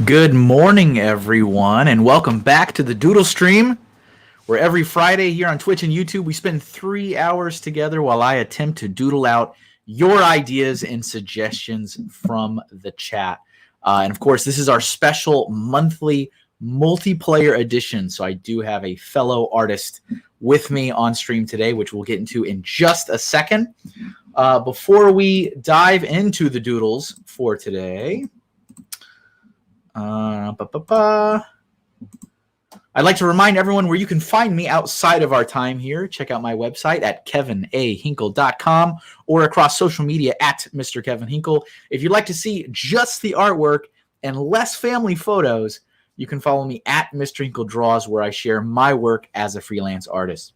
Good morning, everyone, and welcome back to the Doodle stream, where every Friday here on Twitch and YouTube, we spend 3 hours together while I attempt to doodle out your ideas and suggestions from the chat. And of course, this is our special monthly multiplayer edition. So I do have a fellow artist with me on stream today, which we'll get into in just a second. Before we dive into the doodles for today, I'd like to remind everyone where you can find me outside of our time here. Check out my website at KevinAHinkle.com or across social media at Mr. Kevin Hinkle. If you'd like to see just the artwork and less family photos, you can follow me at MrHinkleDraws, where I share my work as a freelance artist.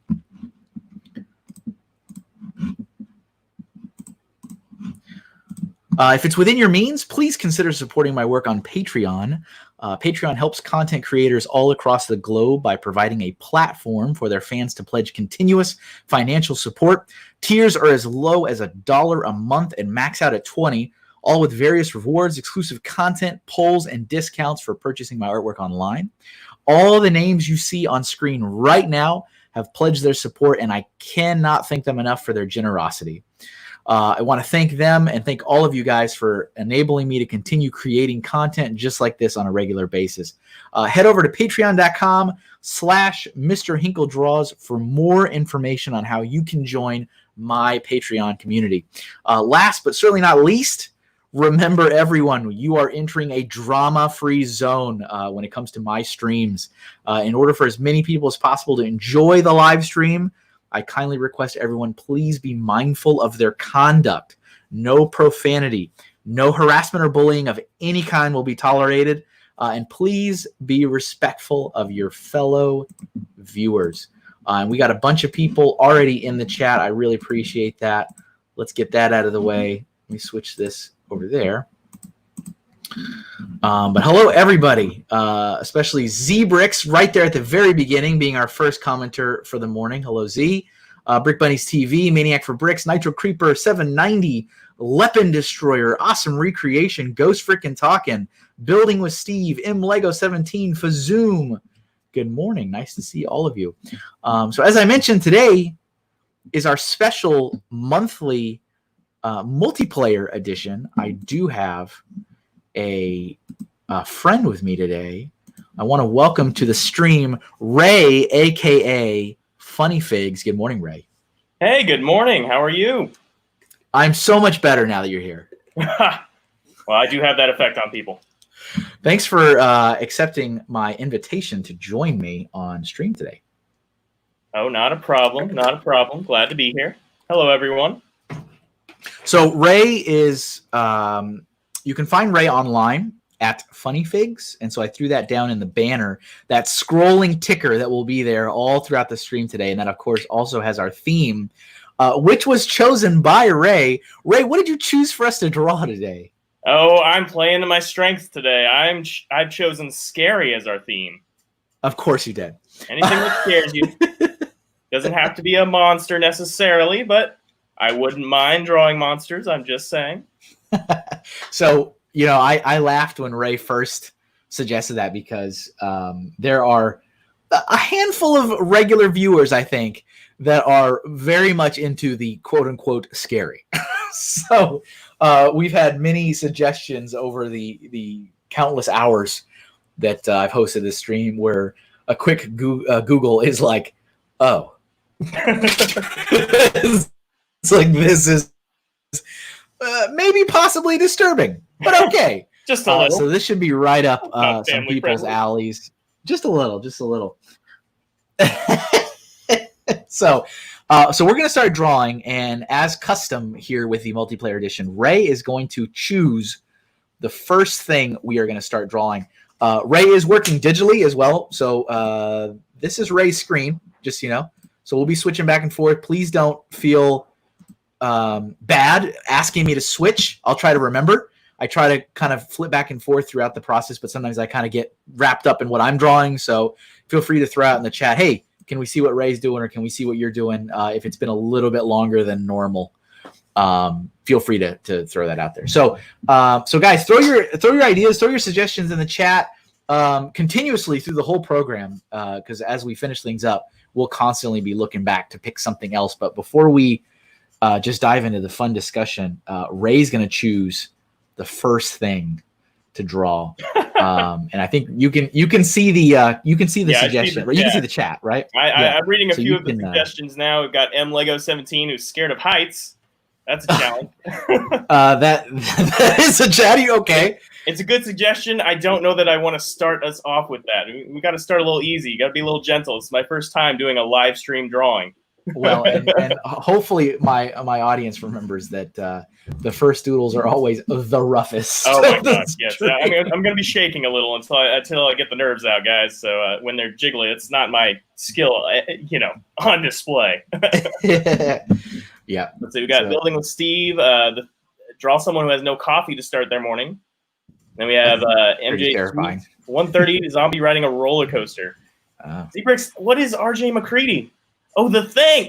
If it's within your means, please consider supporting my work on Patreon. Patreon helps content creators all across the globe by providing a platform for their fans to pledge continuous financial support. Tiers are as low as $1 a month and max out at $20, all with various rewards, exclusive content, polls, and discounts for purchasing my artwork online. All the names you see on screen right now have pledged their support, and I cannot thank them enough for their generosity. I want to thank them and thank all of you guys for enabling me to continue creating content just like this on a regular basis. Head over to patreon.com/MrHinkleDraws for more information on how you can join my Patreon community. Last but certainly not least, remember everyone, you are entering a drama-free zone when it comes to my streams. In order for as many people as possible to enjoy the live stream, I kindly request everyone please be mindful of their conduct. No profanity, no harassment or bullying of any kind will be tolerated. And please be respectful of your fellow viewers. And we got a bunch of people already in the chat. I really appreciate that. Let's get that out of the way. Let me switch this over there. But hello, everybody, especially Zbricks right there at the very beginning, being our first commenter for the morning. Hello, Z. Brick Bunnies TV, Maniac for Bricks, Nitro Creeper 790, Lepin Destroyer, Awesome Recreation, Ghost Frickin' Talkin', Building with Steve, Lego 17, Fazoom. Good morning. Nice to see all of you. So as I mentioned, today is our special monthly multiplayer edition. I do have a friend with me today. I want to welcome to the stream Ray, aka Funny Figs. Good morning, Ray. Hey, good morning. How are you? I'm so much better now that you're here. Well, I do have that effect on people. Thanks for accepting my invitation to join me on stream today. Oh, not a problem. Not a problem. Glad to be here. Hello, everyone. So Ray is you can find Ray online at Funny Figs, and so I threw that down in the banner, that scrolling ticker that will be there all throughout the stream today, and that, of course, also has our theme, which was chosen by Ray. Ray, what did you choose for us to draw today? Oh, I'm playing to my strengths today. I've chosen scary as our theme. Of course you did. Anything that scares you. Doesn't have to be a monster necessarily, but I wouldn't mind drawing monsters, I'm just saying. So, you know, I laughed when Ray first suggested that because there are a handful of regular viewers, I think, that are very much into the quote-unquote scary. So we've had many suggestions over the countless hours that I've hosted this stream where a quick Google is like, oh. It's like, this is maybe possibly disturbing, but okay. Just a little. So this should be right up some people's alleys. Just a little, just a little. So we're going to start drawing, and as custom here with the multiplayer edition, Ray is going to choose the first thing we are going to start drawing. Ray is working digitally as well, so this is Ray's screen, just so you know. So we'll be switching back and forth. Please don't feel bad asking me to switch. I'll try to remember. I try to kind of flip back and forth throughout the process, but sometimes I kind of get wrapped up in what I'm drawing. So feel free to throw out in the chat, hey, can we see what Ray's doing, or can we see what you're doing? If it's been a little bit longer than normal, feel free to throw that out there. So guys, throw your ideas, throw your suggestions in the chat continuously through the whole program, because as we finish things up, we'll constantly be looking back to pick something else. But before we just dive into the fun discussion, Ray's going to choose the first thing to draw, and I think you can see the suggestion, right? You can see the chat, right? I'm reading a few of the suggestions now. We've got Lego 17 who's scared of heights. That's a challenge. That is a chatty. Okay, it's a good suggestion. I don't know that I want to start us off with that. We got to start a little easy. You got to be a little gentle. It's my first time doing a live stream drawing. Well, and hopefully my audience remembers that the first doodles are always the roughest. Oh my god, yes. I'm going to be shaking a little until I get the nerves out, guys. So when they're jiggly, it's not my skill, on display. Yeah. Let's see. We got Building with Steve. Draw someone who has no coffee to start their morning. Then we have MJ 130 zombie riding a roller coaster. Zebrix, what is RJ McCready? Oh, the thing.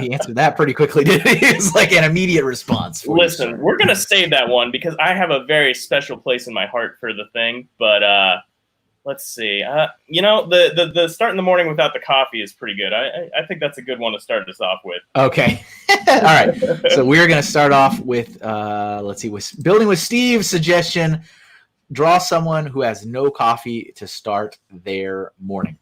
He answered that pretty quickly, didn't he? It's like an immediate response. Listen, we're going to save that one because I have a very special place in my heart for the thing. But let's see. The start in the morning without the coffee is pretty good. I think that's a good one to start us off with. Okay. All right. So we're going to start off with, let's see, with Building with Steve's suggestion. Draw someone who has no coffee to start their morning.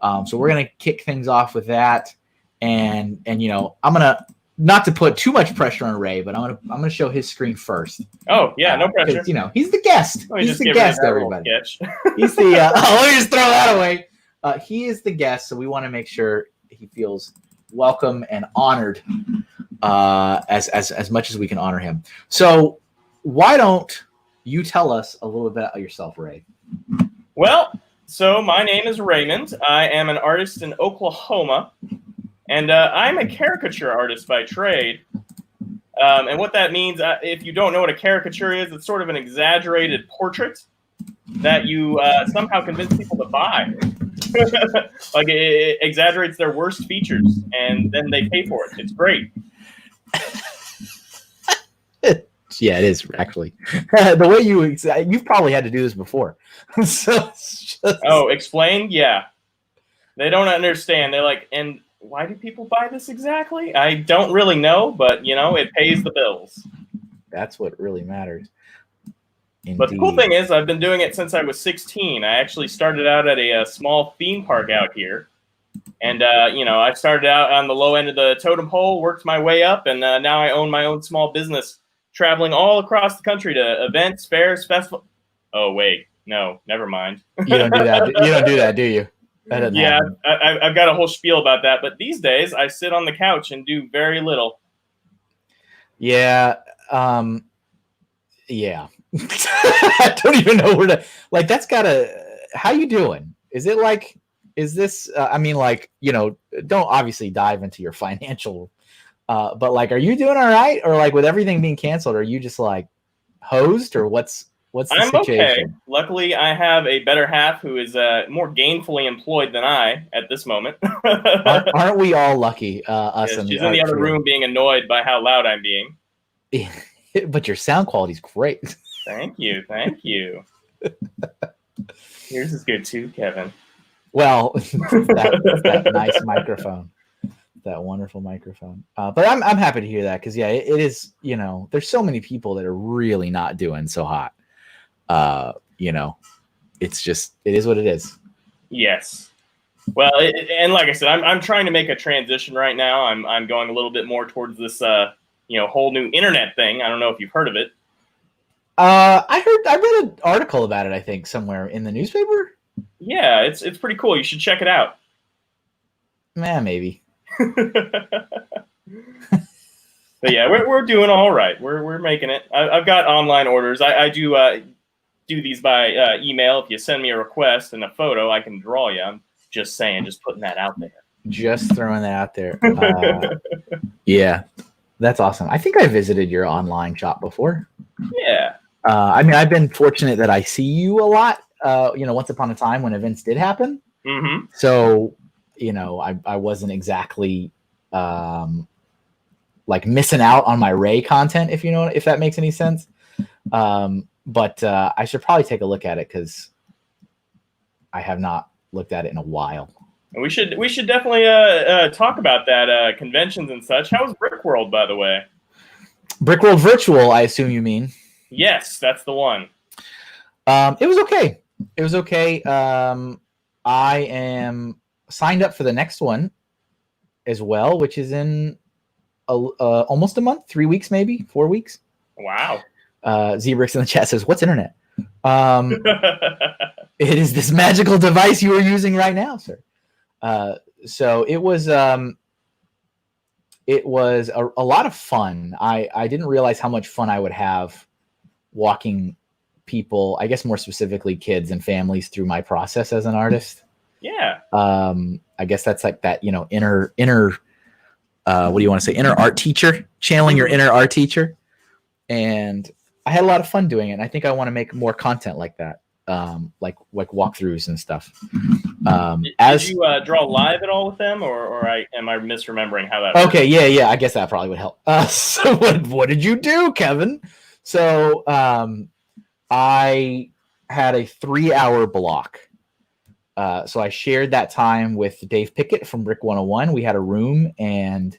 So we're going to kick things off with that. And I'm going to, not to put too much pressure on Ray, but I'm gonna show his screen first. Oh yeah, no pressure. He's the guest. He's the guest, everybody. He's the let me just throw that away. He is the guest, so we want to make sure he feels welcome and honored as much as we can honor him. So why don't you tell us a little bit about yourself, Ray? Well, so my name is Raymond. I am an artist in Oklahoma. And I'm a caricature artist by trade. And what that means, if you don't know what a caricature is, it's sort of an exaggerated portrait that you somehow convince people to buy. Like it exaggerates their worst features, and then they pay for it. It's great. Yeah, it is, actually. The way you've probably had to do this before. Oh, explain? Yeah. They don't understand. They're like, and why do people buy this exactly? I don't really know, but, it pays the bills. That's what really matters. Indeed. But the cool thing is I've been doing it since I was 16. I actually started out at a small theme park out here. And, I started out on the low end of the totem pole, worked my way up, and now I own my own small business, traveling all across the country to events, fairs, festivals. Oh, wait. No, never mind. You don't do that. You don't do that, do you? Yeah, I've got a whole spiel about that. But these days, I sit on the couch and do very little. Yeah. Yeah. I don't even know where to. Like, that's got to. How you doing? Is this? Don't obviously dive into your financial. But like, are you doing all right? Or like, with everything being canceled, are you just like hosed, or what's the situation? Okay. Luckily, I have a better half who is more gainfully employed than I at this moment. Aren't we all lucky? Yes, she's in the other room being annoyed by how loud I'm being. But your sound quality is great. Thank you. Yours is good too, Kevin. Well, that nice microphone. That wonderful microphone. But I'm happy to hear that because, yeah, it is, there's so many people that are really not doing so hot. It's just, it is what it is. Yes. Well, and like I said, I'm trying to make a transition right now. I'm going a little bit more towards this, whole new internet thing. I don't know if you've heard of it. I read an article about it, I think, somewhere in the newspaper. Yeah, it's pretty cool. You should check it out. Maybe. But yeah, we're doing all right. We're making it. I've got online orders. I do these by email. If you send me a request and a photo, I can draw you. I'm just saying, just putting that out there. Just throwing that out there. Yeah, that's awesome. I think I visited your online shop before. Yeah. I've been fortunate that I see you a lot. Once upon a time when events did happen. Mm-hmm. So, I wasn't exactly like missing out on my Ray content, if that makes any sense. But I should probably take a look at it because I have not looked at it in a while. We should definitely talk about that, conventions and such. How was Brickworld, by the way? Brickworld Virtual, I assume you mean? Yes, that's the one. It was okay. I am signed up for the next one as well, which is in almost a month, 3 weeks, maybe 4 weeks. Wow. Zebrix in the chat says, "What's internet?" It is this magical device you are using right now, sir. So it was a lot of fun. I didn't realize how much fun I would have walking people, I guess more specifically kids and families, through my process as an artist. Yeah. I guess that's like that, inner what do you want to say? Inner art teacher, channeling your inner art teacher. And I had a lot of fun doing it. And I think I want to make more content like that. Like walkthroughs and stuff. Did you draw live at all with them, or am I misremembering how that works? Okay, yeah. I guess that probably would help. So what did you do, Kevin? So I had a 3-hour block. So I shared that time with Dave Pickett from Brick 101. We had a room, and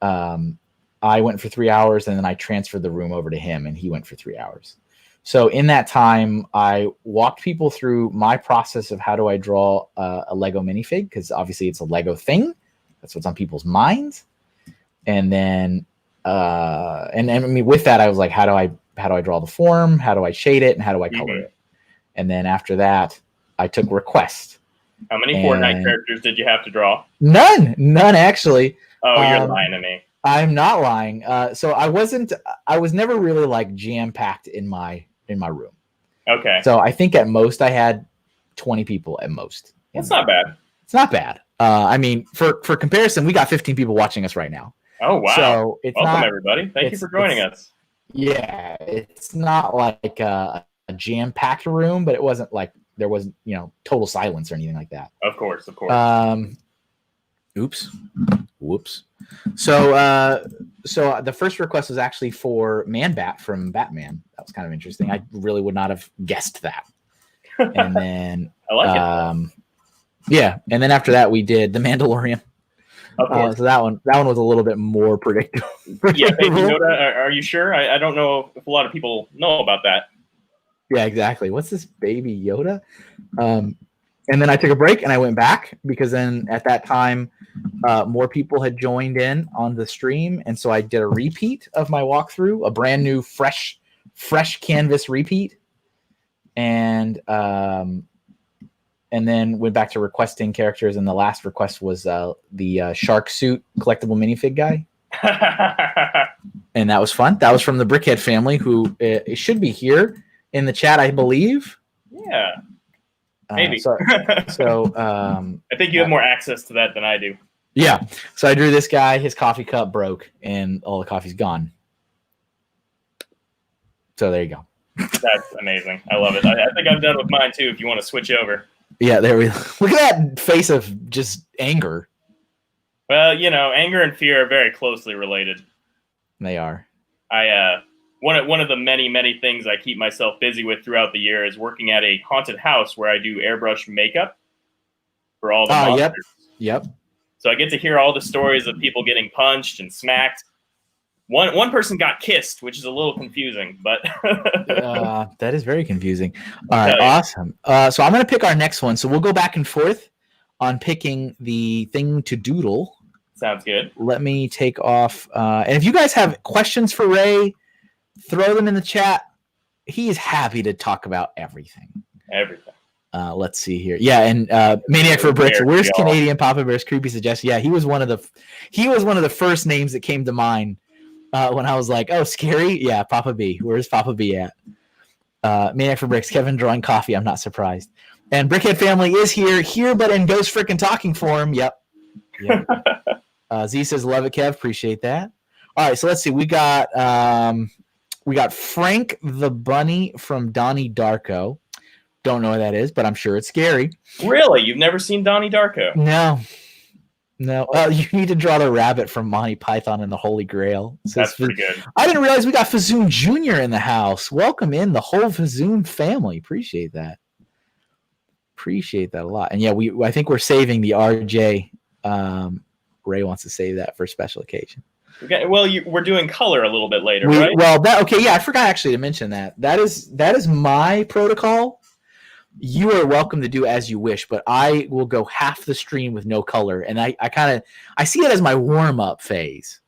I went for 3 hours, and then I transferred the room over to him, and he went for 3 hours. So in that time, I walked people through my process of how do I draw a Lego minifig, because obviously it's a Lego thing. That's what's on people's minds. And then, I mean, with that, I was like, how do I draw the form? How do I shade it? And how do I color it? And then after that, I took requests. How many Fortnite characters did you have to draw? None actually. Oh, you're lying to me. I'm not lying. So I was never really like jam packed in my room. Okay. So I think at most I had 20 people at most. That's not bad. It's not bad. I mean, for comparison, we got 15 people watching us right now. Oh, wow. So welcome, everybody. Thank you for joining us. Yeah, it's not like a jam-packed room, but it wasn't like there wasn't, total silence or anything like that. Of course. Whoops. So the first request was actually for Man-Bat from Batman. That was kind of interesting. I really would not have guessed that. And then I like it. Yeah, and then after that we did The Mandalorian. Of course. So that one was a little bit more predictable. Yeah, Baby Yoda. Are you sure? I don't know if a lot of people know about that. Yeah, exactly. What's this Baby Yoda? And then I took a break and I went back because then at that time, more people had joined in on the stream. And so I did a repeat of my walkthrough, a brand new, fresh canvas repeat. And then went back to requesting characters. And the last request was the shark suit collectible minifig guy. And that was fun. That was from the Brickhead family, who it should be here in the chat, I believe. Yeah. Maybe. So I think you have more access to that than I do. Yeah. So I drew this guy. His coffee cup broke, and all the coffee's gone. So there you go. That's amazing. I love it. I think I'm done with mine too. If you want to switch over. Yeah, there we go. Look at that face of just anger. Well, anger and fear are very closely related. They are. One of the many things I keep myself busy with throughout the year is working at a haunted house where I do airbrush makeup for all the monsters. Yep. So I get to hear all the stories of people getting punched and smacked. One person got kissed, which is a little confusing, but that is very confusing. All right, awesome. So I'm going to pick our next one. So we'll go back and forth on picking the thing to doodle. Sounds good. Let me take off. And if you guys have questions for Ray, throw them in the chat. He is happy to talk about everything. Let's see here. Yeah, and Maniac for Bricks. Where's Canadian Papa Bear's creepy suggestion? Yeah, he was one of the first names that came to mind when I was like, oh, scary. Yeah, Papa B. Where's Papa B at? Maniac for Bricks. Kevin drawing coffee. I'm not surprised. And Brickhead family is here, but in ghost freaking talking form. Yep. Z says, love it, Kev. Appreciate that. All right, so let's see. We got Frank the Bunny from Donnie Darko. Don't know what that is, but I'm sure it's scary. Really? You've never seen Donnie Darko? No. You need to draw the rabbit from Monty Python and the Holy Grail. That's pretty good. I didn't realize we got Fazoon Jr. in the house. Welcome in the whole Fazoon family. Appreciate that. Appreciate that a lot. And yeah, I think we're saving the RJ. Ray wants to save that for a special occasion. Okay, well, we're doing color a little bit later, right? Well, I forgot actually to mention that. That is my protocol. You are welcome to do as you wish, but I will go half the stream with no color, and I see it as my warm-up phase.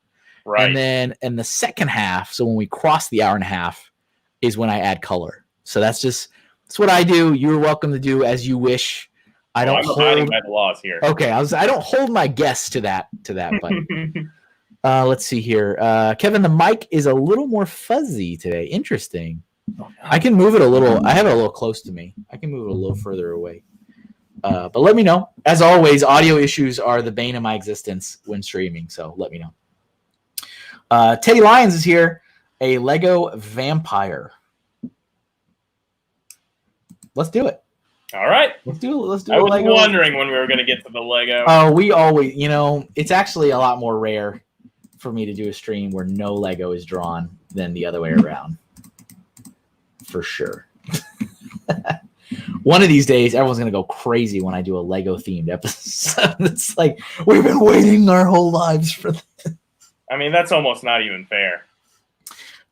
Right. And then in the second half, so when we cross the hour and a half, is when I add color. So that's what I do. You're welcome to do as you wish. I don't I'm abiding by the laws here. Okay, I don't hold my guess to that, but let's see here. Kevin, the mic is a little more fuzzy today. Interesting. I can move it a little. I have it a little close to me. I can move it a little further away. But let me know. As always, audio issues are the bane of my existence when streaming, so let me know. Teddy Lyons is here. A Lego vampire. Let's do it. All right. Let's do it. I was wondering when we were going to get to the Lego. Oh, we always, it's actually a lot more rare for me to do a stream where no Lego is drawn than the other way around. For sure. One of these days, everyone's going to go crazy when I do a Lego themed episode. It's like, we've been waiting our whole lives for this. I mean, that's almost not even fair.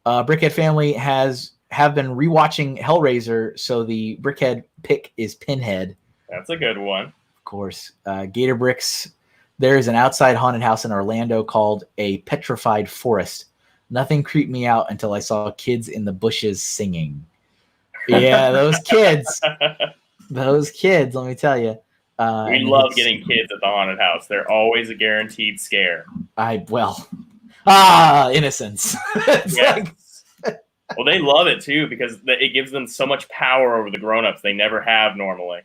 Brickhead family have been rewatching Hellraiser, so the Brickhead pick is Pinhead. That's a good one. Of course. Gator Bricks. There is an outside haunted house in Orlando called a Petrified Forest. Nothing creeped me out until I saw kids in the bushes singing. Yeah, those kids. Those kids, let me tell you. We love getting kids at the haunted house. They're always a guaranteed scare. Innocence. Well, they love it too because it gives them so much power over the grown-ups they never have normally.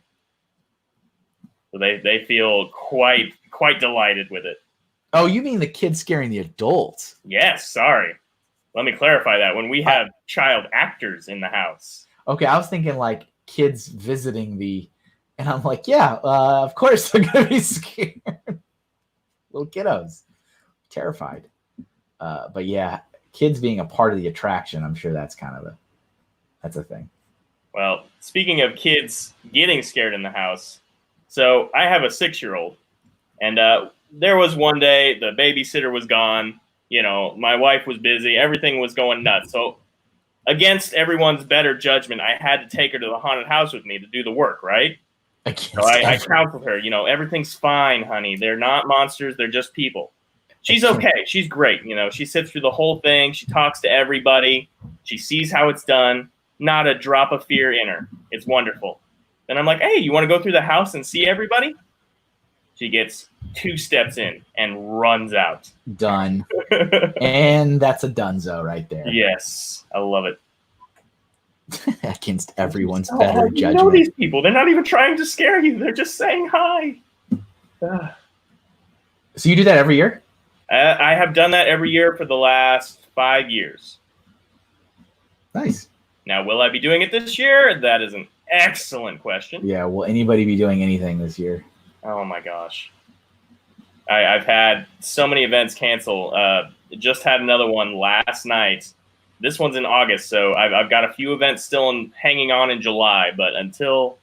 So they feel quite delighted with it. Oh, you mean the kids scaring the adults? Yes, sorry. Let me clarify that. When we have child actors in the house. Okay, I was thinking like kids visiting and I'm like, yeah, of course they're going to be scared. Little kiddos. Terrified. But yeah, kids being a part of the attraction, I'm sure that's that's a thing. Well, speaking of kids getting scared in the house, so I have a 6-year-old, and there was one day the babysitter was gone. My wife was busy. Everything was going nuts. So against everyone's better judgment, I had to take her to the haunted house with me to do the work, right? So I counseled her, everything's fine, honey. They're not monsters. They're just people. She's okay. She's great. She sits through the whole thing. She talks to everybody. She sees how it's done. Not a drop of fear in her. It's wonderful. Then I'm like, hey, you want to go through the house and see everybody? She gets 2 steps in and runs out. Done. And that's a donezo right there. Yes. I love it. Against everyone's better judgment. You know these people. They're not even trying to scare you. They're just saying hi. So you do that every year? I have done that every year for the last 5 years. Nice. Now, will I be doing it this year? That is an excellent question. Yeah, will anybody be doing anything this year? Oh, my gosh. I've had so many events cancel. Just had another one last night. This one's in August, so I've got a few events still hanging on in July. But until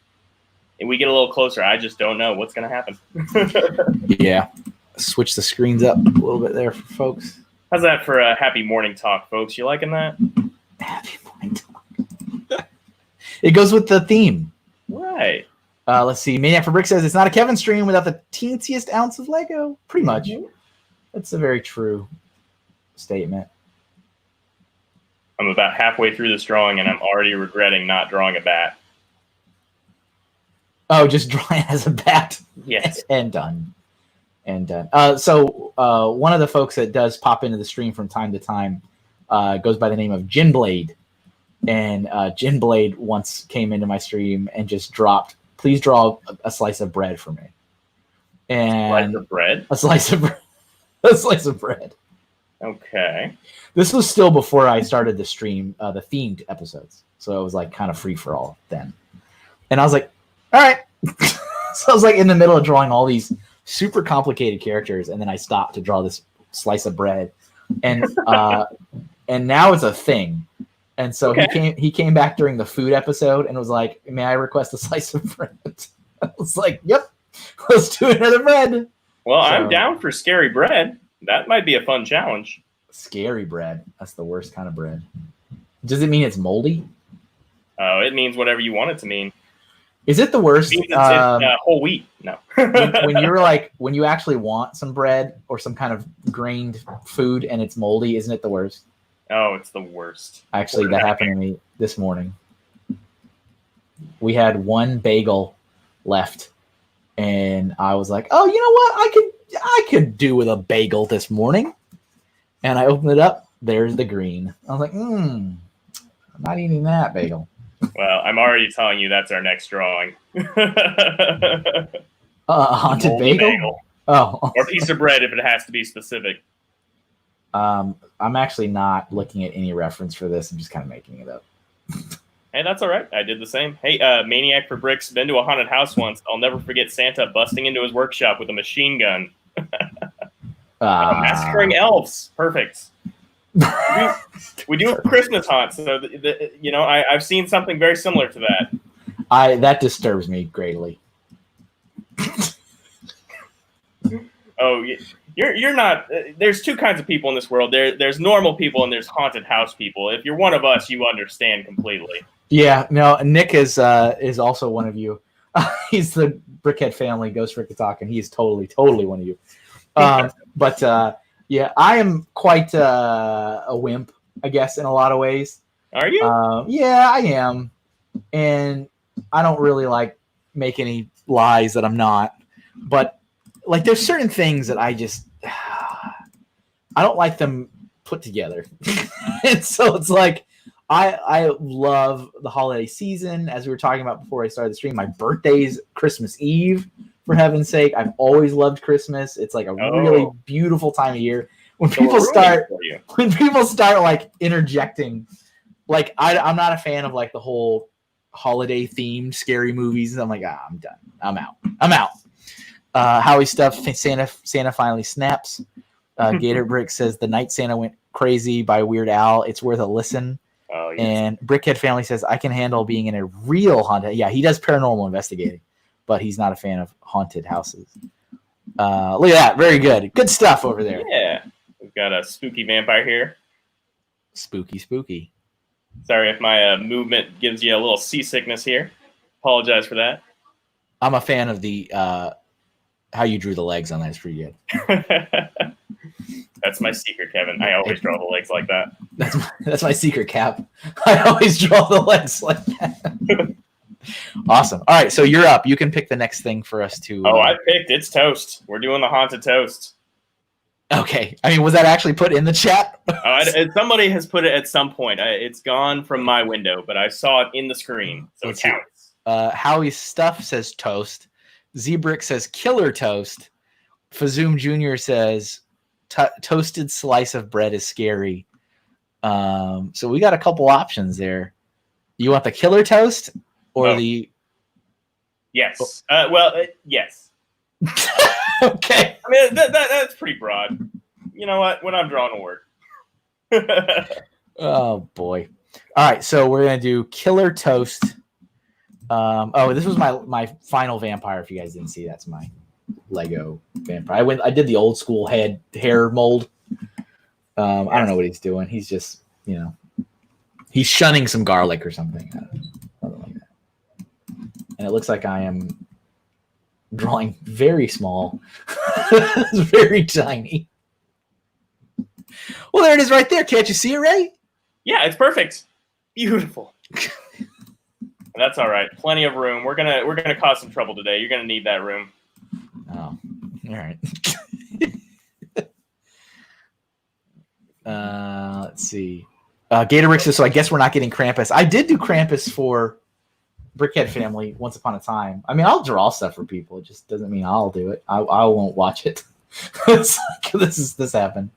we get a little closer, I just don't know what's going to happen. Yeah. Switch the screens up a little bit there for folks. How's that for a happy morning talk, folks? You liking that? Happy morning talk. It goes with the theme. Right. Let's see. Maniac for Brick says it's not a Kevin stream without the teensiest ounce of Lego. Pretty much. That's a very true statement. I'm about halfway through this drawing, and I'm already regretting not drawing a bat. Oh, just drawing it as a bat. Yes. And done. And done. So one of the folks that does pop into the stream from time to time goes by the name of Ginblade. And Ginblade once came into my stream and just dropped, please draw a slice of bread for me. And Slice of bread? A slice of bread. A slice of bread. Okay. This was still before I started the stream, the themed episodes. So it was like kind of free for all then. And I was like, all right. So I was like in the middle of drawing all these super complicated characters, and then I stopped to draw this slice of bread. And and now it's a thing. And so he came back during the food episode and was like, may I request a slice of bread? I was like, yep, let's do another bread. Well, so, I'm down for scary bread. That might be a fun challenge. Scary bread. That's the worst kind of bread. Does it mean it's moldy? Oh, it means whatever you want it to mean. Is it the worst? It means it's whole wheat. No. when you're like, when you actually want some bread or some kind of grained food and it's moldy, isn't it the worst? Oh, it's the worst. Actually, that happened to me this morning. We had one bagel left, And I was like, oh, you know what? I could do with a bagel this morning. And I opened it up. There's the green. I was like, I'm not eating that bagel. Well, I'm already telling you that's our next drawing. Haunted bagel? Oh. Or piece of bread if it has to be specific. I'm actually not looking at any reference for this. I'm just kind of making it up. Hey, that's all right. I did the same. Hey, Maniac for Bricks, been to a haunted house once. I'll never forget Santa busting into his workshop with a machine gun. Massacring elves. Perfect. We do a Christmas haunt, so I've seen something very similar to that. That disturbs me greatly. Oh, you're not. There's two kinds of people in this world. There's normal people and there's haunted house people. If you're one of us, you understand completely. Yeah, no. Nick is also one of you. He's the Brickhead family Ghost Rick Talk, and he's totally one of you. But yeah, I am quite a wimp, I guess, in a lot of ways. Are you? Yeah, I am, and I don't really like make any lies that I'm not. But like, there's certain things that I don't like them put together, and so it's like I love the holiday season, as we were talking about before I started the stream. My birthday's Christmas Eve. For heaven's sake, I've always loved Christmas. It's like a really beautiful time of year. When people start like interjecting, like I'm not a fan of like the whole holiday themed scary movies. I'm like, I'm done. I'm out. Howie Stuff, Santa finally snaps. Gator Brick says the Night Santa went crazy by Weird Al. It's worth a listen. Oh, yes. And Brickhead Family says I can handle being in a real haunted. Yeah, he does paranormal investigating, but he's not a fan of haunted houses. Look at that. Very good. Good stuff over there. Yeah. We've got a spooky vampire here. Spooky. Sorry if my movement gives you a little seasickness here. Apologize for that. I'm a fan of the how you drew the legs on that. It's pretty good. That's my secret, Kevin. I always draw the legs like that. That's my secret, Cap. I always draw the legs like that. Awesome. All right, so you're up. You can pick the next thing for us to. Oh, I picked. It's toast. We're doing the haunted toast. Okay. I mean, was that actually put in the chat? Somebody has put it at some point. It's gone from my window, but I saw it in the screen, so it counts. Howie Stuff says toast. Zebrick says killer toast. Fazoom Jr. says toasted slice of bread is scary. So we got a couple options there. You want the killer toast or the? Yes. Yes. Okay. I mean, that's pretty broad. You know what? When I'm drawing a word. Oh boy. All right, so we're gonna do killer toast. This was my final vampire. If you guys didn't see, that's my Lego vampire. I did the old school hair mold. I don't know what he's doing. He's just, he's shunning some garlic or something. Something like that. And it looks like I am drawing very small. It's very tiny. Well, there it is right there. Can't you see it, Ray? Yeah, it's perfect. Beautiful. That's all right. Plenty of room. We're gonna cause some trouble today. You're gonna need that room. Oh, all right. Let's see. Gatorix says, so I guess we're not getting Krampus. I did do Krampus for Brickhead Family once upon a time. I mean, I'll draw stuff for people. It just doesn't mean I'll do it. I won't watch it. This happened.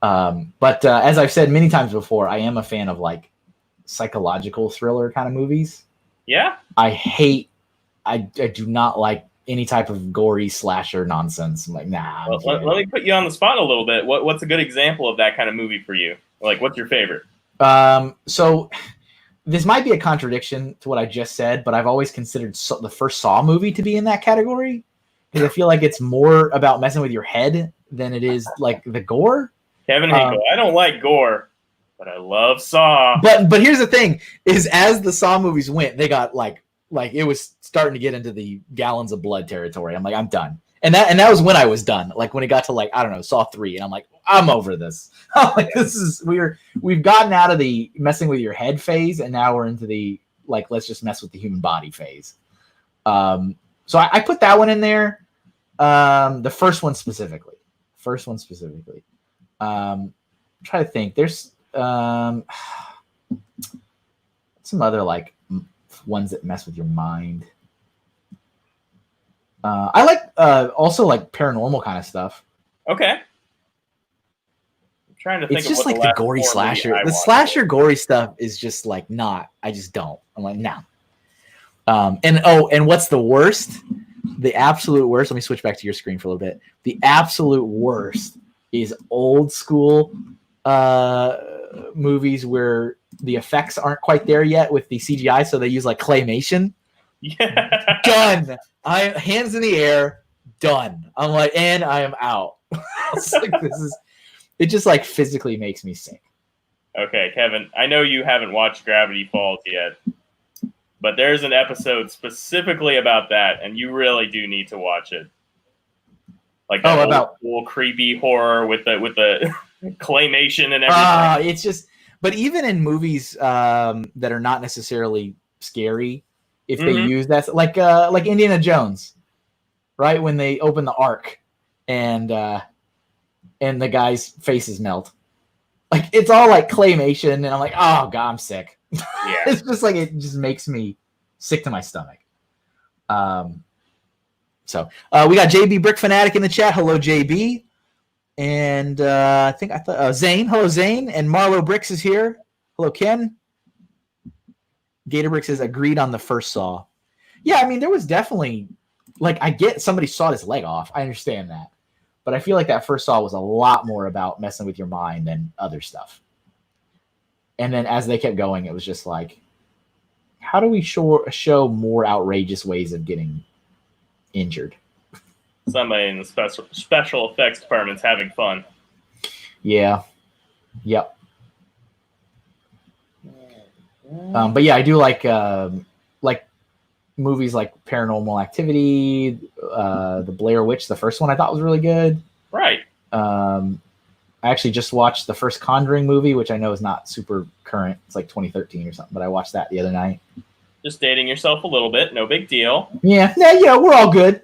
But as I've said many times before, I am a fan of like psychological thriller kind of movies. Yeah. I do not like any type of gory slasher nonsense. I'm like, nah. Well, let me put you on the spot a little bit. What's a good example of that kind of movie for you? Like, what's your favorite? So this might be a contradiction to what I just said, but I've always considered the first Saw movie to be in that category because I feel like it's more about messing with your head than it is like the gore. Kevin Hinkle, I don't like gore, but I love Saw. But here's the thing: is as the Saw movies went, they got like it was starting to get into the gallons of blood territory. I'm like, I'm done, and that was when I was done. Like when it got to like I don't know Saw 3, and I'm like, I'm over this. Like we've gotten out of the messing with your head phase, and now we're into the like let's just mess with the human body phase. So I put that one in there. The first one specifically. Try to think. There's some other like ones that mess with your mind. I like also like paranormal kind of stuff. Okay. I'm trying to think. It's just like the gory slasher. The slasher gory stuff is just like not. I just don't. I'm like no. And what's the worst? The absolute worst. Let me switch back to your screen for a little bit. The absolute worst is old school movies where the effects aren't quite there yet with the CGI, so they use like claymation. Yeah. Done. Hands in the air. Done. I'm like, and I am out. It's like it just like physically makes me sick. Okay, Kevin, I know you haven't watched Gravity Falls yet, but there's an episode specifically about that, and you really do need to watch it. Like that about cool creepy horror with the claymation and everything. It's just, but even in movies that are not necessarily scary, if they use that, like Indiana Jones, right? When they open the Ark and the guy's faces melt. Like it's all like claymation, and I'm like, oh god, I'm sick. Yeah. It's just like it just makes me sick to my stomach. So we got JB Brick Fanatic in the chat. Hello, JB. And I thought Zane. Hello, Zane. And Marlo Bricks is here. Hello, Ken. Gator Bricks says agreed on the first Saw. Yeah, I mean there was definitely like I get somebody sawed his leg off. I understand that. But I feel like that first Saw was a lot more about messing with your mind than other stuff. And then as they kept going, it was just like, how do we show more outrageous ways of getting injured? Somebody in the special effects department's having fun. Yeah. Yep. But yeah, I do like movies like Paranormal Activity, the Blair Witch, the first one I thought was really good. Right. I actually just watched the first Conjuring movie, which I know is not super current. It's like 2013 or something, but I watched that the other night. Just dating yourself a little bit. No big deal. Yeah, we're all good.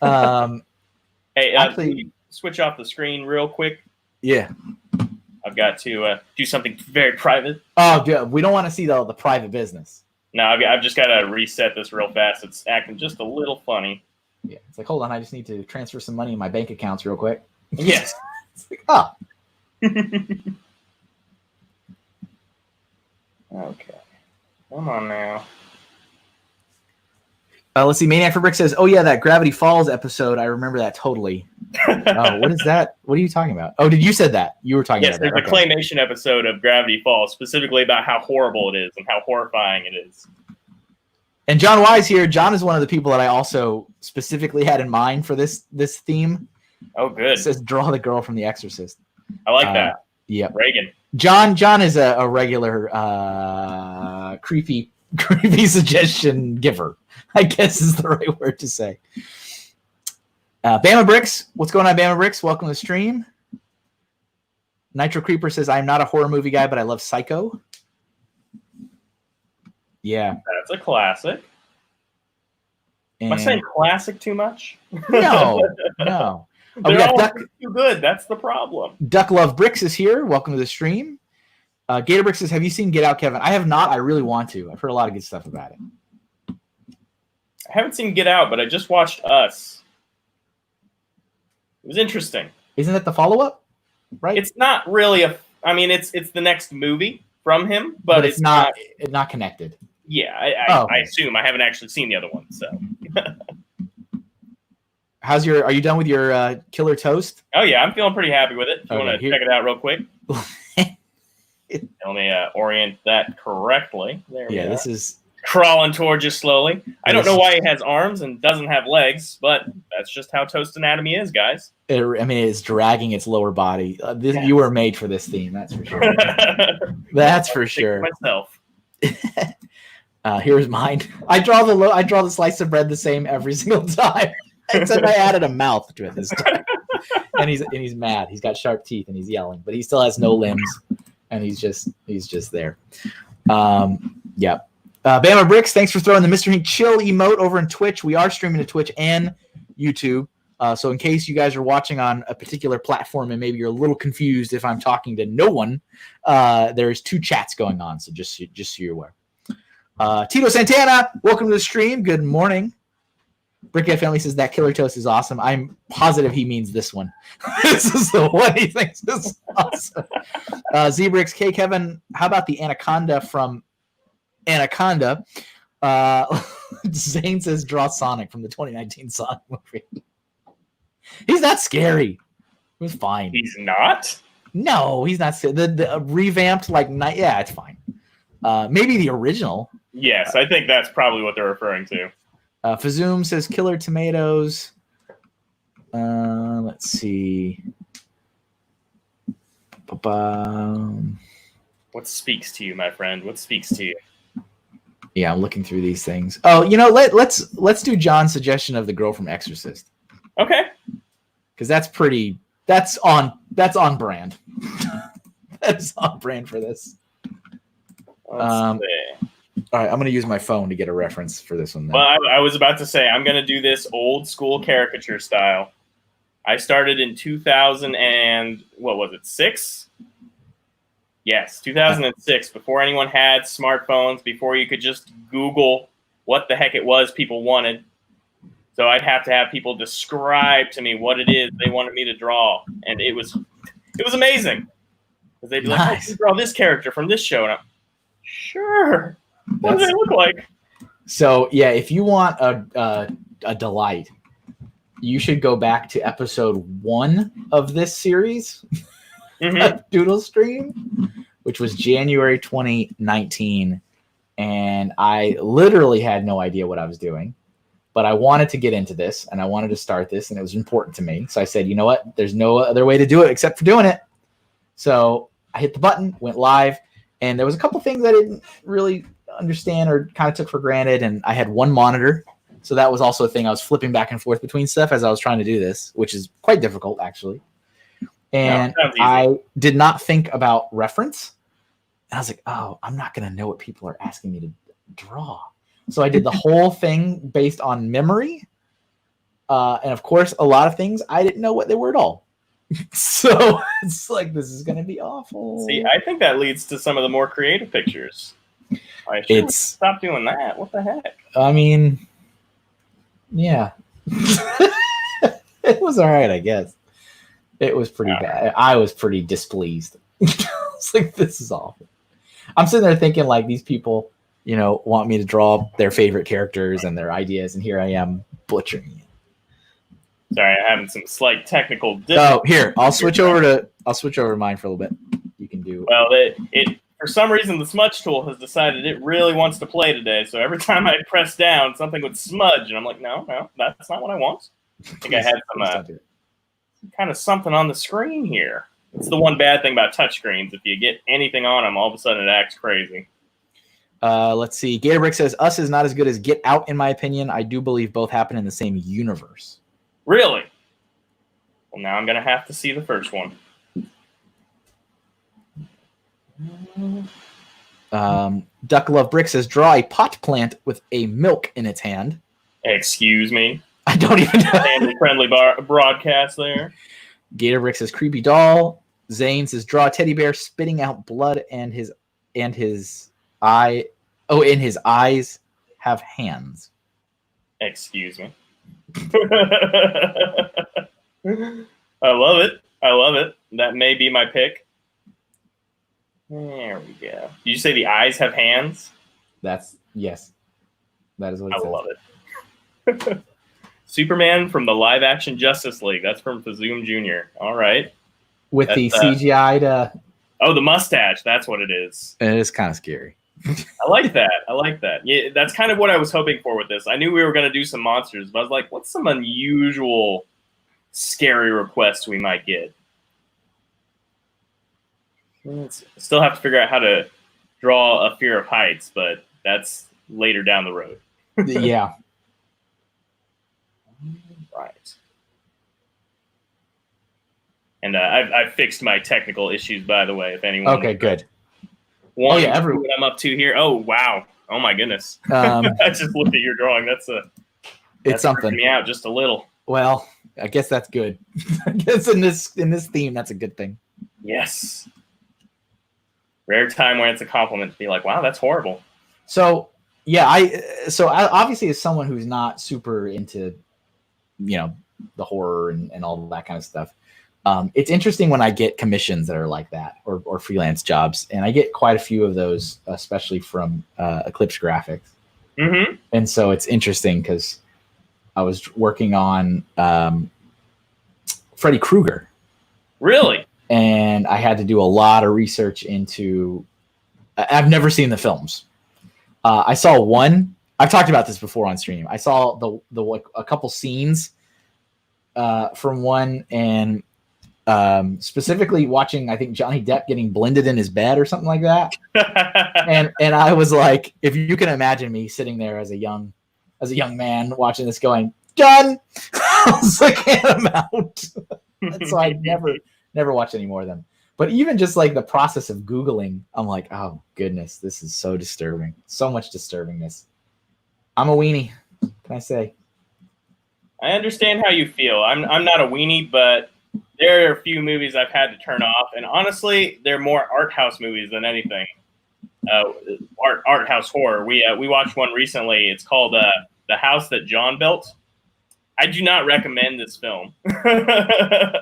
Hey, actually, switch off the screen real quick. Yeah. I've got to do something very private. Oh, good. We don't want to see the private business. No, I've just got to reset this real fast. It's acting just a little funny. Yeah, it's like, hold on, I just need to transfer some money in my bank accounts real quick. Yes. It's like, oh. Okay. Come on now. Let's see. Maniac for Brick says, oh, yeah, that Gravity Falls episode. I remember that totally. Oh, what is that? What are you talking about? Oh, you said that? You were talking about that. Yes, there's a claymation episode of Gravity Falls, specifically about how horrible it is and how horrifying it is. And John Wise here. John is one of the people that I also specifically had in mind for this theme. Oh, good. It says, draw the girl from The Exorcist. I like that. Yep. Reagan. John is a regular creepy suggestion giver, I guess is the right word to say. Bama Bricks, what's going on, Bama Bricks? Welcome to the stream. Nitro Creeper says, I'm not a horror movie guy, but I love Psycho. Yeah. That's a classic. Am I saying classic too much? No. They're all too good. That's the problem. Duck Love Bricks is here. Welcome to the stream. Gator Bricks says, have you seen Get Out, Kevin? I have not. I really want to. I've heard a lot of good stuff about it. I haven't seen Get Out, but I just watched Us. It was interesting. Isn't that the follow-up? Right? It's not really it's the next movie from him, but it's not connected. Yeah, I assume. I haven't actually seen the other one, so. Are you done with your Killer Toast? Oh yeah, I'm feeling pretty happy with it. If you want to check it out real quick. Let me orient that correctly. There we go. This is crawling towards you slowly. I don't know why he has arms and doesn't have legs, but that's just how toast anatomy is, guys. It's dragging its lower body. You were made for this theme, that's for sure. That's for sure. Myself. Here's mine. I draw the slice of bread the same every single time, except I added a mouth to it this time. And he's mad. He's got sharp teeth and he's yelling, but he still has no limbs, and he's just there. Yep. Bama Bricks, thanks for throwing the Mr. Hink chill emote over in Twitch. We are streaming to Twitch and YouTube. So in case you guys are watching on a particular platform and maybe you're a little confused if I'm talking to no one, there's 2 chats going on. So just so you're aware. Tito Santana, welcome to the stream. Good morning. Brickhead Family says that Killer Toast is awesome. I'm positive he means this one. This is the one he thinks is awesome. Zebrix, K. Kevin, how about the Anaconda from Anaconda? Zane says draw Sonic from the 2019 Sonic movie. He's not scary. It was fine. He's not? No, he's not. The revamped, yeah, it's fine. Maybe the original. Yes, I think that's probably what they're referring to. Fazoom says Killer Tomatoes. Let's see. What speaks to you, my friend? What speaks to you? Yeah, I'm looking through these things. Oh, let's do John's suggestion of the girl from Exorcist. Okay. Because that's on brand. That's on brand for this. Let's see. All right, I'm going to use my phone to get a reference for this one. Then. Well, I was about to say, I'm going to do this old school caricature style. I started in 2000 and, what was it, 6? Yes, 2006, before anyone had smartphones, before you could just Google what the heck it was people wanted. So I'd have to have people describe to me what it is they wanted me to draw. And it was amazing. Because they'd be like, nice. You draw this character from this show. And I'm, sure. What does it look like? So, yeah, if you want a delight, you should go back to episode 1 of this series, Doodle Stream, which was January 2019. And I literally had no idea what I was doing. But I wanted to get into this, and I wanted to start this, and it was important to me. So I said, you know what? There's no other way to do it except for doing it. So I hit the button, went live, and there was a couple things I didn't really understand or kind of took for granted, and I had one monitor. So that was also a thing. I was flipping back and forth between stuff as I was trying to do this, which is quite difficult, actually. And I did not think about reference. And I was like, oh, I'm not going to know what people are asking me to draw. So I did the whole thing based on memory. And of course, a lot of things I didn't know what they were at all. So it's like, this is going to be awful. See, I think that leads to some of the more creative pictures. I should stop doing that. What the heck? I mean, yeah. It was all right, I guess. It was pretty bad. I was pretty displeased. I was like, this is awful. I'm sitting there thinking, like, these people, want me to draw their favorite characters and their ideas, and here I am butchering it. Sorry, I'm having some slight technical difficulties. Oh, here, I'll switch over to mine for a little bit. You can do. Well, it for some reason the smudge tool has decided it really wants to play today. So every time I press down, something would smudge, and I'm like, no, that's not what I want. I think I had some kind of something on the screen here. It's the one bad thing about touchscreens. If you get anything on them, all of a sudden it acts crazy. Let's see. Gatorbrick says, Us is not as good as Get Out, in my opinion. I do believe both happen in the same universe. Really? Well, now I'm going to have to see the first one. Duck Love Brick says, draw a pot plant with a milk in its hand. Excuse me? I don't even know. Family-friendly broadcast there. Gatorbrick says, creepy doll. Zane says, draw a teddy bear spitting out blood and his eye. Oh, and his eyes have hands. Excuse me. I love it. I love it. That may be my pick. There we go. Did you say the eyes have hands? Yes. That is what it says. I love it. Superman from the live-action Justice League. That's from Fazoom Jr. All right. With the CGI the mustache. That's what it is. It is kind of scary. I like that. Yeah, that's kind of what I was hoping for with this. I knew we were going to do some monsters, but I was like, what's some unusual, scary requests we might get? Still have to figure out how to draw a fear of heights, but that's later down the road. Yeah. Right. And I've fixed my technical issues, by the way, if anyone. Okay, good. One, Oh yeah, what I'm up to here. Oh wow. Oh my goodness. Um, I just looked at your drawing. That's it's something. freaking me out just a little. Well, I guess that's good. I guess in this theme, that's a good thing. Yes. Rare time when it's a compliment to be like, wow, that's horrible. So yeah, I obviously as someone who's not super into, you know, the horror and all that kind of stuff, it's interesting when I get commissions that are like that or freelance jobs, and I get quite a few of those, especially from Eclipse Graphics. Mm-hmm. And so it's interesting because I was working on Freddy Krueger. Really? And I had to do a lot of research into. I've never seen the films. I saw one. I've talked about this before on stream. I saw a couple scenes from one, and specifically watching, I think, Johnny Depp getting blended in his bed or something like that. and I was like, if you can imagine me sitting there as a young man watching this, going, done. I was like, I'm out. So I never watched any more of them. But even just like the process of Googling, I'm like, oh goodness, this is so disturbing. So much disturbingness. I'm a weenie. What can I say? I understand how you feel. I'm not a weenie, but there are a few movies I've had to turn off, and honestly, they're more art house movies than anything. Art house horror. We watched one recently. It's called The House That John Built. I do not recommend this film.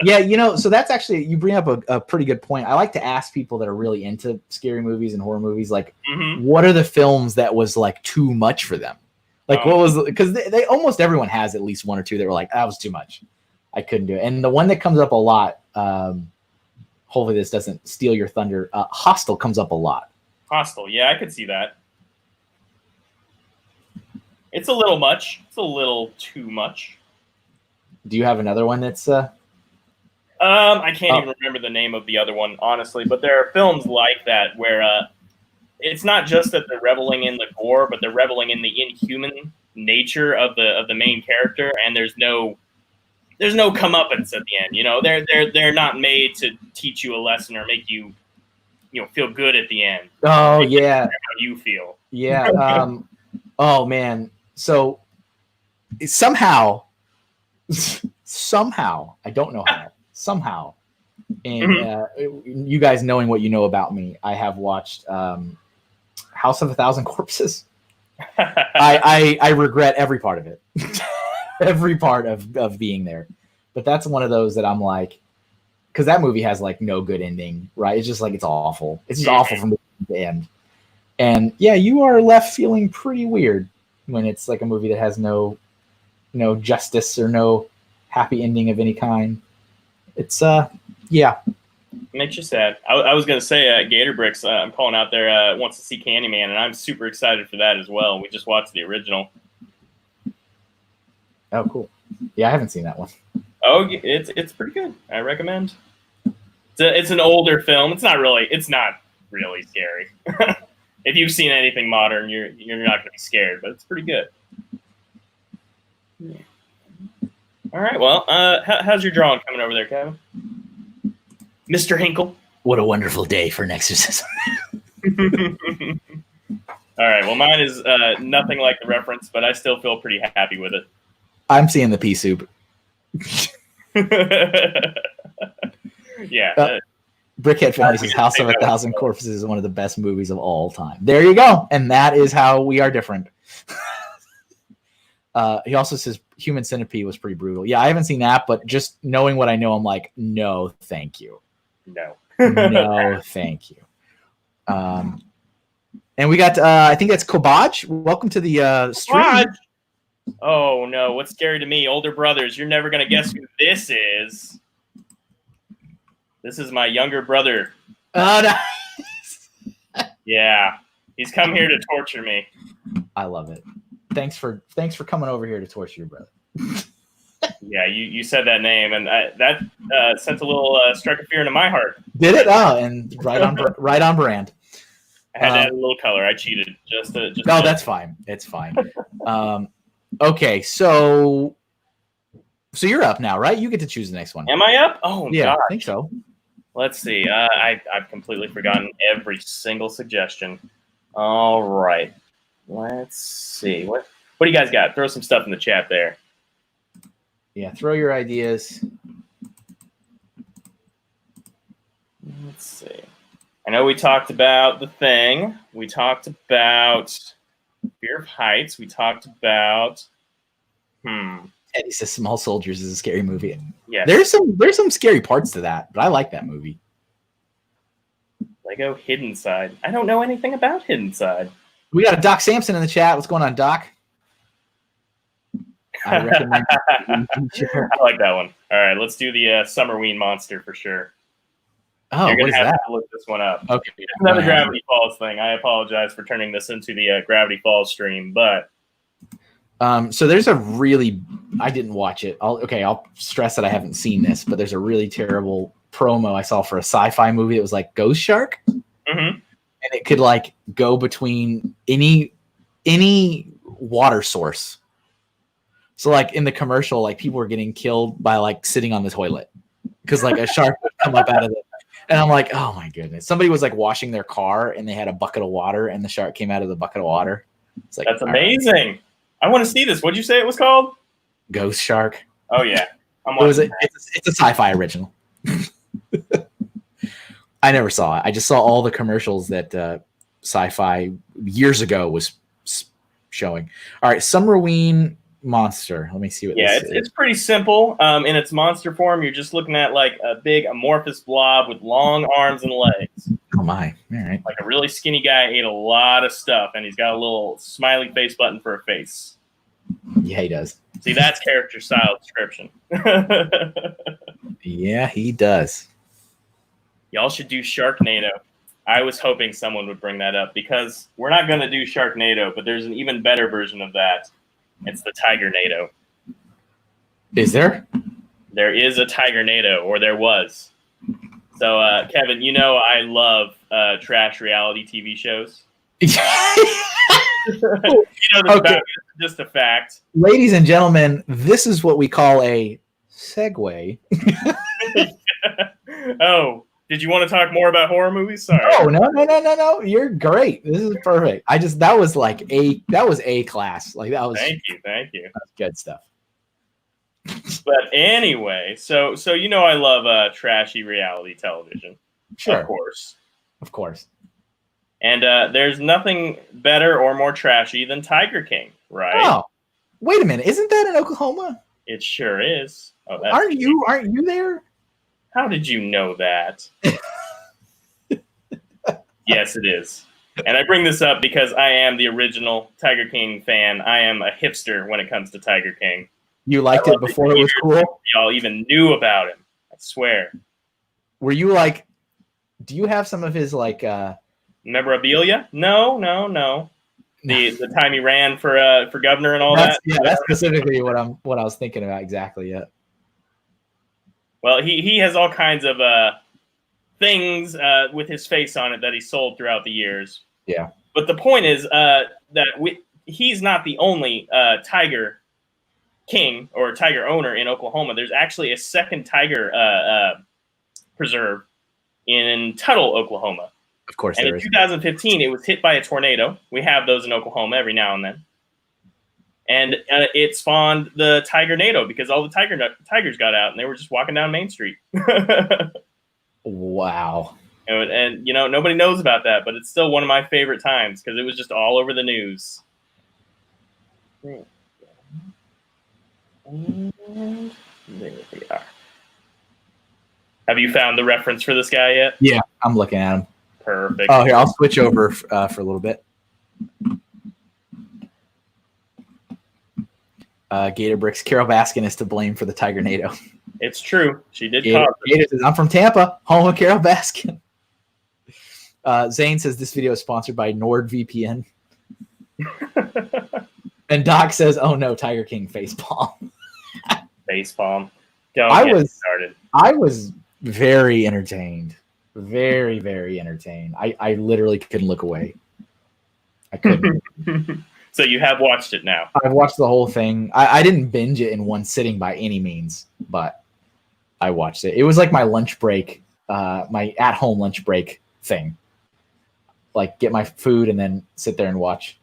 Yeah, you know, so that's actually, you bring up a pretty good point. I like to ask people that are really into scary movies and horror movies, like, what are the films that was like too much for them? Like, what was, because they almost everyone has at least one or two that were like, that was too much. I couldn't do it. And the one that comes up a lot, hopefully this doesn't steal your thunder, Hostel comes up a lot. Hostel, yeah, I could see that. It's a little much. It's a little too much. Do you have another one that's I can't even remember the name of the other one, honestly, but there are films like that where it's not just that they're reveling in the gore, but they're reveling in the inhuman nature of the main character, and there's no comeuppance at the end. You know, they're not made to teach you a lesson or make you feel good at the end. Oh yeah, how you feel. Yeah. Oh man. So somehow, I don't know how. Somehow, and you guys knowing what you know about me, I have watched House of a Thousand Corpses. I regret every part of it, every part of being there. But that's one of those that I'm like, because that movie has like no good ending, right? It's just like, it's awful. It's just awful from beginning to end. And yeah, you are left feeling pretty weird when it's like a movie that has no justice or no happy ending of any kind. It's yeah. Makes you sad. I was gonna say Gator Bricks. I'm calling out there. Wants to see Candyman, and I'm super excited for that as well. We just watched the original. Oh, cool. Yeah, I haven't seen that one. Oh, it's pretty good. I recommend. It's an older film. It's not really scary. If you've seen anything modern, you're not gonna be scared, but it's pretty good. All right. Well, how's your drawing coming over there, Kevin? Mr. Hinkle. What a wonderful day for an exorcism. All right. Well, mine is nothing like the reference, but I still feel pretty happy with it. I'm seeing the pea soup. Yeah. Brickhead Family says House of a Thousand Corpses is one of the best movies of all time. There you go. And that is how we are different. He also says Human Centipede was pretty brutal. Yeah, I haven't seen that, but just knowing what I know, I'm like, no, thank you. No. No, thank you. And we got, I think that's Kobaj. Welcome to the stream. Oh, no. What's scary to me? Older brothers. You're never going to guess who this is. This is my younger brother. Oh, nice. Yeah. He's come here to torture me. I love it. Thanks for coming over here to torture your brother. Yeah, you said that name, and that sent a little strike of fear into my heart. Did it? Oh, and right on brand. I had to add a little color. I cheated. No, that's fine. It's fine. Okay, so you're up now, right? You get to choose the next one. Am I up? Oh, yeah, gosh. I think so. Let's see. I've completely forgotten every single suggestion. All right. Let's see. What do you guys got? Throw some stuff in the chat there. Yeah, throw your ideas. Let's see. I know we talked about The Thing. We talked about Fear of Heights. We talked about Eddie says Small Soldiers is a scary movie. Yes. There's some scary parts to that, but I like that movie. Lego Hidden Side. I don't know anything about Hidden Side. We got a Doc Sampson in the chat. What's going on, Doc? I recommend. I like that one. All right, let's do the Summerween monster for sure. Oh, You're what is gonna have that? to look this one up. Okay, It's another Gravity Falls thing. I apologize for turning this into the Gravity Falls stream, but so there's a really, I didn't watch it. I'll stress that I haven't seen this, but there's a really terrible promo I saw for a sci-fi movie that was like Ghost Shark, and it could like go between any water source. So like in the commercial, like people were getting killed by like sitting on the toilet because like a shark would come up out of it. And I'm like, oh my goodness. Somebody was like washing their car and they had a bucket of water and the shark came out of the bucket of water. It's like, that's amazing. Right. I want to see this. What'd you say it was called? Ghost Shark. Oh yeah. It's a sci-fi original. I never saw it. I just saw all the commercials that sci-fi years ago was showing. All right, Summerween monster. Let me see what this is. It's pretty simple. In its monster form, you're just looking at like a big amorphous blob with long arms and legs. Oh my. All right. Like a really skinny guy ate a lot of stuff, and he's got a little smiley face button for a face. Yeah, he does. See, that's character style description. Yeah, he does. Y'all should do Sharknado. I was hoping someone would bring that up because we're not going to do Sharknado, but there's an even better version of that. It's the Tigernado. Is there? There is a Tigernado, or there was. So, Kevin, you know I love trash reality TV shows. You know this about it, just a fact. Ladies and gentlemen, this is what we call a segue. Oh, did you want to talk more about horror movies? Sorry. Oh, no. You're great. This is perfect. That was A class. Like that was. Thank you. That's good stuff. But anyway, so you know I love trashy reality television. Sure. Of course. And there's nothing better or more trashy than Tiger King, right? Oh, wait a minute. Isn't that in Oklahoma? It sure is. Oh, aren't you there? How did you know that? Yes, it is. And I bring this up because I am the original Tiger King fan. I am a hipster when it comes to Tiger King. You liked it before it was cool? Y'all even knew about him. I swear. Were you like, do you have some of his like memorabilia? No. The time he ran for governor and all that. Yeah, that's specifically what I was thinking about exactly. Yeah. Well, he has all kinds of things with his face on it that he sold throughout the years. Yeah. But the point is that he's not the only Tiger King or tiger owner in Oklahoma. There's actually a second tiger preserve in Tuttle, Oklahoma. Of course, and in 2015, it was hit by a tornado. We have those in Oklahoma every now and then. And it spawned the Tigernado because all the tigers got out and they were just walking down Main Street. Wow. And you know, nobody knows about that, but it's still one of my favorite times because it was just all over the news. And there we are. Have you found the reference for this guy yet? Yeah, I'm looking at him. Perfect. Oh, here, I'll switch over for a little bit. Gator Bricks, Carol Baskin is to blame for the Tigernado. It's true. She did cause it. Gator says, I'm from Tampa, home of Carol Baskin. Zane says this video is sponsored by NordVPN. And Doc says, oh no, Tiger King facepalm. Facepalm. I was very entertained. Very, very entertained. I literally couldn't look away. I couldn't. So you have watched it now. I've watched the whole thing. I didn't binge it in one sitting by any means, but I watched it. It was like my lunch break my at-home lunch break thing. Like get my food and then sit there and watch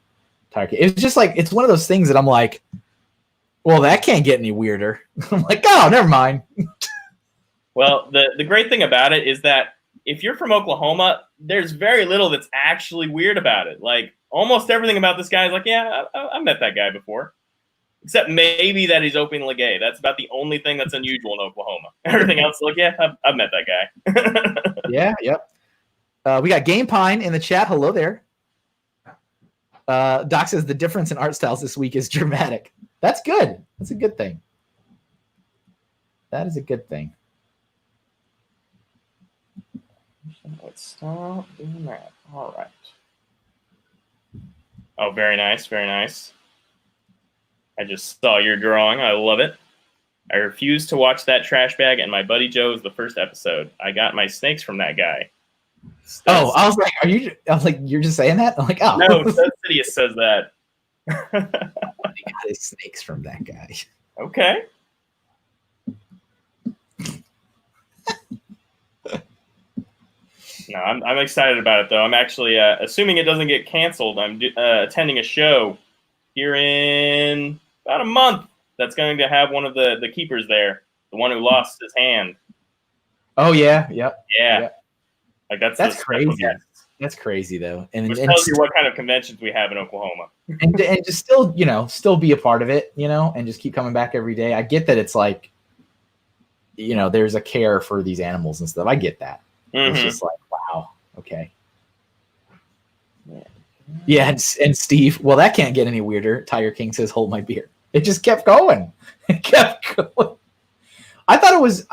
Tiger King. It's just like it's one of those things that I'm like, well, that can't get any weirder. I'm like, oh, never mind. Well, the great thing about it is that if you're from Oklahoma, there's very little that's actually weird about it. Like almost everything about this guy is like, yeah, I've met that guy before. Except maybe that he's openly gay. That's about the only thing that's unusual in Oklahoma. Everything else is like, yeah, I've met that guy. Yeah, yep. We got Game Pine in the chat. Hello there. Doc says the difference in art styles this week is dramatic. That's good. That's a good thing. That is a good thing. Let's stop doing that. All right. Oh, very nice. Very nice. I just saw your drawing. I love it. I refuse to watch that trash bag, and my buddy Joe is the first episode. I got my snakes from that guy. Oh, I was like, are you? I was like, you're just saying that? I'm like, oh, no, Stud Sidious says that. He got his snakes from that guy. Okay. No, I'm excited about it though. I'm actually assuming it doesn't get canceled. I'm attending a show here in about a month that's going to have one of the keepers there, the one who lost his hand. Oh yeah, yep. Yeah. Yep. Like that's crazy. That's crazy though, which tells you what kind of conventions we have in Oklahoma. and just still, still be a part of it, and just keep coming back every day. I get that it's like, there's a care for these animals and stuff. I get that. Mm-hmm. It's just like, wow, okay. Yeah, and Steve, well, that can't get any weirder. Tiger King says, "Hold my beer." It just kept going. It kept going. I thought it was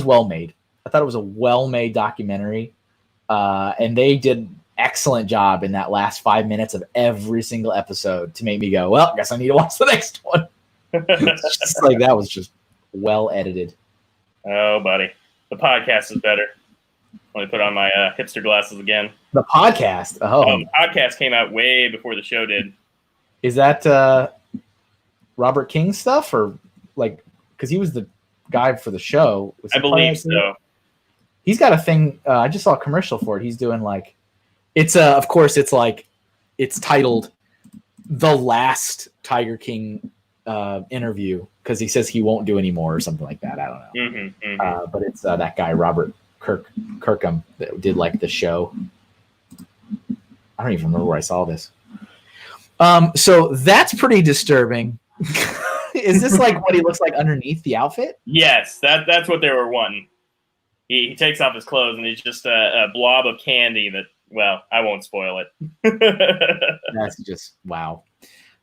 well made. I thought it was a well-made documentary. And they did an excellent job in that last 5 minutes of every single episode to make me go, well, I guess I need to watch the next one. It's just like that was just well edited. Oh, buddy. The podcast is better. Let me put on my hipster glasses again. The podcast? Oh, the podcast came out way before the show did. Is that Robert King stuff? Or like, because he was the guy for the show. I believe so. He's got a thing. I just saw a commercial for it. He's doing like, it's of course, it's like, it's titled "The Last Tiger King Interview" because he says he won't do any more or something like that. I don't know. Mm-hmm, mm-hmm. But it's that guy Robert Kirkham that did like the show. I don't even remember where I saw this. So that's pretty disturbing. Is this like what he looks like underneath the outfit? Yes, that's what they were wanting. He takes off his clothes and he's just a blob of candy that, well, I won't spoil it. That's just, wow.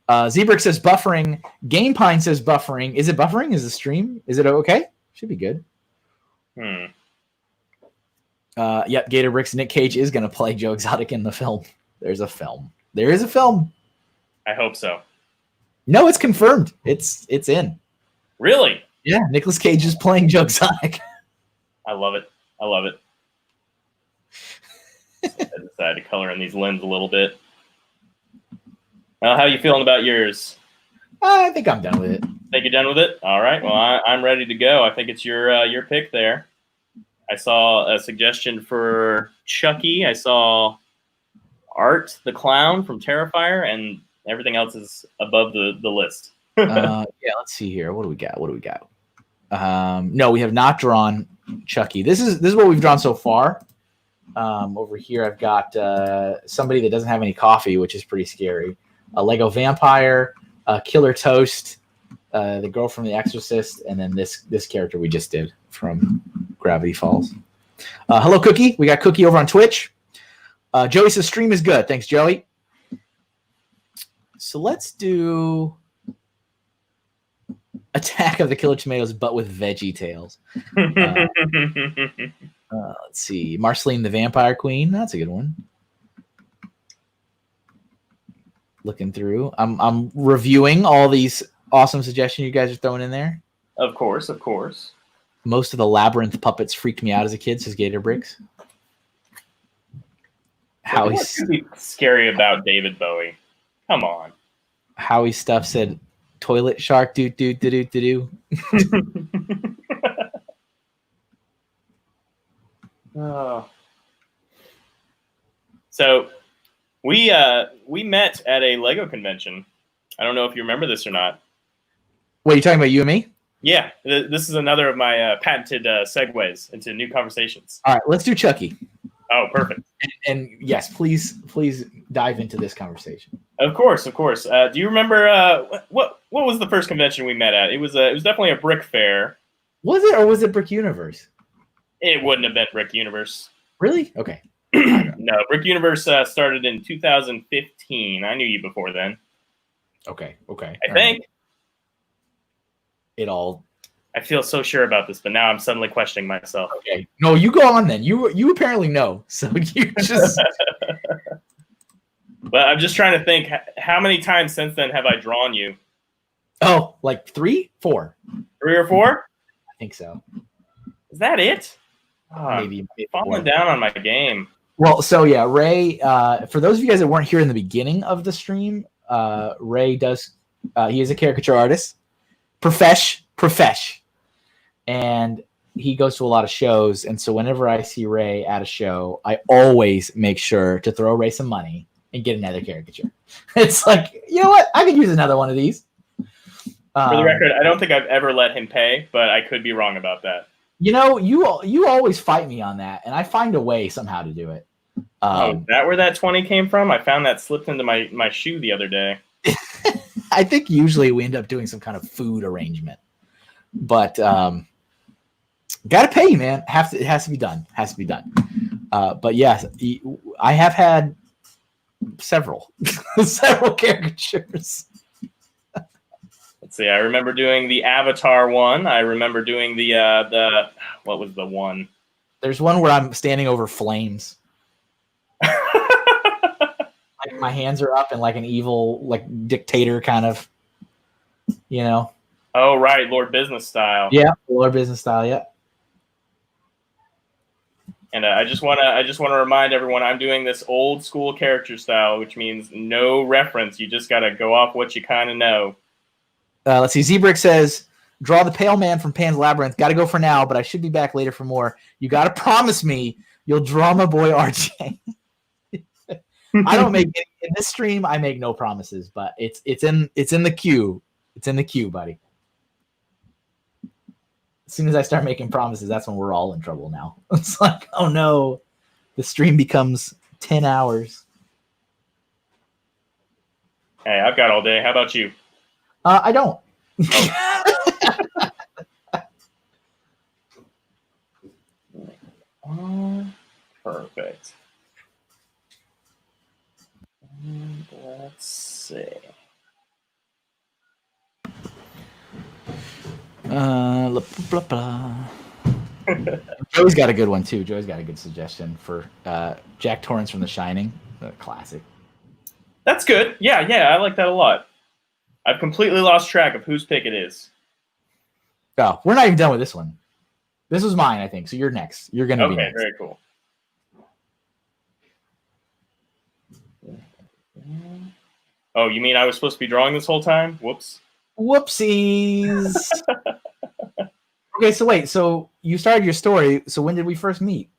Zebrick says buffering. Game Pine says buffering. Is it buffering? Is the stream? Is it okay? Should be good. Yep, Gator Bricks. Nick Cage is going to play Joe Exotic in the film. There's a film. There is a film. I hope so. No, it's confirmed. It's in. Really? Yeah, Nicolas Cage is playing Joe Exotic. I love it. I love it. I decided to color in these limbs a little bit. How are you feeling about yours? I think I'm done with it. Think you're done with it? All right. Well, I'm ready to go. I think it's your pick there. I saw a suggestion for Chucky. I saw Art the Clown from Terrifier, and everything else is above the list. Yeah, let's see here. What do we got? No, we have not drawn Chucky. This is what we've drawn so far. Over here, I've got somebody that doesn't have any coffee, which is pretty scary. A Lego vampire, a Killer Toast, the girl from The Exorcist, and then this character we just did from Gravity Falls. Hello, Cookie. We got Cookie over on Twitch. Joey says stream is good. Thanks, Joey. So let's do Attack of the Killer Tomatoes, but with Veggie Tales. Let's see. Marceline the Vampire Queen. That's a good one. Looking through. I'm reviewing all these awesome suggestions you guys are throwing in there. Of course, of course. Most of the Labyrinth puppets freaked me out as a kid, says Gator Bricks. What's scary about David Bowie? Come on. Howie Stuff said, "Toilet shark, do do do do do do." Oh. So we met at a Lego convention. I don't know if you remember this or not. Wait, you talking about you and me? Yeah, this is another of my patented segues into new conversations. All right, let's do Chucky. Oh, perfect. And yes, please dive into this conversation. Of course. Do you remember what was the first convention we met at? It was definitely a brick fair. Was it, or was it Brick Universe? It wouldn't have been Brick Universe. Really? Okay. No, Brick Universe started in 2015. I knew you before then. Okay. I think. I I feel so sure about this, but now I'm suddenly questioning myself. Okay. No, you go on then. You apparently know. So you just But I'm just trying to think, how many times since then have I drawn you? Oh, like 3, 4. 3 or 4? I think so. Is that it? Maybe falling down on my game. Well, so yeah, Ray, for those of you guys that weren't here in the beginning of the stream, Ray does, he is a caricature artist, profesh. And he goes to a lot of shows. And so whenever I see Ray at a show, I always make sure to throw Ray some money and get another caricature. It's like, you know what? I could use another one of these. For the record, I don't think I've ever let him pay, but I could be wrong about that. You know, you always fight me on that, and I find a way somehow to do it. Is that where that 20 came from? I found that slipped into my shoe the other day. I think usually we end up doing some kind of food arrangement. But gotta pay you, man. It has to be done. But yes, I have had several caricatures. Let's see. I remember doing the Avatar one. I remember doing the what was the one? There's one where I'm standing over flames. Like my hands are up and like an evil, like dictator kind of, you know. Oh right, Lord Business style. Yeah, Lord Business style. Yeah. And I just want to remind everyone, I'm doing this old school character style, which means no reference. You just got to go off what you kind of know. Let's see. Zebrick says, draw the pale man from Pan's Labyrinth. Got to go for now, but I should be back later for more. You got to promise me you'll draw my boy RJ. I don't make any, in this stream. I make no promises, but it's in the queue. It's in the queue, buddy. As soon as I start making promises, that's when we're all in trouble now. It's like, oh no, the stream becomes 10 hours. Hey, I've got all day. How about you? I don't. Oh. Perfect. And let's see. Blah, blah, blah. Joey's got a good one too. Joey's got a good suggestion for Jack Torrance from The Shining. Classic. That's good. Yeah, I like that a lot. I've completely lost track of whose pick it is. Oh, we're not even done with this one. This was mine, I think. So you're next. You're going to be next. Okay, very cool. Oh, you mean I was supposed to be drawing this whole time? Whoops. Whoopsies. Okay, so wait. So you started your story. So when did we first meet?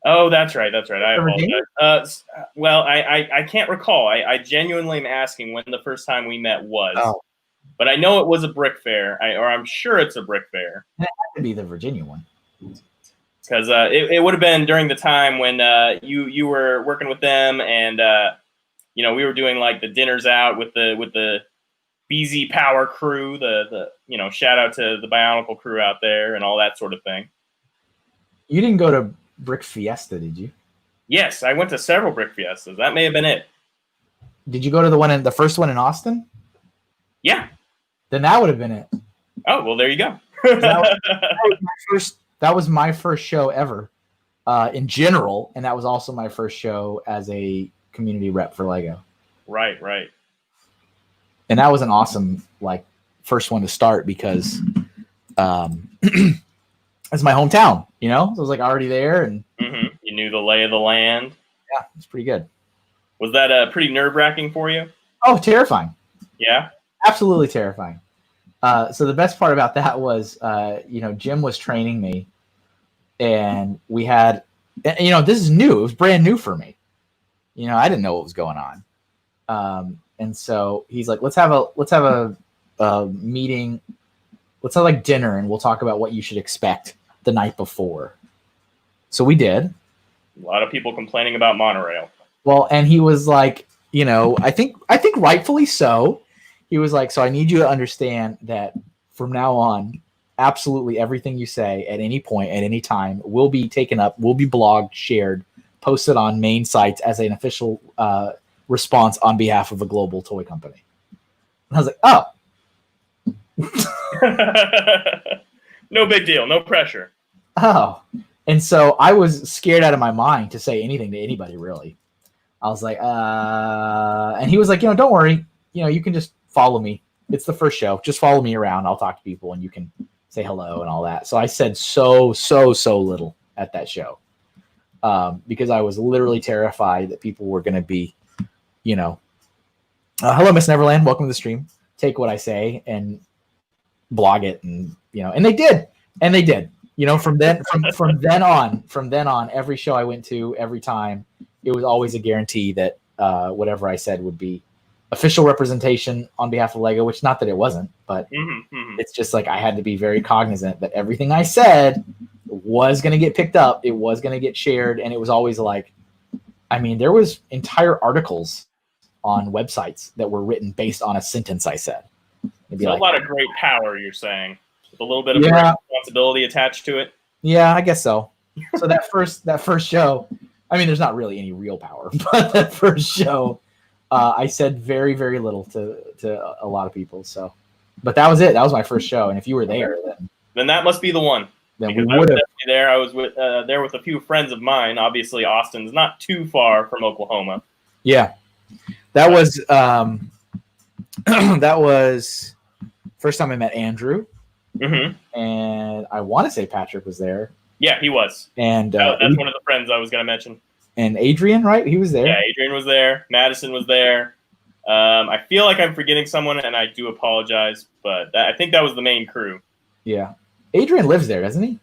Oh, that's right. I apologize. Well, I can't recall. I genuinely am asking when the first time we met was. Oh. But I know it was a brick fair, or I'm sure it's a brick fair. It had to be the Virginia one. Because it would have been during the time when you were working with them, and we were doing like the dinners out with the BZ Power crew, the shout out to the Bionicle crew out there and all that sort of thing. You didn't go to Brick Fiesta, did you? Yes, I went to several Brick Fiestas. That may have been it. Did you go to the first one in Austin? Yeah. Then that would have been it. Oh, well, there you go. That was my first show ever in general, and that was also my first show as a community rep for Lego. Right. And that was an awesome first one to start because it's my hometown, so I was already there, and you knew the lay of the land. Yeah, it's pretty good. Was that pretty nerve-wracking for you? Oh, terrifying. Yeah, absolutely terrifying. So the best part about that was, Jim was training me, and we had and this is new. It was brand new for me. I didn't know what was going on. And so he's like, let's have a meeting. Let's have like dinner, and we'll talk about what you should expect the night before. So we did. A lot of people complaining about monorail. Well, and he was like, I think rightfully so. He was like, so I need you to understand that from now on, absolutely everything you say at any point, at any time, will be taken up, will be blogged, shared, posted on main sites as an official response on behalf of a global toy company. And I was like, oh. No big deal. No pressure. Oh. And so I was scared out of my mind to say anything to anybody, really. I was like, and he was like, don't worry. You can just follow me. It's the first show. Just follow me around. I'll talk to people and you can say hello and all that. So I said so little at that show because I was literally terrified that people were going to be, hello, Miss Neverland. Welcome to the stream. Take what I say and blog it. And, and they did. And they did. From then on, every show I went to, every time, it was always a guarantee that whatever I said would be official representation on behalf of Lego, which not that it wasn't, but it's just like I had to be very cognizant that everything I said was going to get picked up. It was going to get shared. And it was always like, there was entire articles on websites that were written based on a sentence I said. It's a lot of great power, you're saying, with a little bit of responsibility attached to it. Yeah, I guess so. So that first show, there's not really any real power, but that first show, I said very, very little to a lot of people. So, but that was it. That was my first show. And if you were there, then that must be the one. Then because we would have. There, I was there with a few friends of mine. Obviously, Austin's not too far from Oklahoma. Yeah, that was that was first time I met Andrew, and I want to say Patrick was there. Yeah, he was. And that's one of the friends I was going to mention. And Adrian, right? He was there. Yeah, Adrian was there. Madison was there. I feel like I'm forgetting someone, and I do apologize, but I think that was the main crew. Yeah. Adrian lives there, doesn't he?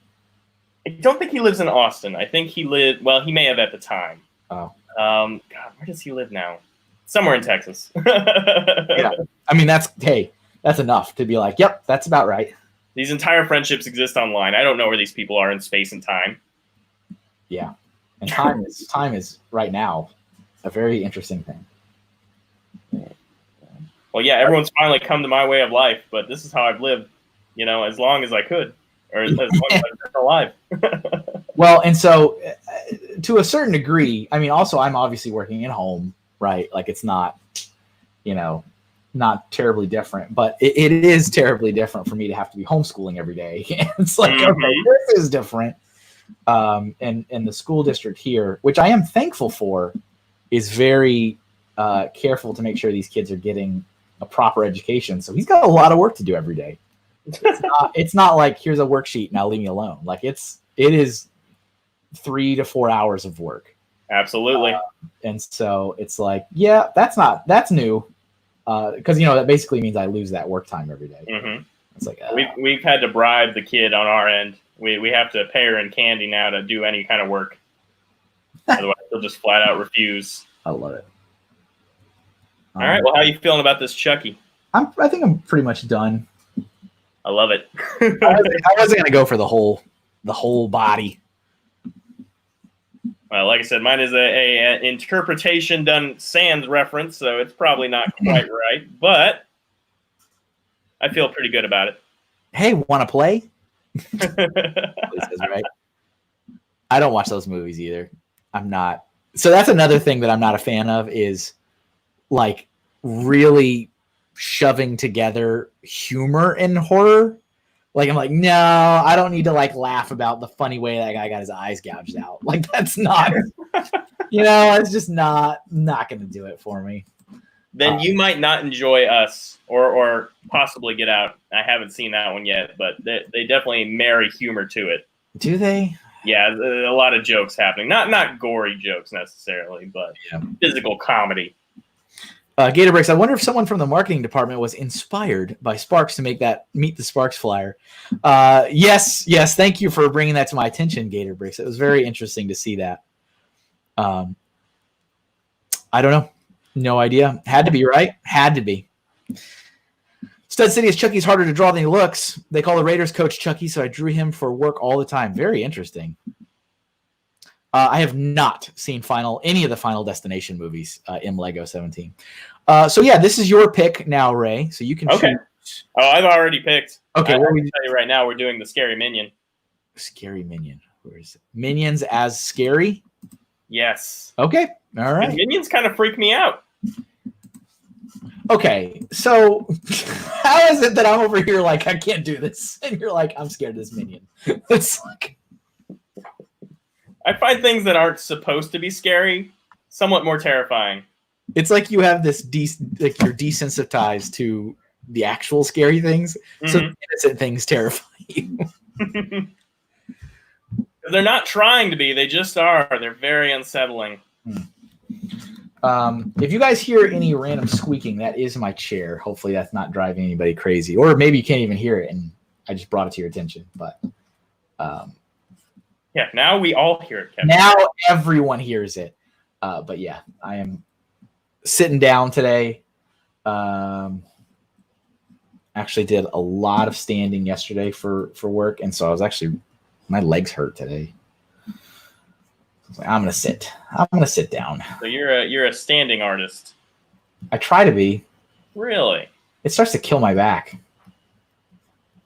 I don't think he lives in Austin. I think he lived, well, he may have at the time. Oh. God, where does he live now? Somewhere in Texas. Yeah. That's enough to be like, yep, that's about right. These entire friendships exist online. I don't know where these people are in space and time. Yeah. And time is right now a very interesting thing. Well, yeah, everyone's finally come to my way of life, but this is how I've lived, as long as I could, or as long as I've been alive. Well, and so to a certain degree, also I'm obviously working at home, right? Like it's not, not terribly different, but it is terribly different for me to have to be homeschooling every day. It's like, okay, this is different. And the school district here, which I am thankful for, is very careful to make sure these kids are getting a proper education. So he's got a lot of work to do every day. It's not like here's a worksheet now leave me alone. Like it is 3 to 4 hours of work. Absolutely. And so it's like, yeah, that's new. Because that basically means I lose that work time every day. It's like we've had to bribe the kid on our end. We have to pay her in candy now to do any kind of work. Otherwise, they'll just flat out refuse. I love it. All right. Well, how are you feeling about this Chucky? I think I'm pretty much done. I love it. I wasn't gonna go for the whole body. Well, like I said, mine is a interpretation done sans reference, so it's probably not quite right, but I feel pretty good about it. Hey, want to play? Right? I don't watch those movies either. I'm not. So that's another thing that I'm not a fan of is like really shoving together humor and horror. Like I'm like, no, I don't need to like laugh about the funny way that guy got his eyes gouged out. Like that's not, it's just not going to do it for me. Then you might not enjoy Us or possibly Get Out. I haven't seen that one yet, but they definitely marry humor to it. Do they? Yeah, a lot of jokes happening. Not gory jokes necessarily, but physical comedy. Gator Breaks, I wonder if someone from the marketing department was inspired by Sparks to make that Meet the Sparks flyer. Yes. Thank you for bringing that to my attention, Gator Breaks. It was very interesting to see that. I don't know. No idea. Had to be, right? Had to be. Stud City is Chucky's harder to draw than he looks. They call the Raiders coach Chucky, so I drew him for work all the time. Very interesting. I have not seen any of the Final Destination movies in Lego 17. So yeah, this is your pick now, Ray. So you can choose. Oh, I've already picked. Okay, I can tell you right now, we're doing the Scary Minion. Scary Minion. Where is it? Minions as scary? Yes. Okay. All right. Minions kind of freak me out. Okay, so how is it that I'm over here like I can't do this, and you're like I'm scared of this minion? It's like I find things that aren't supposed to be scary somewhat more terrifying. It's like you have this like you're desensitized to the actual scary things, so the innocent things terrify you. They're not trying to be; they just are. They're very unsettling. If you guys hear any random squeaking, that is my chair. Hopefully, that's not driving anybody crazy, or maybe you can't even hear it, and I just brought it to your attention. But yeah, now we all hear it, Kevin. Now everyone hears it. But yeah, I am sitting down today. Actually did a lot of standing yesterday for work, and so I was actually my legs hurt today. I was like, I'm gonna sit down. So you're a standing artist. I try to be. Really? It starts to kill my back.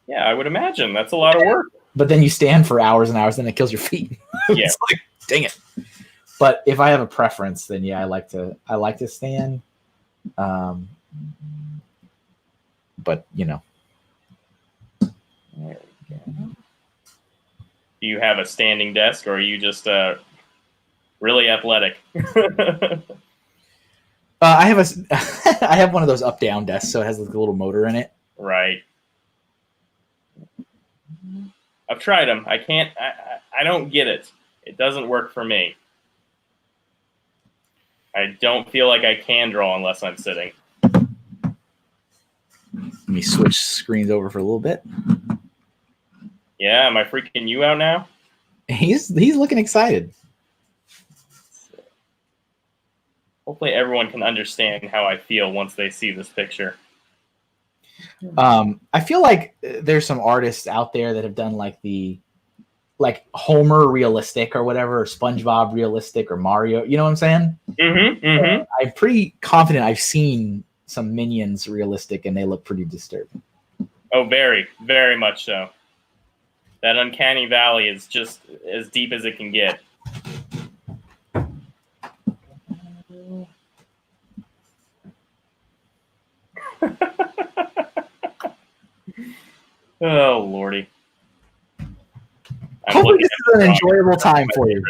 Yeah, I would imagine that's a lot of work. But then you stand for hours and hours, then it kills your feet. Yeah. It's like, dang it. But if I have a preference, then yeah, I like to stand. But you know. There we go. Do you have a standing desk, or are you just really athletic? I have one of those up down desks, so it has like a little motor in it. Right. I've tried them. I can't. I don't get it. It doesn't work for me. I don't feel like I can draw unless I'm sitting. Let me switch screens over for a little bit. Yeah, am I freaking you out now? He's looking excited. Hopefully everyone can understand how I feel once they see this picture. I feel like there's some artists out there that have done like Homer realistic or whatever, or SpongeBob realistic or Mario. You know what I'm saying? Mm-hmm. Mm-hmm. I'm pretty confident I've seen some Minions realistic, and they look pretty disturbing. Oh, very, very much so. That uncanny valley is just as deep as it can get. Oh, Lordy. Hopefully this is an enjoyable time for you.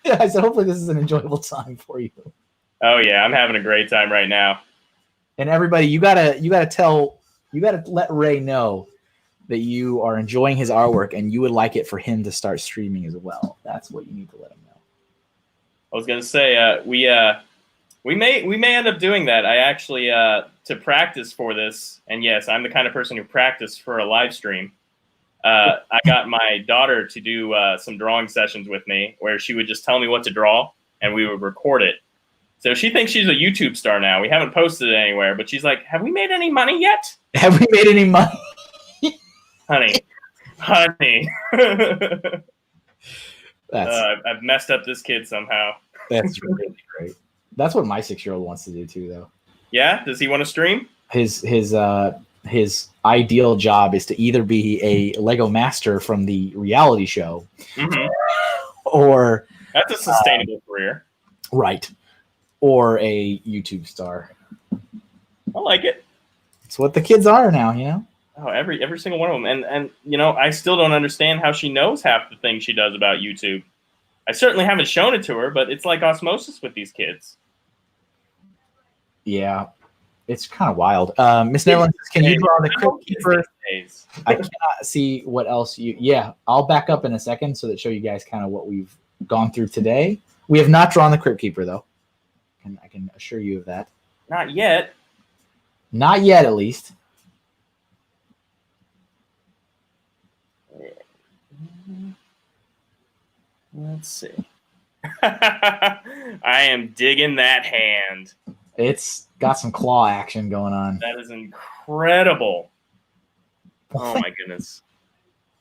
Yeah, I said hopefully this is an enjoyable time for you. Oh yeah, I'm having a great time right now. And everybody, you gotta let Ray know that you are enjoying his artwork and you would like it for him to start streaming as well. That's what you need to let him know. I was gonna say we may end up doing that. I actually to practice for this, and yes, I'm the kind of person who practiced for a live stream. I got my daughter to do some drawing sessions with me where she would just tell me what to draw and we would record it. So she thinks she's a YouTube star now. We haven't posted it anywhere, but she's like, have we made any money yet? Have we made any money? Honey. I've messed up this kid somehow. That's really great. That's what my 6-year-old wants to do too, though. Yeah? Does he want to stream? His ideal job is to either be a Lego master from the reality show, or that's a sustainable career, right? Or a YouTube star. I like it. It's what the kids are now, you know. Oh, every single one of them, and you know, I still don't understand how she knows half the things she does about YouTube. I certainly haven't shown it to her, but it's like osmosis with these kids. Yeah. It's kind of wild. Miss Netherlands, can you draw the Crypt Keeper? I cannot see what else you. Yeah, I'll back up in a second so that show you guys kind of what we've gone through today. We have not drawn the Crypt Keeper though. I can assure you of that. Not yet. Not yet, at least. Let's see. I am digging that hand. It's got some claw action going on. That is incredible. Oh my goodness.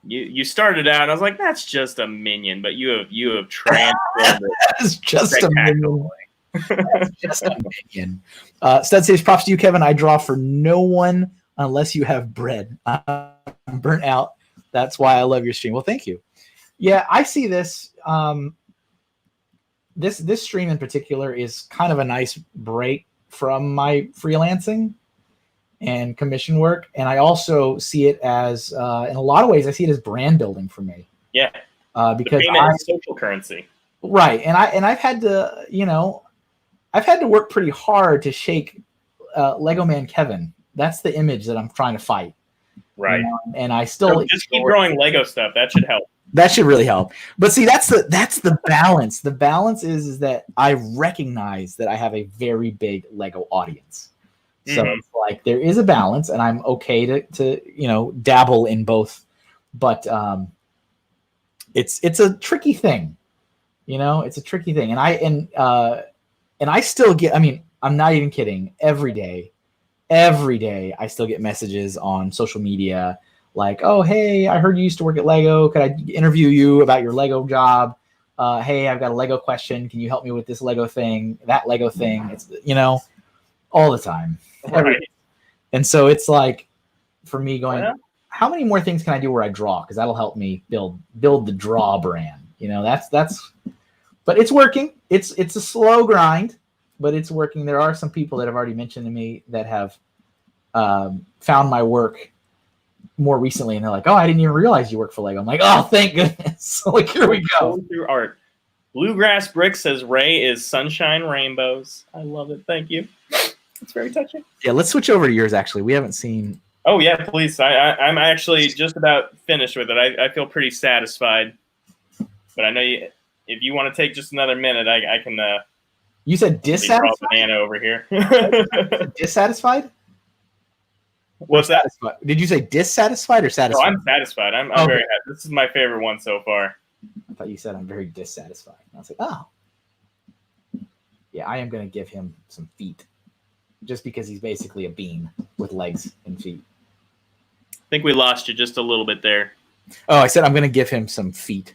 You started out, and I was like, that's just a minion, but you have transformed it. That's just a minion. That's just a minion. Stud says, props to you, Kevin. I draw for no one unless you have bread. I'm burnt out. That's why I love your stream. Well, thank you. Yeah, I see this. This stream in particular is kind of a nice break from my freelancing and commission work, and I also see it as, in a lot of ways, I see it as brand building for me. Yeah, because the payment is social currency, right? And I've had to, I've had to work pretty hard to shake Lego Man Kevin. That's the image that I'm trying to fight. Right. And I still just keep drawing Lego stuff. That should help. That should really help. But see, that's the balance. The balance is that I recognize that I have a very big Lego audience. So it's like there is a balance, and I'm okay to dabble in both. But it's a tricky thing. It's a tricky thing. And I still get, I mean, I'm not even kidding, every day I still get messages on social media like, oh, hey, I heard you used to work at Lego. Could I interview you about your Lego job? Hey, I've got a Lego question. Can you help me with this Lego thing, that Lego thing? It's, all the time. Right. And so it's like, for me going, how many more things can I do where I draw? Because that'll help me build the draw brand. But it's working. It's a slow grind, but it's working. There are some people that have already mentioned to me that have found my work more recently, and they're like, oh, I didn't even realize you work for Lego. I'm like, oh, thank goodness. Like, here we go. Through art. Bluegrass Brick says Ray is sunshine rainbows. I love it. Thank you. It's very touching. Yeah, let's switch over to yours, actually. We haven't seen... Oh, yeah, please. I'm actually just about finished with it. I feel pretty satisfied. But I know if you want to take just another minute, I can... You said dissatisfied? Banana over here. Dissatisfied? What's that? Did you say dissatisfied or satisfied? No, I'm satisfied. I'm very happy. This is my favorite one so far. I thought you said I'm very dissatisfied. I was like, oh. Yeah, I am going to give him some feet. Just because he's basically a bean with legs and feet. I think we lost you just a little bit there. Oh, I said I'm going to give him some feet.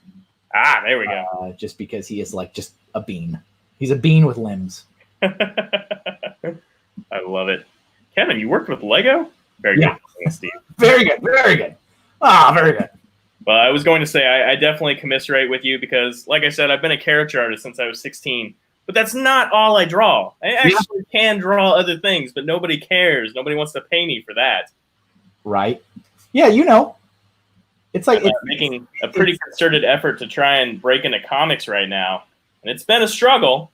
Ah, there we go. Just because he is like just a bean. He's a bean with limbs. I love it. Kevin, you worked with Lego? Very good, Steve. Very good. Very good. Ah, very good. Well, I was going to say, I definitely commiserate with you because, like I said, I've been a caricature artist since I was 16. But that's not all I draw. I actually can draw other things, but nobody cares. Nobody wants to pay me for that. Right. Yeah, it's like... I'm making a pretty concerted effort to try and break into comics right now. And it's been a struggle.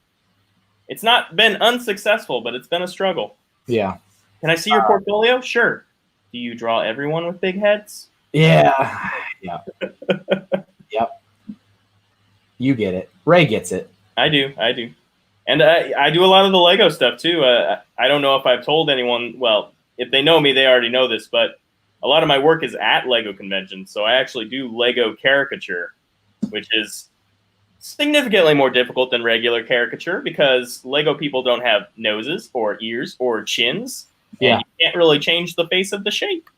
It's not been unsuccessful, but it's been a struggle. Yeah. Can I see your portfolio? Sure. Do you draw everyone with big heads? Yeah. Yeah. Yep. You get it. Ray gets it. I do. And I do a lot of the Lego stuff, too. I don't know if I've told anyone. Well, if they know me, they already know this. But a lot of my work is at Lego conventions. So I actually do Lego caricature, which is significantly more difficult than regular caricature because Lego people don't have noses or ears or chins. And you can't really change the face of the shape.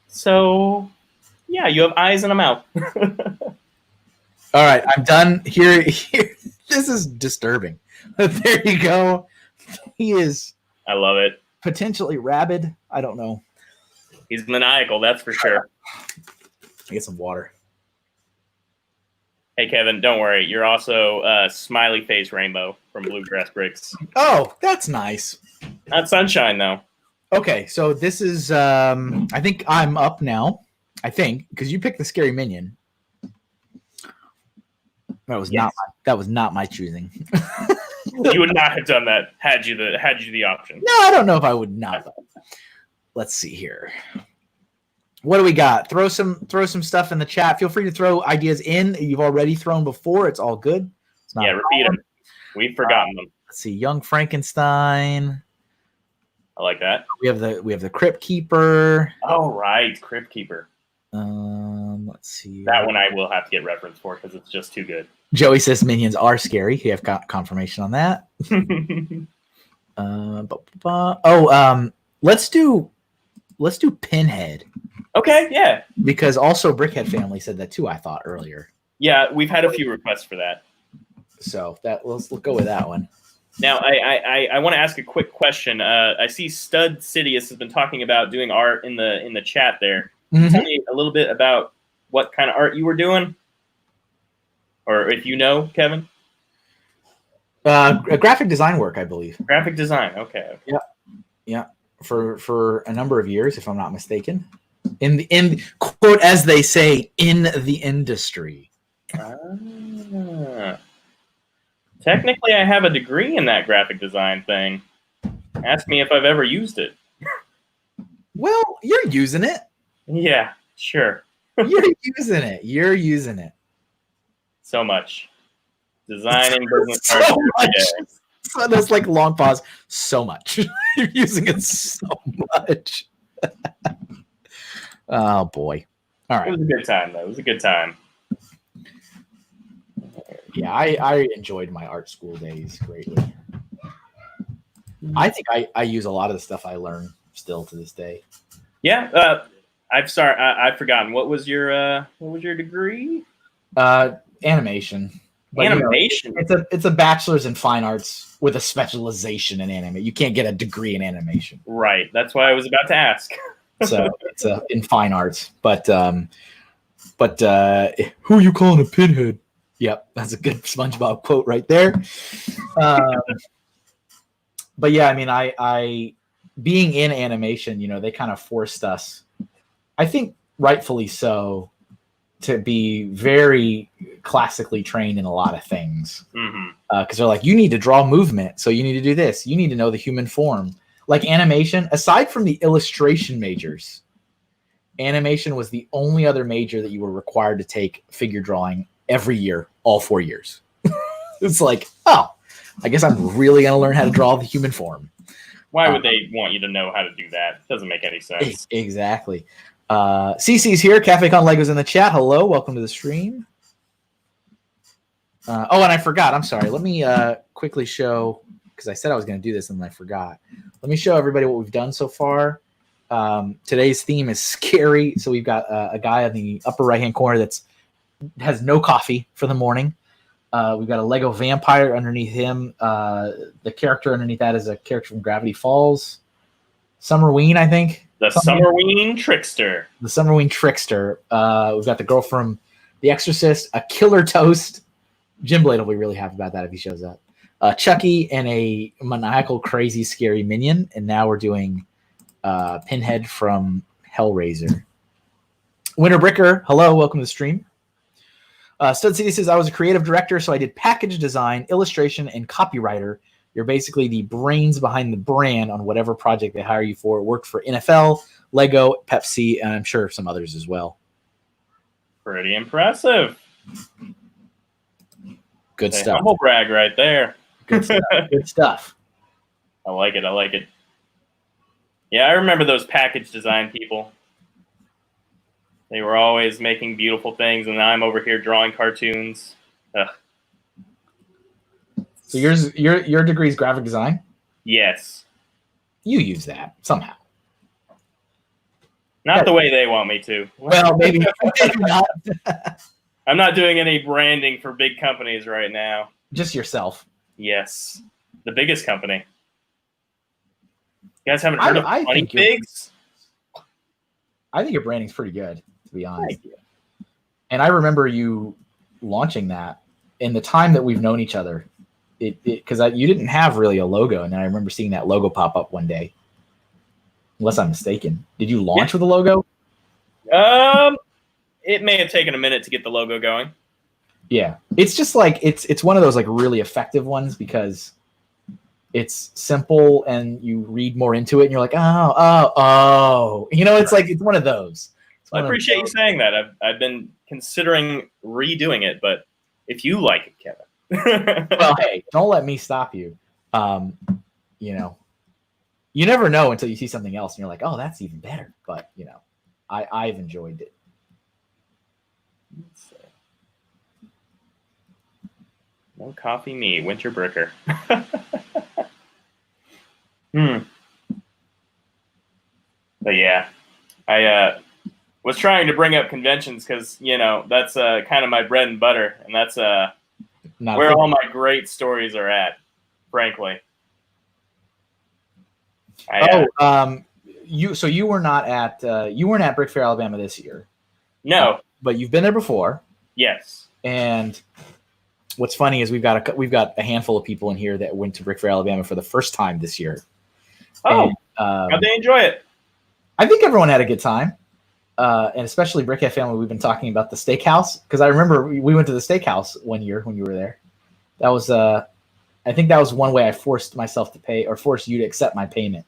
So, yeah, you have eyes and a mouth. All right, I'm done. Here. This is disturbing. There you go. He is... I love it. Potentially rabid. I don't know. He's maniacal, that's for sure. Get some water. Hey, Kevin, don't worry. You're also Smiley Face Rainbow from Bluegrass Bricks. Oh, that's nice. Not Sunshine, though. Okay, so this is... I think I'm up now. I think, because you picked the scary minion. That was not my choosing. You would not have done that had you the option. No, I don't know if I would not. Let's see here. What do we got? Throw some stuff in the chat. Feel free to throw ideas in you've already thrown before. It's all good. It's not repeat them. We've forgotten them. Let's see. Young Frankenstein. I like that. We have the Crypt Keeper. Oh, right. Crypt Keeper. Let's see. That one I will have to get reference for because it's just too good. Joey says minions are scary. You have got confirmation on that. Let's do Pinhead. Okay, yeah. Because also Brickhead Family said that too, I thought earlier. Yeah, we've had a few requests for that. So let's go with that one. Now, I want to ask a quick question. I see Stud Sidious has been talking about doing art in the chat there. Mm-hmm. Tell me a little bit about what kind of art you were doing, or if you know, Kevin. Graphic design work, I believe. Graphic design. Okay. Yeah. For a number of years, if I'm not mistaken, in quote as they say in the industry. Technically, I have a degree in that graphic design thing. Ask me if I've ever used it. Well, you're using it. Yeah, sure. You're using it. So much. Designing business so cards every much. day. So there's like long pause. So much. You're using it so much. Oh boy. All right. It was a good time though. It was a good time. Yeah, I enjoyed my art school days greatly. I think I use a lot of the stuff I learn still to this day. Yeah, I've forgotten. What was your degree? Animation. But, Animation. It's a bachelor's in fine arts with a specialization in anime. You can't get a degree in animation. Right. That's why I was about to ask. So it's in fine arts. But who are you calling a pinhead? Yep, that's a good SpongeBob quote right there. But yeah, I mean, I being in animation, they kind of forced us, I think rightfully so, to be very classically trained in a lot of things. Because they're like, you need to draw movement, so you need to do this. You need to know the human form. Like animation, aside from the illustration majors, animation was the only other major that you were required to take figure drawing every year, all 4 years. It's like, oh, I guess I'm really going to learn how to draw the human form. Why would they want you to know how to do that? It doesn't make any sense. Exactly. CC's here. Cafe Con Legos in the chat. Hello. Welcome to the stream. And I forgot. I'm sorry. Let me quickly show, because I said I was going to do this and I forgot. Let me show everybody what we've done so far. Today's theme is scary. So we've got a guy in the upper right-hand corner has no coffee for the morning. We've got a Lego vampire underneath him. The character underneath that is a character from Gravity Falls. Summerween, I think. The Summerween Trickster. The Summerween Trickster. We've got the girl from The Exorcist, a Killer Toast. Jim Blade will be really happy about that if he shows up. Chucky and a maniacal, crazy, scary minion. And now we're doing Pinhead from Hellraiser. Winter Bricker, hello, welcome to the stream. Stud City says, I was a creative director, so I did package design, illustration, and copywriter. You're basically the brains behind the brand on whatever project they hire you for. It worked for NFL, Lego, Pepsi, and I'm sure some others as well. Pretty impressive. Good stuff. Humble brag right there. Good stuff. Good stuff. I like it. Yeah, I remember those package design people. They were always making beautiful things, and I'm over here drawing cartoons. Ugh. So your degree is graphic design? Yes. You use that somehow. Not the way they want me to. Well, maybe not. I'm not doing any branding for big companies right now. Just yourself. Yes. The biggest company. You guys haven't heard of Funny Pigs? I think your branding's pretty good, to be honest. And I remember you launching that in the time that we've known each other. Because you didn't have really a logo, and then I remember seeing that logo pop up one day. Unless I'm mistaken. Did you launch with a logo? It may have taken a minute to get the logo going. Yeah. It's just like it's one of those like really effective ones because it's simple and you read more into it and you're like, oh. It's one of those. I appreciate you saying that. I've been considering redoing it, but if you like it, Kevin. Well, hey, don't let me stop you. you never know until you see something else and you're like, oh, that's even better. But I've enjoyed it. No coffee me, winter bricker. But yeah, I was trying to bring up conventions because that's kind of my bread and butter, and that's where all my great stories are at, frankly. You were not at you weren't at Brick Fair, Alabama this year. No, but you've been there before. Yes. And what's funny is we've got a handful of people in here that went to Brick Fair, Alabama for the first time this year. Oh, how'd they enjoy it? I think everyone had a good time, and especially Brickhead family. We've been talking about the steakhouse because I remember we went to the steakhouse one year when you were there. That was I think that was one way I forced myself to pay or forced you to accept my payment.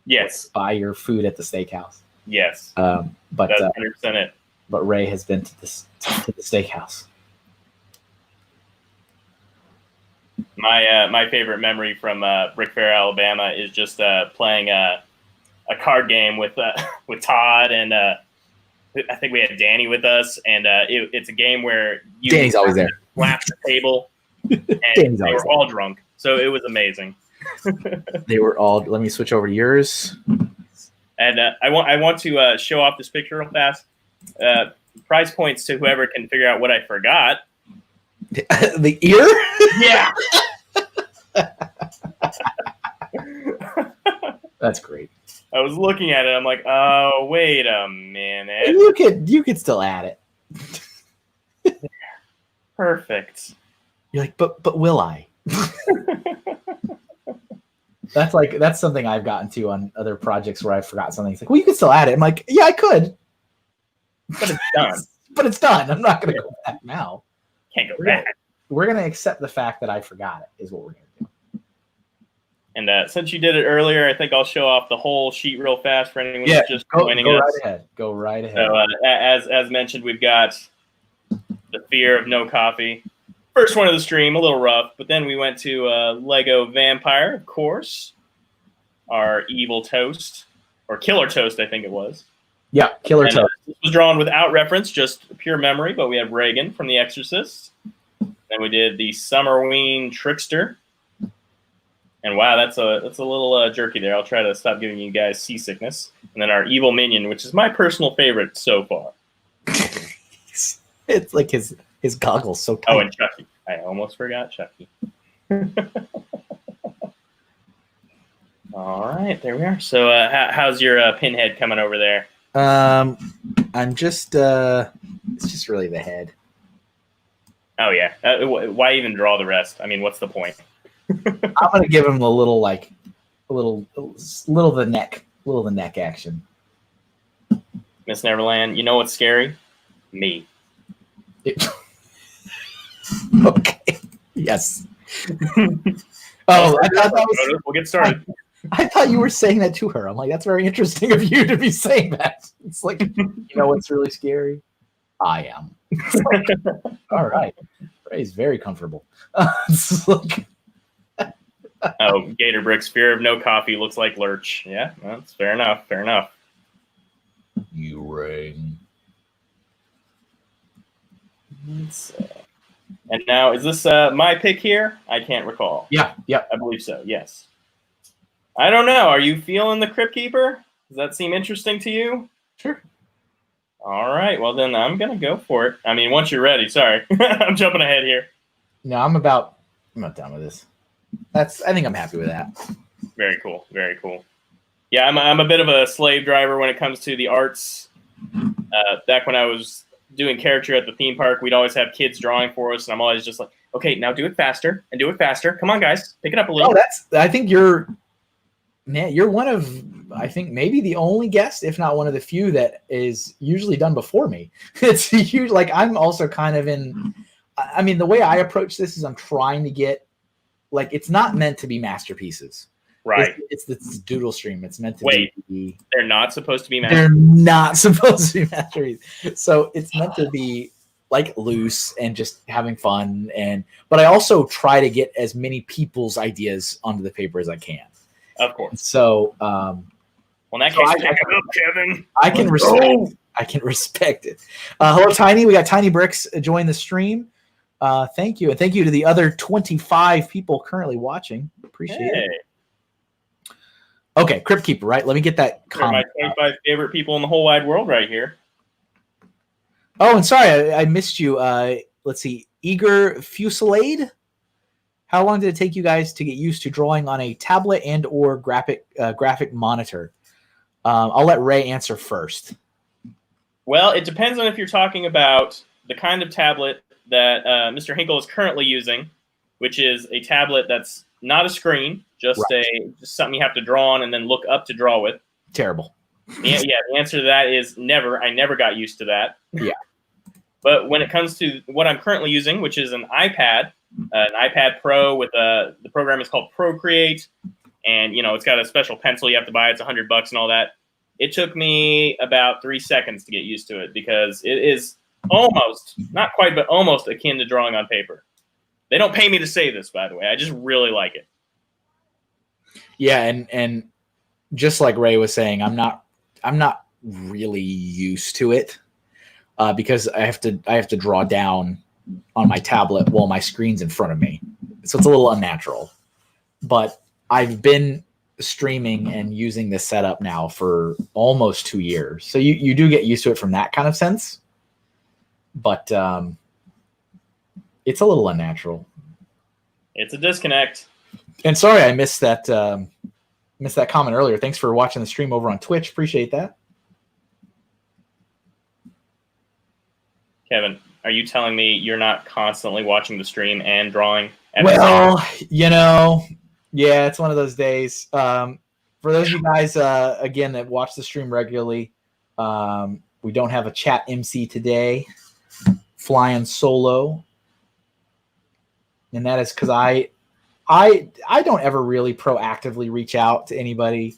Yes. Buy your food at the steakhouse. Yes. But that's 100% it. But Ray has been to the steakhouse. My favorite memory from Brick Fair, Alabama, is just playing a card game with Todd, and I think we had Danny with us, and it's a game where Danny's always there. Slap the table, and they were all drunk, so it was amazing. They were all. Let me switch over to yours. And I want to show off this picture real fast. Prize points to whoever can figure out what I forgot. The ear? Yeah. That's great. I was looking at it. I'm like, oh, wait a minute. You could still add it. Perfect. You're like, but will I? That's something I've gotten to on other projects where I forgot something. It's like, well, you could still add it. I'm like, yeah, I could. But it's done. But it's done. I'm not going to go back now. Can't go back. We're going to accept the fact that I forgot it is what we're going to do. And since you did it earlier, I think I'll show off the whole sheet real fast for anyone who's just joining us. Go right ahead. So as mentioned, we've got the fear of no coffee. First one of the stream, a little rough, but then we went to Lego Vampire, of course. Our evil toast, or killer toast, I think it was. Yeah, killer toast. This was drawn without reference, just pure memory, but we have Reagan from The Exorcist. Then we did the Summerween Trickster. And wow, that's a little jerky there. I'll try to stop giving you guys seasickness. And then our evil minion, which is my personal favorite so far. It's like his goggles so tight. Oh, and Chucky. I almost forgot Chucky. All right, there we are. So how's your pinhead coming over there? I'm just it's just really the head. Oh yeah. Why even draw the rest? I mean, what's the point? I'm gonna give him a little the neck action. Miss Neverland, you know what's scary? Me. Okay. Yes. Oh, I thought that was. We'll get started. I thought you were saying that to her. I'm like, that's very interesting of you to be saying that. It's like, you know what's really scary? I am. Like, all right. Ray's very comfortable. It's like, oh, Gator Brick's fear of no coffee looks like Lurch. Yeah, that's fair enough. Fair enough. You ring. And now, is this my pick here? I can't recall. Yeah. I believe so, yes. I don't know. Are you feeling the Crypt Keeper? Does that seem interesting to you? Sure. All right. Well, then I'm going to go for it. I mean, once you're ready. Sorry. I'm jumping ahead here. No, I'm not done with this. I think I'm happy with that. Very cool. Very cool. Yeah, I'm a bit of a slave driver when it comes to the arts. Back when I was doing caricature at the theme park, we'd always have kids drawing for us, and I'm always just like, okay, now do it faster and do it faster. Come on, guys, pick it up a little. I think you're one of, I think maybe the only guest, if not one of the few, that is usually done before me. It's huge. Like I'm also kind of in. I mean, the way I approach this is I'm trying to get, like, it's not meant to be masterpieces. Right. It's the Doodle stream. It's meant to be. They're not supposed to be masterpieces. They're not supposed to be masterpieces. So it's meant to be like loose and just having fun. But I also try to get as many people's ideas onto the paper as I can. Of course. So, well, in that case, pick it up, Kevin. I can respect it. Hello, Tiny. We got Tiny Bricks join the stream. Thank you. And thank you to the other 25 people currently watching. Appreciate it. Okay, Crypt Keeper, right? Let me get that comment. My 25 favorite people in the whole wide world right here. Oh, and sorry, I missed you. Let's see. Eager Fusillade. How long did it take you guys to get used to drawing on a tablet and or graphic monitor? I'll let Ray answer first. Well, it depends on if you're talking about the kind of tablet that Mr. Hinkle is currently using, which is a tablet that's not a screen, just something you have to draw on and then look up to draw with. Terrible. Yeah, the answer to that is never. I never got used to that. Yeah. But when it comes to what I'm currently using, which is an iPad Pro with the program is called Procreate, and it's got a special pencil you have to buy. It's $100 and all that. It took me about 3 seconds to get used to it because it is almost, not quite, but almost akin to drawing on paper. They don't pay me to say this, by the way. I just really like it. Yeah, and just like Ray was saying, I'm not really used to it because I have to draw down on my tablet while my screen's in front of me, so it's a little unnatural. But I've been streaming and using this setup now for almost 2 years, so you do get used to it from that kind of sense. But it's a little unnatural. It's a disconnect. And sorry I missed that comment earlier. Thanks for watching the stream over on Twitch. Appreciate that. Kevin, are you telling me you're not constantly watching the stream and drawing? Well, yeah, it's one of those days. For those of you guys, again, that watch the stream regularly, we don't have a chat MC today, flying solo. And that is because I don't ever really proactively reach out to anybody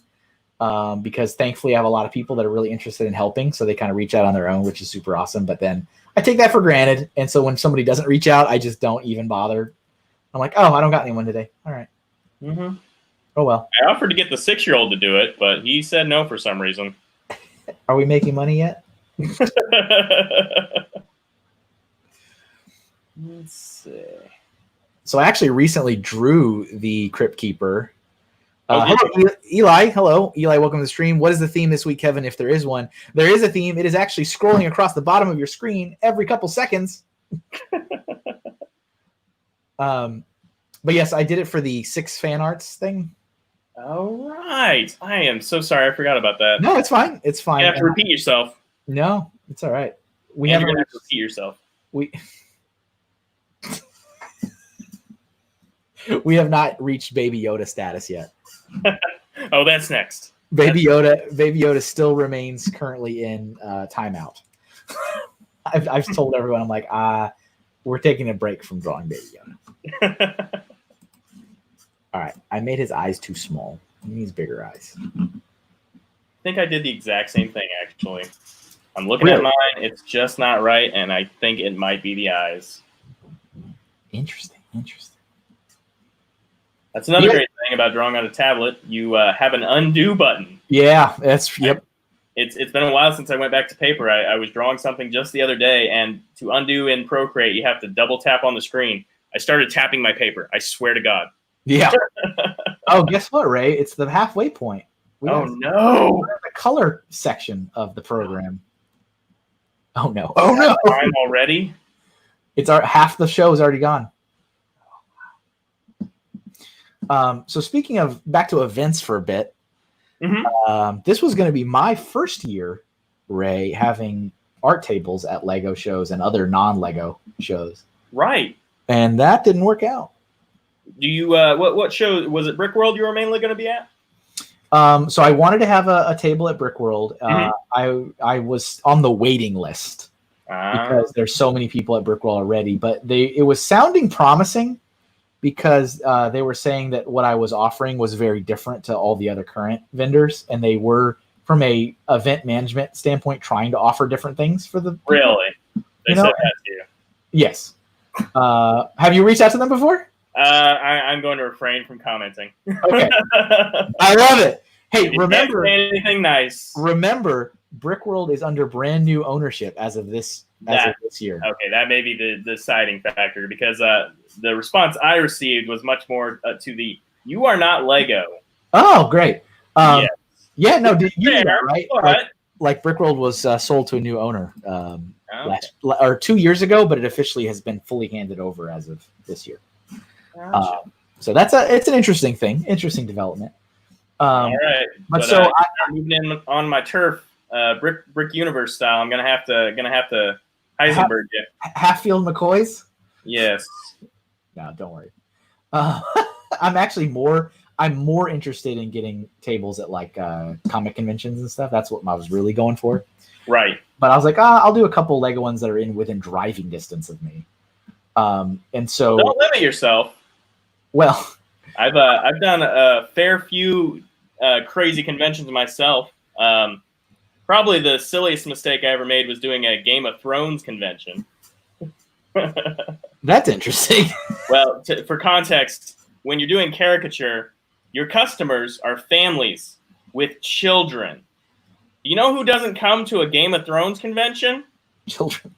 because thankfully I have a lot of people that are really interested in helping. So they kind of reach out on their own, which is super awesome. But then I take that for granted. And so when somebody doesn't reach out, I just don't even bother. I'm like, oh, I don't got anyone today. All right. Mm-hmm. Oh, well. I offered to get the 6-year-old to do it, but he said no for some reason. Are we making money yet? Let's see. So I actually recently drew the Crypt Keeper. Hello, Eli. Hello, Eli. Welcome to the stream. What is the theme this week, Kevin? If there is one, there is a theme. It is actually scrolling across the bottom of your screen every couple seconds. But yes, I did it for the 6 fan arts thing. All right. I am so sorry. I forgot about that. No, it's fine. It's fine. You have to repeat yourself. No, it's all right. We have to repeat yourself. We have not reached Baby Yoda status yet. Oh, that's next. Baby Yoda still remains currently in timeout. I've told everyone, I'm like, we're taking a break from drawing Baby Yoda. All right, I made his eyes too small. He needs bigger eyes. I think I did the exact same thing, actually. I'm looking at mine. It's just not right, and I think it might be the eyes. Interesting. That's another great thing about drawing on a tablet. You have an undo button. Yeah, yep. It's been a while since I went back to paper. I was drawing something just the other day, and to undo in Procreate, you have to double tap on the screen. I started tapping my paper. I swear to God. Yeah. Oh, guess what, Ray? It's the halfway point. No! The color section of the program. Oh no! Time already. It's half the show is already gone. So speaking of back to events for a bit, this was going to be my first year, Ray, having art tables at Lego shows and other non-Lego shows. Right. And that didn't work out. Do you what show was it? Brickworld you were mainly going to be at? So I wanted to have a table at Brickworld. I was on the waiting list because there's so many people at Brickworld already, but it was sounding promising because they were saying that what I was offering was very different to all the other current vendors, and they were, from a event management standpoint, trying to offer different things for the Really? They said that to you? Yes. Have you reached out to them before? I'm going to refrain from commenting. Okay. I love it. Hey, remember anything nice. Remember, Brickworld is under brand new ownership as of this year. Okay, that may be the deciding factor, because the response I received was much more to the "you are not Lego." Oh, great. Yes. Yeah, no, you knew that, right? But, like Brickworld was sold to a new owner 2 years ago, but it officially has been fully handed over as of this year. Gotcha. So it's an interesting thing, interesting development. All right, but so I'm moving in on my turf, brick universe style. I'm gonna have to Heisenberg you. Hatfield McCoys. Yes. No, don't worry. I'm more interested in getting tables at like comic conventions and stuff. That's what I was really going for. Right. But I was like, I'll do a couple Lego ones that are within driving distance of me. And so don't limit yourself. Well, I've done a fair few crazy conventions myself. Probably the silliest mistake I ever made was doing a Game of Thrones convention. That's interesting. Well, for context, when you're doing caricature, your customers are families with children. You know who doesn't come to a Game of Thrones convention? Children.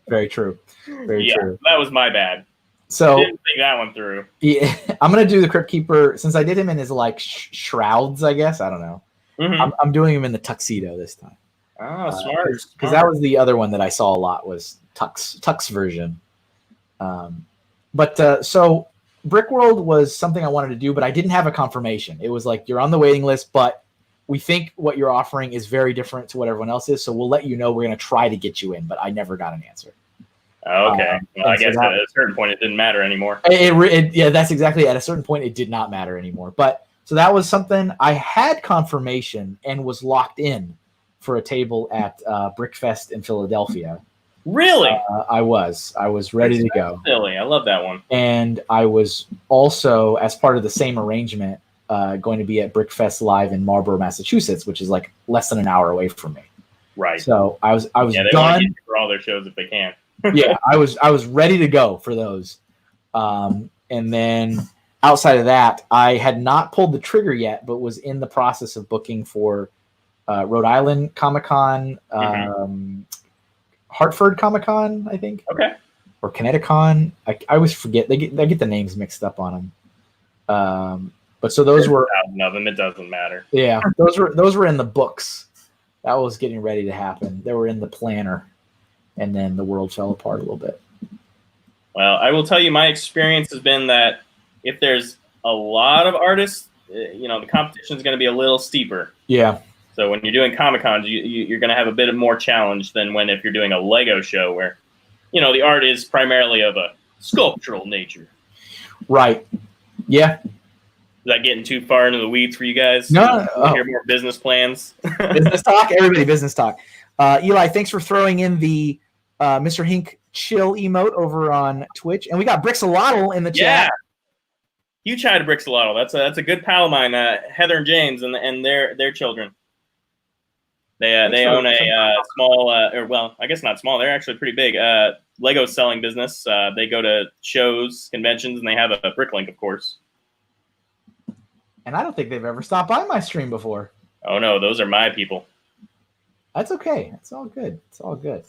Very true. Very true. That was my bad. So didn't think that one through. Yeah, I'm gonna do the Crypt Keeper since I did him in his like shrouds. I guess I don't know. Mm-hmm. I'm doing him in the tuxedo this time. Oh, smart. Because that was the other one that I saw a lot was Tux version. So Brickworld was something I wanted to do, but I didn't have a confirmation. It was like, you're on the waiting list, but we think what you're offering is very different to what everyone else is. So we'll let you know. We're going to try to get you in, but I never got an answer. Okay. Well, I guess at a certain point it didn't matter anymore. Yeah, that's exactly. At a certain point, it did not matter anymore. But so that was something I had confirmation and was locked in for a table at Brickfest in Philadelphia. Really? I was ready to go. Silly. I love that one. And I was also, as part of the same arrangement, going to be at Brickfest Live in Marlborough, Massachusetts, which is like less than an hour away from me. Right. So I was they done want to get for all their shows if they can. Yeah, I was ready to go for those. And then outside of that, I had not pulled the trigger yet, but was in the process of booking for Rhode Island Comic-Con, Hartford Comic-Con, I think. Okay. Or Connecticut. I always forget. They get the names mixed up on them. But so those were of them. It doesn't matter. Yeah, those were in the books. That was getting ready to happen. They were in the planner, and then the world fell apart a little bit. Well, I will tell you, my experience has been that if there's a lot of artists, the competition is going to be a little steeper. Yeah. So when you're doing Comic-Cons, you're going to have a bit of more challenge than if you're doing a Lego show where, the art is primarily of a sculptural nature. Right. Yeah. Is that getting too far into the weeds for you guys? No. Hear more business plans? Business talk? Everybody business talk. Eli, thanks for throwing in the Mr. Hink chill emote over on Twitch. And we got Brixalotl in the chat. Yeah. Huge hi to Brixalotl. That's a good pal of mine, Heather and James, and their children. They own a small, I guess not small. They're actually pretty big. Lego selling business. They go to shows, conventions, and they have a Bricklink, of course. And I don't think they've ever stopped by my stream before. Oh no, those are my people. That's okay. It's all good. It's all good.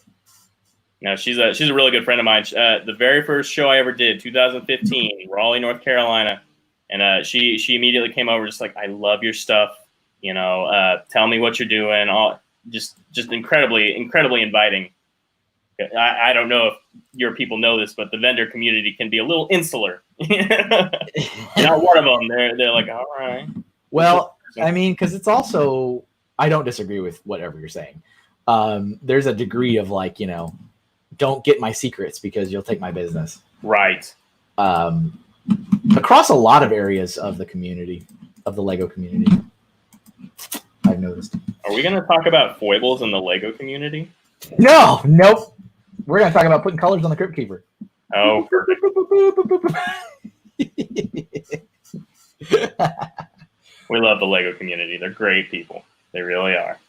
No, she's a really good friend of mine. The very first show I ever did, 2015, Raleigh, North Carolina, and she immediately came over, just like, I love your stuff. Tell me what you're doing. All just incredibly inviting. I don't know if your people know this, but the vendor community can be a little insular. Not one of them. They're like, all right. Well, I mean, because it's also, I don't disagree with whatever you're saying. There's a degree of like, don't get my secrets because you'll take my business. Right. Across a lot of areas of the community, of the Lego community, I've noticed. Are we going to talk about foibles in the Lego community? No, nope. We're going to talk about putting colors on the Crypt Keeper. Oh, perfect. We love the Lego community. They're great people. They really are.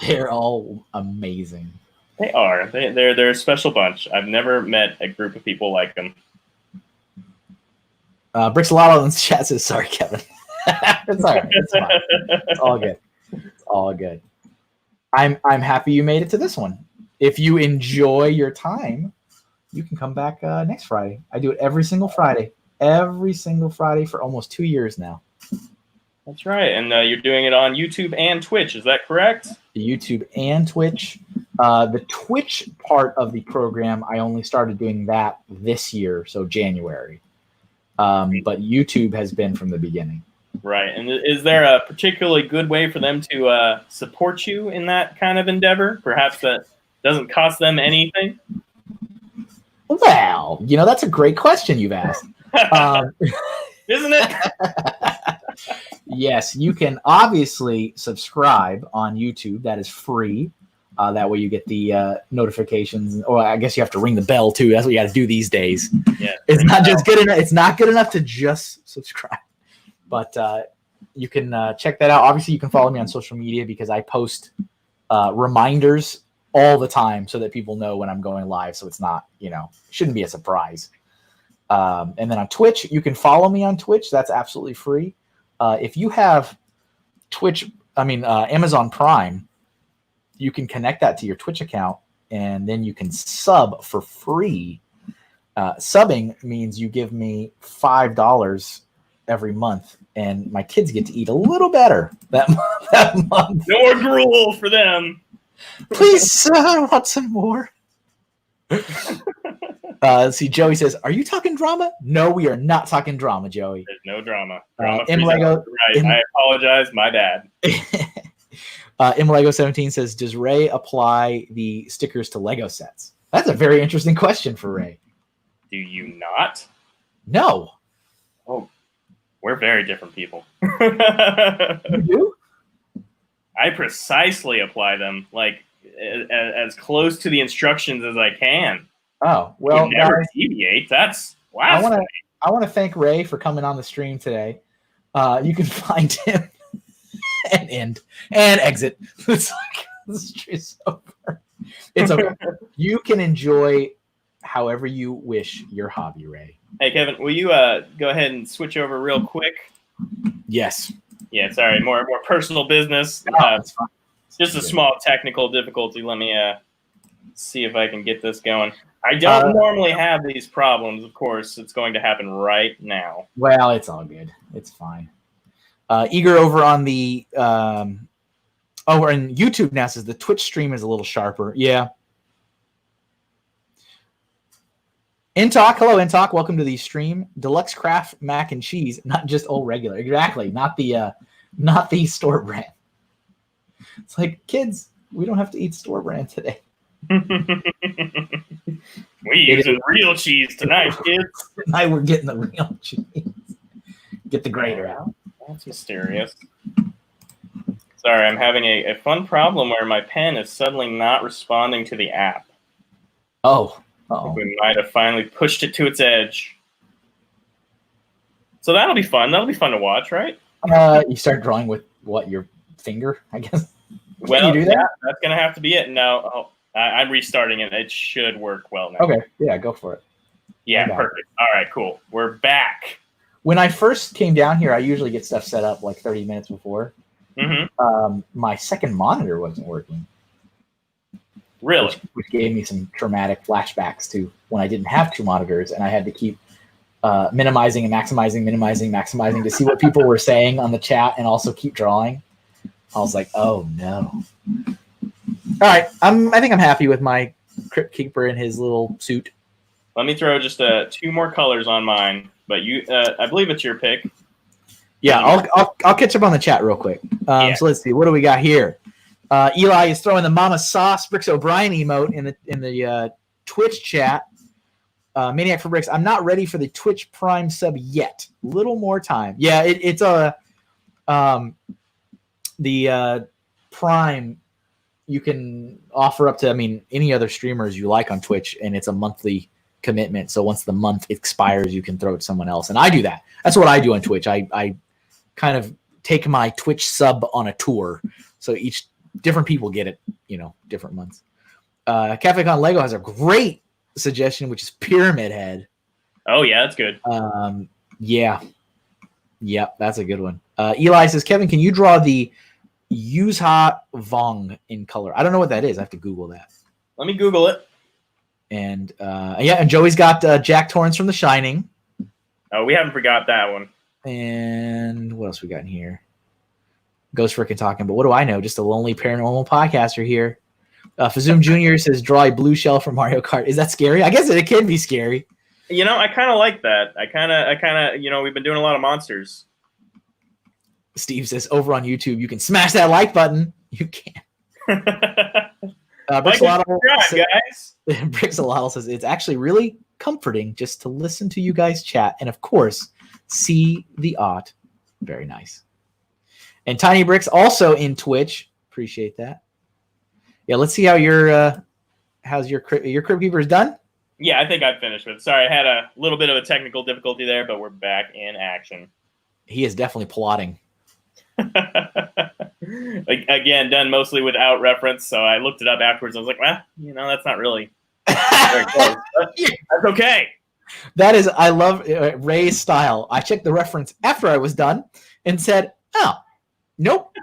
They're all amazing. They are. They're a special bunch. I've never met a group of people like them. Brixalotto in the chat says, sorry, Kevin. It's all right. It's fine. It's all good. It's all good. I'm happy you made it to this one. If you enjoy your time, you can come back next Friday. I do it every single Friday. Every single Friday for almost 2 years now. That's right. And you're doing it on YouTube and Twitch. Is that correct? YouTube and Twitch. The Twitch part of the program, I only started doing that this year, so January. But YouTube has been from the beginning. Right. And is there a particularly good way for them to support you in that kind of endeavor? Perhaps that doesn't cost them anything? Well, that's a great question you've asked. Isn't it? Yes, you can obviously subscribe on YouTube. That is free. That way you get the notifications. Or I guess you have to ring the bell too. That's what you got to do these days. Yeah, it's not just good enough. It's not good enough to just subscribe. But you can check that out. Obviously, you can follow me on social media because I post reminders all the time so that people know when I'm going live. So it's not, shouldn't be a surprise. And then on Twitch, you can follow me on Twitch. That's absolutely free. If you have Amazon Prime, you can connect that to your Twitch account, and then you can sub for free. Subbing means you give me $5 every month, and my kids get to eat a little better that month. No more gruel for them. Please, sir, I want some more. Let's see, Joey says, are you talking drama? No, we are not talking drama, Joey. There's no drama. Lego, right. I apologize. My bad. Lego17 says, does Ray apply the stickers to Lego sets? That's a very interesting question for Ray. Do you not? No. Oh, we're very different people. You do? I precisely apply them like as close to the instructions as I can. Oh, well, you never deviate. That's wow. I want to thank Ray for coming on the stream today. You can find him and exit. It's like the stream's over. It's okay. You can enjoy however you wish your hobby, Ray. Hey, Kevin, will you go ahead and switch over real quick? Yes. Yeah, sorry. More personal business. It's just a small technical difficulty. Let me see if I can get this going. I don't normally have these problems. Of course, it's going to happen right now. Well, it's all good. It's fine. Eager over on the we're in YouTube now says the Twitch stream is a little sharper. Yeah. Intalk, hello Intalk, welcome to the stream. Deluxe Craft mac and cheese, not just old regular. Exactly, not the store brand. It's like, kids, we don't have to eat store brand today. We using real cheese tonight, kids. Tonight we're getting the real cheese. Get the grater out. That's mysterious. Sorry, I'm having a fun problem where my pen is suddenly not responding to the app. Oh. We might have finally pushed it to its edge. So that'll be fun. That'll be fun to watch, right? You start drawing with what, your finger, I guess? Well, you do that? Yeah, that's going to have to be it. No, I'm restarting it. It should work well now. Okay, yeah, go for it. Yeah, perfect. All right, cool. We're back. When I first came down here, I usually get stuff set up like 30 minutes before. Mm-hmm. My second monitor wasn't working. Really? Which gave me some traumatic flashbacks to when I didn't have two monitors and I had to keep minimizing and maximizing to see what people were saying on the chat and also keep drawing. I was like, oh no. All right, I think I'm happy with my Crypt Keeper in his little suit. Let me throw just 2 more colors on mine, but I believe it's your pick. Yeah, I'll catch up on the chat real quick. So let's see, what do we got here? Eli is throwing the Mama Sauce Bricks O'Brien emote in the Twitch chat. Maniac for Bricks. I'm not ready for the Twitch Prime sub yet. Little more time. Yeah, it's the Prime. You can offer up to any other streamers you like on Twitch, and it's a monthly commitment. So once the month expires, you can throw it to someone else, and I do that. That's what I do on Twitch. I kind of take my Twitch sub on a tour. So different people get it, different months. Cafe Con Lego has a great suggestion, which is Pyramid Head. Oh yeah, that's good. Yeah. Yep, that's a good one. Eli says, Kevin, can you draw the Yuzha Vong in color? I don't know what that is. I have to Google that. Let me Google it. And and Joey's got Jack Torrance from The Shining. Oh, we haven't forgot that one. And what else we got in here? Ghost Frickin' Talking, but what do I know? Just a lonely paranormal podcaster here. Fazoom Jr. says, draw a blue shell from Mario Kart. Is that scary? I guess it can be scary. You know, I kind of like that. I kind of, we've been doing a lot of monsters. Steve says, over on YouTube, you can smash that like button. You can. Guys. Brixalotl says, it's actually really comforting just to listen to you guys chat. And of course, see the art. Very nice. And Tiny Bricks also in Twitch. Appreciate that. Yeah, let's see how how's your Crypt Keeper is done? Yeah, I think I've finished with it. Sorry, I had a little bit of a technical difficulty there, but we're back in action. He is definitely plotting. Again, done mostly without reference, so I looked it up afterwards. I was like, well, that's not really very close. That's okay. That is, I love Ray's style. I checked the reference after I was done and said, oh, nope.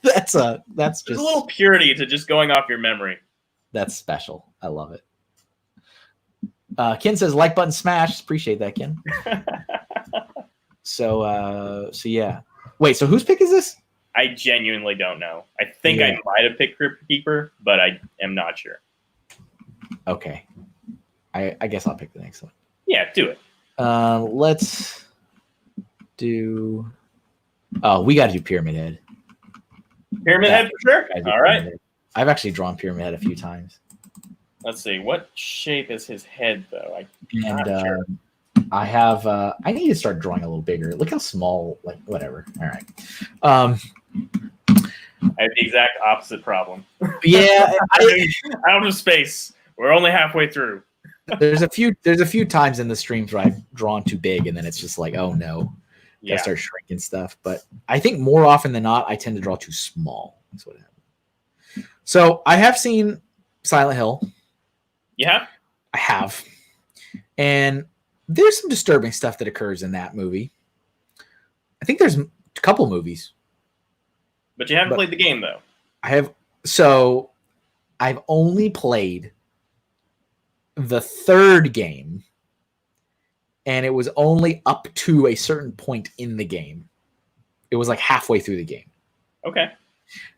That's just There's a little purity to just going off your memory. That's special. I love it. Ken says like button smash. Appreciate that, Ken. So yeah. Wait, so whose pick is this? I genuinely don't know. I think I might have picked Crypt Keeper, but I am not sure. Okay. I guess I'll pick the next one. Yeah, do it. Let's do. Oh, we got to do Pyramid Head. Pyramid Head for sure. All right. Head. I've actually drawn Pyramid Head a few times. Let's see. What shape is his head, though? Sure. I have. I need to start drawing a little bigger. Look how small. Like whatever. All right. I have the exact opposite problem. Yeah. Out of space. We're only halfway through. There's a few times in the streams where I've drawn too big, and then it's just like, oh no. I start shrinking stuff. But I think more often than not, I tend to draw too small. That's what happens. So I have seen Silent Hill. Yeah? I have. And there's some disturbing stuff that occurs in that movie. I think there's a couple movies. But you haven't played the game, though. I have. So I've only played the third game. And it was only up to a certain point in the game. It was like halfway through the game. Okay.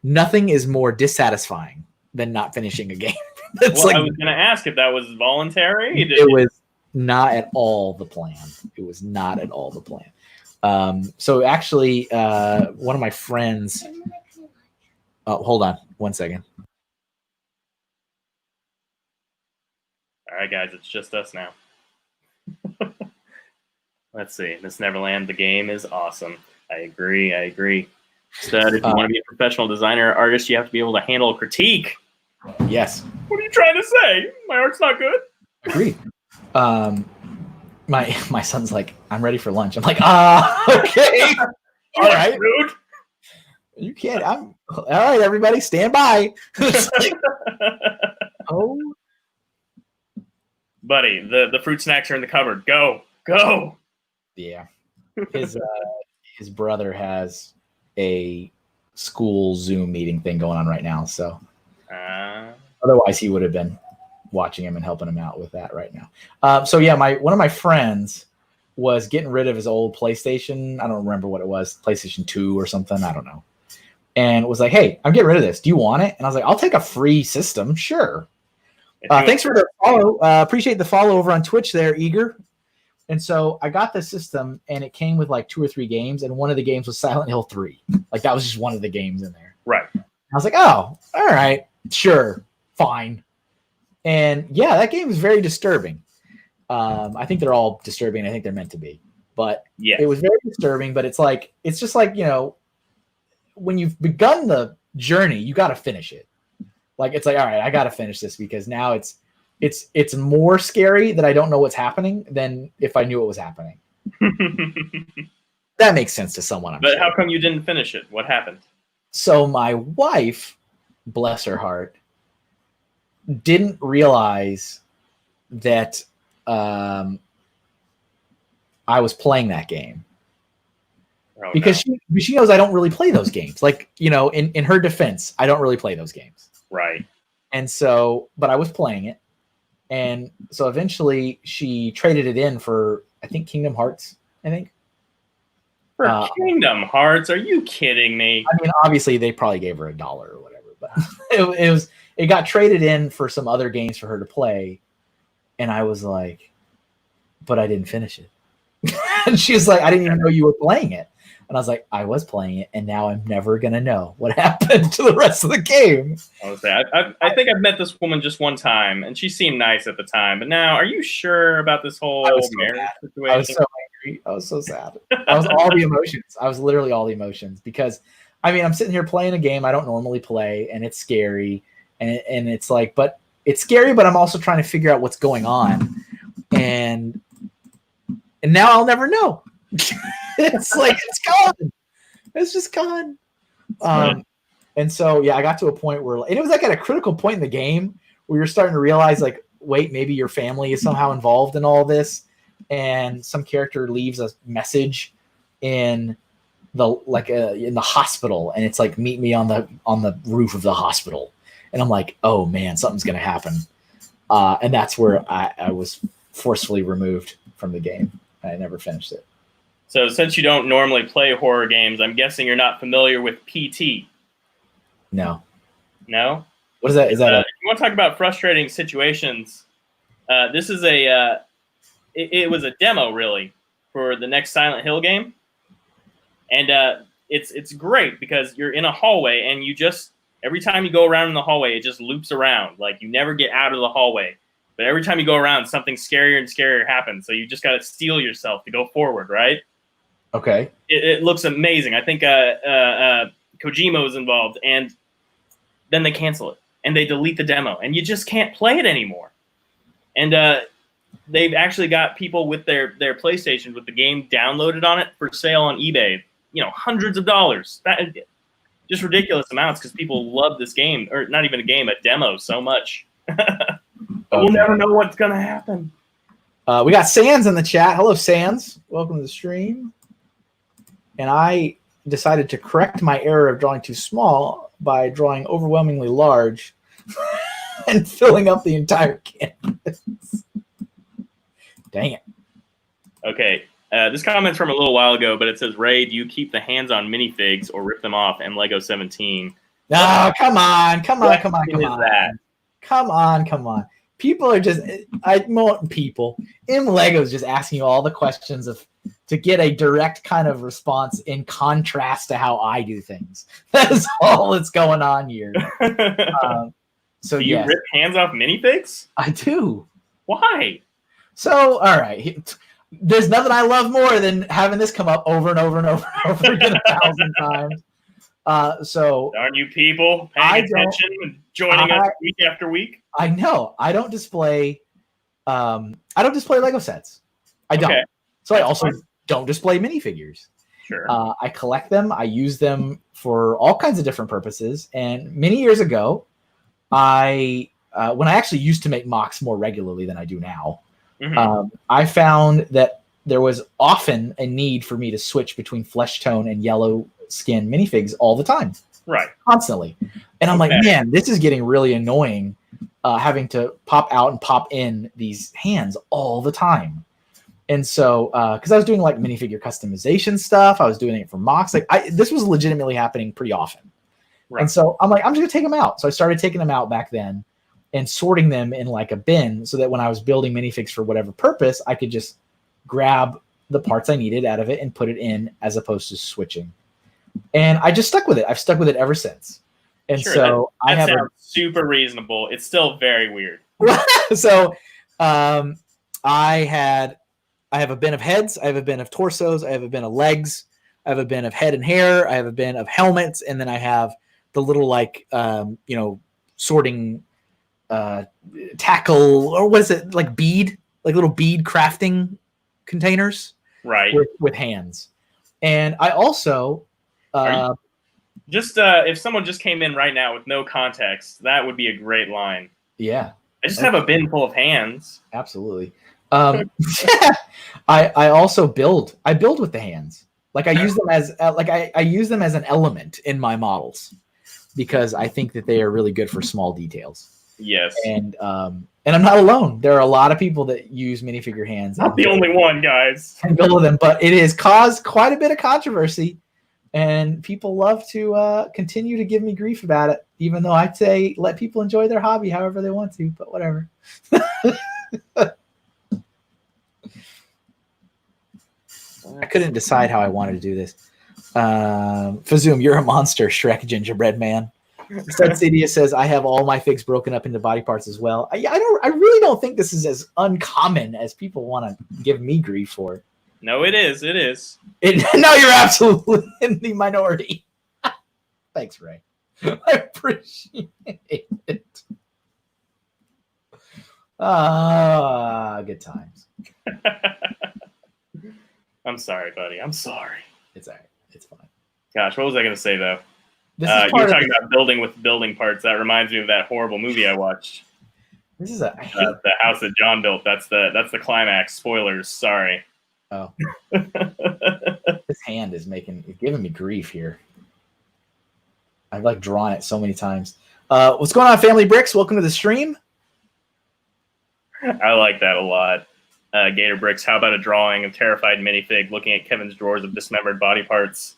Nothing is more dissatisfying than not finishing a game. I was going to ask if that was voluntary. It was not at all the plan. It was not at all the plan. So actually, one of my friends... Oh, hold on 1 second. All right, guys. It's just us now. Let's see. Miss Neverland, the game is awesome. I agree. Stud, if you want to be a professional designer or artist, you have to be able to handle a critique. Yes. What are you trying to say? My art's not good? Agreed. My son's like, I'm ready for lunch. I'm like, okay. All right. Rude. You can't. All right, everybody, stand by. Oh. Buddy, the fruit snacks are in the cupboard. Go. Yeah. His brother has a school Zoom meeting thing going on right now, so otherwise he would have been watching him and helping him out with that right now. So yeah, one of my friends was getting rid of his old PlayStation. I don't remember what it was, PlayStation 2 or something. I don't know. And was like, hey, I'm getting rid of this. Do you want it? And I was like, I'll take a free system. Sure. Thanks for the follow. Appreciate the follow over on Twitch there, Eager. And so I got the system, and it came with like 2 or 3 games, and one of the games was Silent Hill 3. Like that was just one of the games in there. Right. I was like, oh, all right, sure, fine. And yeah, that game is very disturbing. I think they're all disturbing. I think they're meant to be. But yeah, it was very disturbing. But it's just like, when you've begun the journey, you got to finish it. Like it's like, all right, I got to finish this because now it's more scary that I don't know what's happening than if I knew what was happening. That makes sense to someone. But how come you didn't finish it? What happened? So my wife, bless her heart, didn't realize that I was playing that game. Oh, because she knows I don't really play those games. Like, in her defense, I don't really play those games. Right. And so, but I was playing it. And so eventually she traded it in for, I think, Kingdom Hearts, I think. For Kingdom Hearts? Are you kidding me? I mean, obviously they probably gave her $1 or whatever, but it got traded in for some other games for her to play. And I was like, but I didn't finish it. And she was like, I didn't even know you were playing it. And I was like, I was playing it, and now I'm never going to know what happened to the rest of the game. I think I've met this woman just one time, and she seemed nice at the time. But now, are you sure about this whole marriage situation? I was so angry. I was so sad. I was all the emotions. I was literally all the emotions because, I mean, I'm sitting here playing a game I don't normally play, and it's scary. And it's like, but it's scary, but I'm also trying to figure out what's going on. And now I'll never know. It's like, it's gone. It's just gone. And so, yeah, I got to a point where, and it was like at a critical point in the game where you're starting to realize, like, wait, maybe your family is somehow involved in all this. And some character leaves a message in the hospital, and it's like, meet me on the roof of the hospital. And I'm like, oh man, something's going to happen. And that's where I was forcefully removed from the game. I never finished it. So since you don't normally play horror games, I'm guessing you're not familiar with PT. No. No? What is that? Is that you want to talk about frustrating situations? This is it was a demo, really, for the next Silent Hill game. And it's great because you're in a hallway, and you just, every time you go around in the hallway, it just loops around. Like, you never get out of the hallway. But every time you go around, something scarier and scarier happens. So you just got to steel yourself to go forward, right? Okay. It looks amazing. I think Kojima was involved, and then they cancel it, and they delete the demo, and you just can't play it anymore. And they've actually got people with their PlayStations with the game downloaded on it for sale on eBay. Hundreds of dollars. Just ridiculous amounts because people love this game, or not even a game, a demo so much. But we'll never know what's going to happen. We got Sans in the chat. Hello, Sans. Welcome to the stream. And I decided to correct my error of drawing too small by drawing overwhelmingly large and filling up the entire canvas. Dang it. Okay. This comment's from a little while ago, but it says, Ray, do you keep the hands-on minifigs or rip them off and Lego 17? No, come on. Come on. People are just, people in Lego's just asking you all the questions to get a direct kind of response in contrast to how I do things. That is all that's going on here. So do you rip hands off minifigs? I do. Why? So, all right. There's nothing I love more than having this come up over and over and over and over again 1,000 times. So aren't you people paying attention and joining us week after week? I know. I don't display Lego sets. I don't. Okay. So I also don't display minifigures. Sure. I collect them. I use them for all kinds of different purposes. And many years ago, when I actually used to make mocks more regularly than I do now, I found that there was often a need for me to switch between flesh tone and yellow skin minifigs all the time. Right. Constantly. And I'm like, man, this is getting really annoying, having to pop out and pop in these hands all the time. And so, because I was doing like minifigure customization stuff, I was doing it for mocks. Like, this was legitimately happening pretty often. Right. And so I'm like, I'm just gonna take them out. So I started taking them out back then and sorting them in like a bin so that when I was building minifigs for whatever purpose, I could just grab the parts I needed out of it and put it in as opposed to switching. And I just stuck with it. I've stuck with it ever since. And sure, so that sounds super reasonable. It's still very weird. So I have a bin of heads. I have a bin of torsos. I have a bin of legs. I have a bin of head and hair. I have a bin of helmets. And then I have the little sorting tackle, or what is it? Like little bead crafting containers. Right. With hands. And I also, if someone just came in right now with no context, that would be a great line. Yeah. I just have a bin full of hands. Absolutely. I also build. I build with the hands. Like I use them as I use them as an element in my models because I think that they are really good for small details. Yes. And I'm not alone. There are a lot of people that use minifigure hands. Not the only one, guys. And build them, but it has caused quite a bit of controversy, and people love to continue to give me grief about it, even though I'd say let people enjoy their hobby however they want to. But whatever. I couldn't decide how I wanted to do this. Fazoom, you're a monster, Shrek Gingerbread Man. Cedia says, I have all my figs broken up into body parts as well. I really don't think this is as uncommon as people want to give me grief for. No, it is. It is. No, you're absolutely in the minority. Thanks, Ray. I appreciate it. Good times. I'm sorry, buddy. I'm sorry. It's all right. It's fine. Gosh, what was I going to say, though? This you were talking about building with building parts. That reminds me of that horrible movie I watched. This is the house that John built. That's the climax. Spoilers. Sorry. Oh. This hand is giving me grief here. I've like drawn it so many times. What's going on, Family Bricks? Welcome to the stream. I like that a lot. Gator Bricks, how about a drawing of terrified minifig looking at Kevin's drawers of dismembered body parts?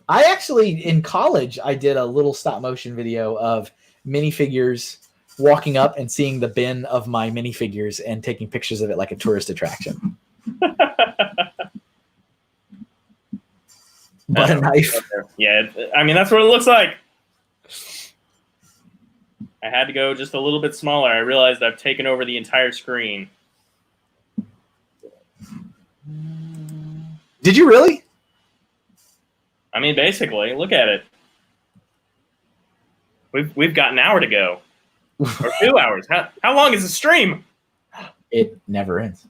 I actually, in college, I did a little stop motion video of minifigures walking up and seeing the bin of my minifigures and taking pictures of it like a tourist attraction. But a knife. Yeah, I mean, that's what it looks like. I had to go just a little bit smaller. I realized I've taken over the entire screen. Did you really? I mean, basically, look at it. We've got an hour to go, or 2 hours. How long is the stream? It never ends.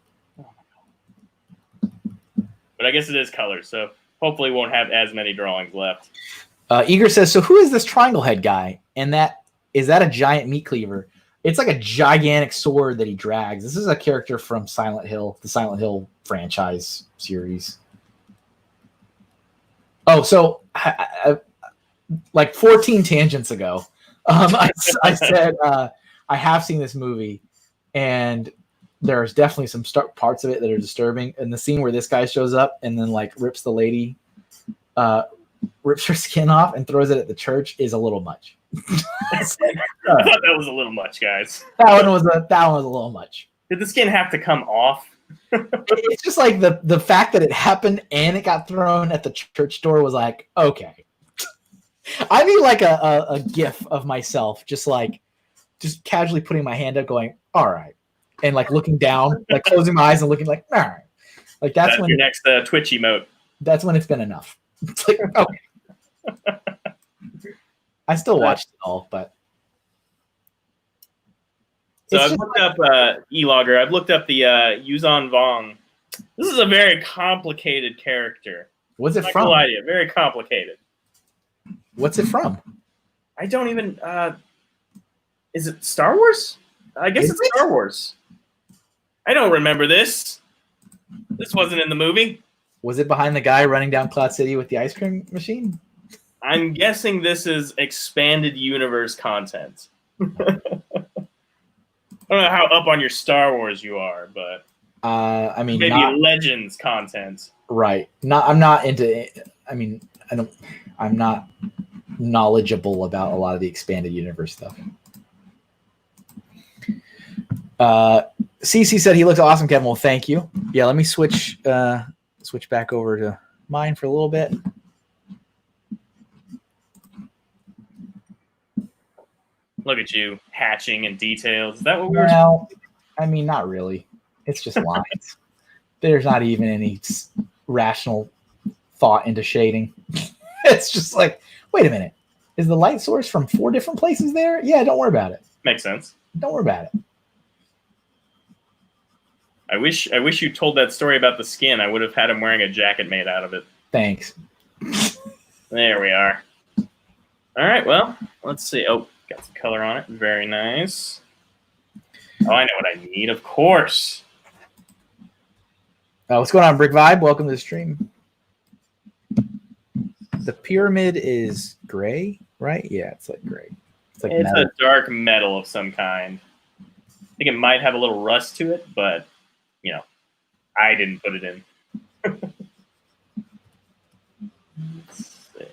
But I guess it is color, so hopefully we won't have as many drawings left. Eager says, so who is this triangle head guy? And is that a giant meat cleaver? It's like a gigantic sword that he drags. This is a character from Silent Hill, the Silent Hill franchise series. Oh, so like 14 tangents ago, I said I have seen this movie, and there's definitely some parts of it that are disturbing. And the scene where this guy shows up and then like rips the lady, rips her skin off and throws it at the church is a little much. I thought that was a little much, guys. That one was a little much. Did the skin have to come off? It's just like the fact that it happened and it got thrown at the church door was like, okay. I need like a gif of myself just casually putting my hand up going, all right. And like looking down, like closing my eyes and looking like, all right. Like that's when your next Twitch emote. That's when it's been enough. It's like, okay. I still watched it all, but so I've looked up E-Logger. I've looked up the Yuzan Vong. This is a very complicated character. What's it from? Very complicated. What's it from? I don't even. Is it Star Wars? I guess it's Star Wars. I don't remember this. This wasn't in the movie. Was it behind the guy running down Cloud City with the ice cream machine? I'm guessing this is expanded universe content. I don't know how up on your Star Wars you are, but I mean, maybe Legends content. Right. I'm not into. I mean, I'm not knowledgeable about a lot of the expanded universe stuff. CC said he looks awesome, Kevin. Well, thank you. Yeah, let me switch back over to mine for a little bit. Look at you hatching in details. Is that what we're? Well, I mean, not really. It's just lines. There's not even any rational thought into shading. It's just like, wait a minute. Is the light source from 4 different places there? Yeah, don't worry about it. Makes sense. Don't worry about it. I wish you told that story about the skin. I would have had him wearing a jacket made out of it. Thanks. There we are. All right, well, let's see. Oh, Got some color on it. Very nice. Oh, I know what I need, of course. What's going on, Brick Vibe? Welcome to the stream. The pyramid is gray, right? Yeah, it's like gray. It's like it's metal. a dark metal of some kind. I think it might have a little rust to it, but, you know, I didn't put it in. Let's see.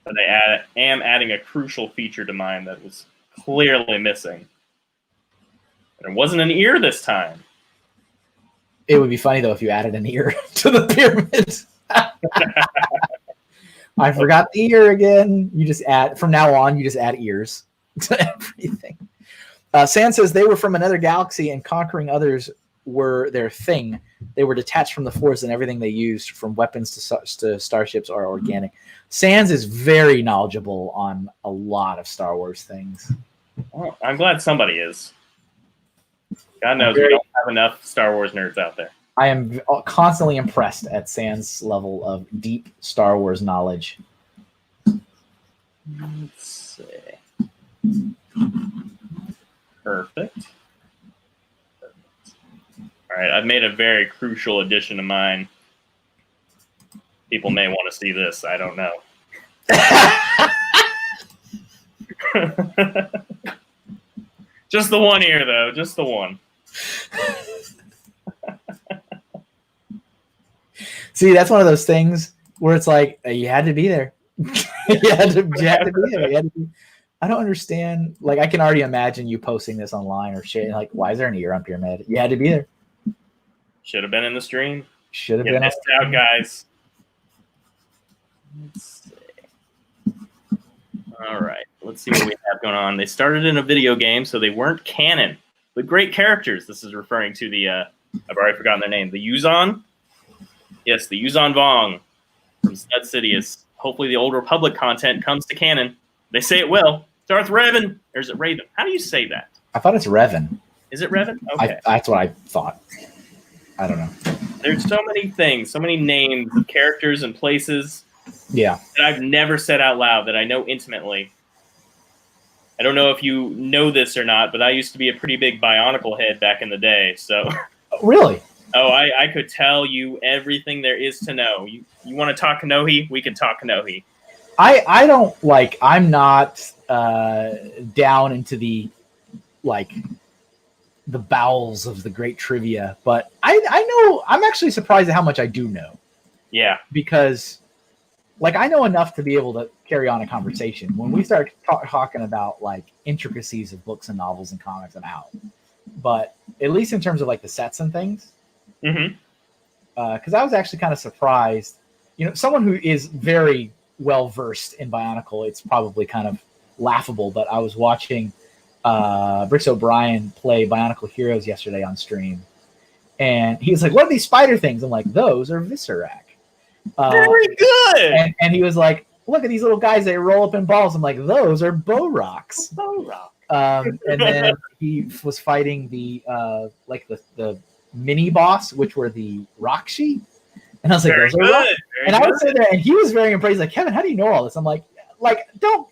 But I am adding a crucial feature to mine that was clearly missing. There wasn't an ear this time. It would be funny, though, if you added an ear to the pyramid. I forgot the ear again. You just add, from now on, you just add ears to everything. Sand says they were from another galaxy and conquering others were their thing. They were detached from the Force and everything they used, from weapons to starships, are organic. Sands is very knowledgeable on a lot of Star Wars things. Well, I'm glad somebody is. God knows we don't have enough Star Wars nerds out there. I am constantly impressed at Sand's level of deep Star Wars knowledge. Let's see. Perfect. All right, I've made a very crucial addition to mine. People may want to see this. I don't know. Just the one ear, though. Just the one. See, that's one of those things where it's like, you had to be there. you had to be there. I don't understand. Like, I can already imagine you posting this online or shit. Like, why is there an ear on Pyramid? You had to be there. Should have been in the stream. Should have been. Missed out, guys. Let's see. All right. Let's see what we have going on. They started in a video game, so they weren't canon. But great characters. This is referring to the, I've already forgotten their name. The Yuzon? Yes, the Yuzon Vong from Stud Sidious. Hopefully the Old Republic content comes to canon. They say it will. Darth Revan. Or is it Raven? How do you say that? I thought it's Revan. Is it Revan? Okay. That's what I thought. I don't know. There's so many things, so many names of characters and places that I've never said out loud that I know intimately. I don't know if you know this or not, but I used to be a pretty big Bionicle head back in the day. So, really? Oh, I could tell you everything there is to know. You want to talk Kanohi? We can talk Kanohi. I don't like. I'm not down into the the bowels of the great trivia, but I know. I'm actually surprised at how much I do know. Yeah, because I know enough to be able to carry on a conversation. When we start talking about intricacies of books and novels and comics, I'm out. But at least in terms of the sets and things. Mm-hmm. Because I was actually kind of surprised. Someone who is very well versed in Bionicle, it's probably kind of laughable. But I was watching Brix O'Brien play Bionicle Heroes yesterday on stream, and he was like, "What are these spider things?" I'm like, "Those are Viscerac." Very good. And he was like, "Look at these little guys; they roll up in balls." I'm like, "Those are Boraks." And then he was fighting the mini boss, which were the Rakshi. And I was like, those are good. And I would say that, and he was very impressed. He's like, "Kevin, how do you know all this?" I'm like, don't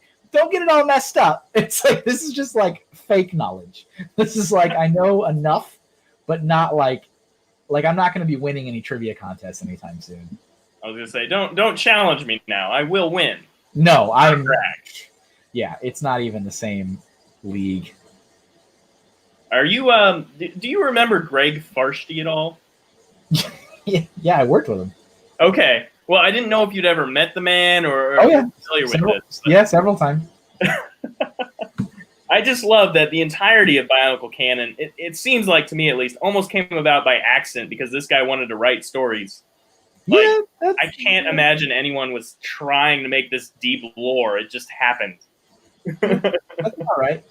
get it all messed up. It's this is just fake knowledge. This is I know enough, but not like I'm not going to be winning any trivia contests anytime soon. I was going to say, don't challenge me now. I will win. No, I'm. Yeah, it's not even the same league. Are you? Do you remember Greg Farsty at all? Yeah, I worked with him. Okay. Well, I didn't know if you'd ever met the man or familiar with this. Yeah, several times. I just love that the entirety of Bionicle canon, it seems like, to me at least, almost came about by accident because this guy wanted to write stories. I can't imagine anyone was trying to make this deep lore. It just happened. That's all right.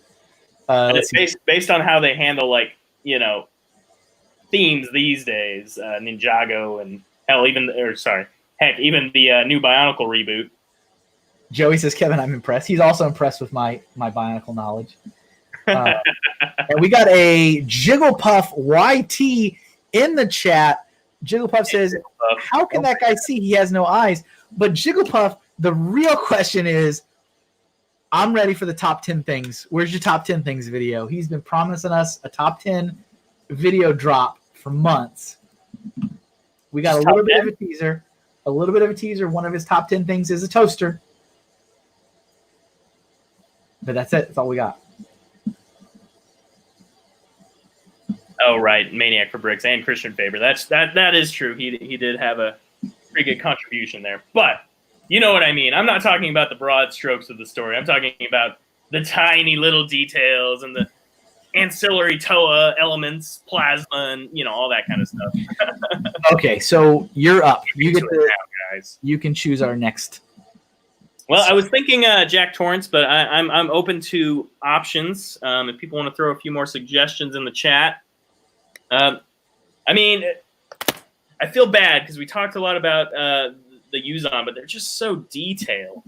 And it's based on how they handle, themes these days. Ninjago and even the new Bionicle reboot. Joey says, "Kevin, I'm impressed." He's also impressed with my Bionicle knowledge. And we got a Jigglepuff YT in the chat. Jigglepuff says, "How can that guy see? He has no eyes." But Jigglepuff, the real question is, I'm ready for the top 10 things. Where's your top 10 things video? He's been promising us a top 10 video drop for months. We got a little bit of a teaser. A little bit of a teaser. One of his top 10 things is a toaster. But that's it. That's all we got. Oh, right. Maniac for Bricks and Christian Faber. That is true. He did have a pretty good contribution there. But you know what I mean. I'm not talking about the broad strokes of the story. I'm talking about the tiny little details and the ancillary TOA elements, plasma, and all that kind of stuff. Okay, so you're up. You get now, guys. You can choose our next. Well, I was thinking Jack Torrance, but I'm open to options. If people want to throw a few more suggestions in the chat. I mean, I feel bad because we talked a lot about the Uzon, but they're just so detailed.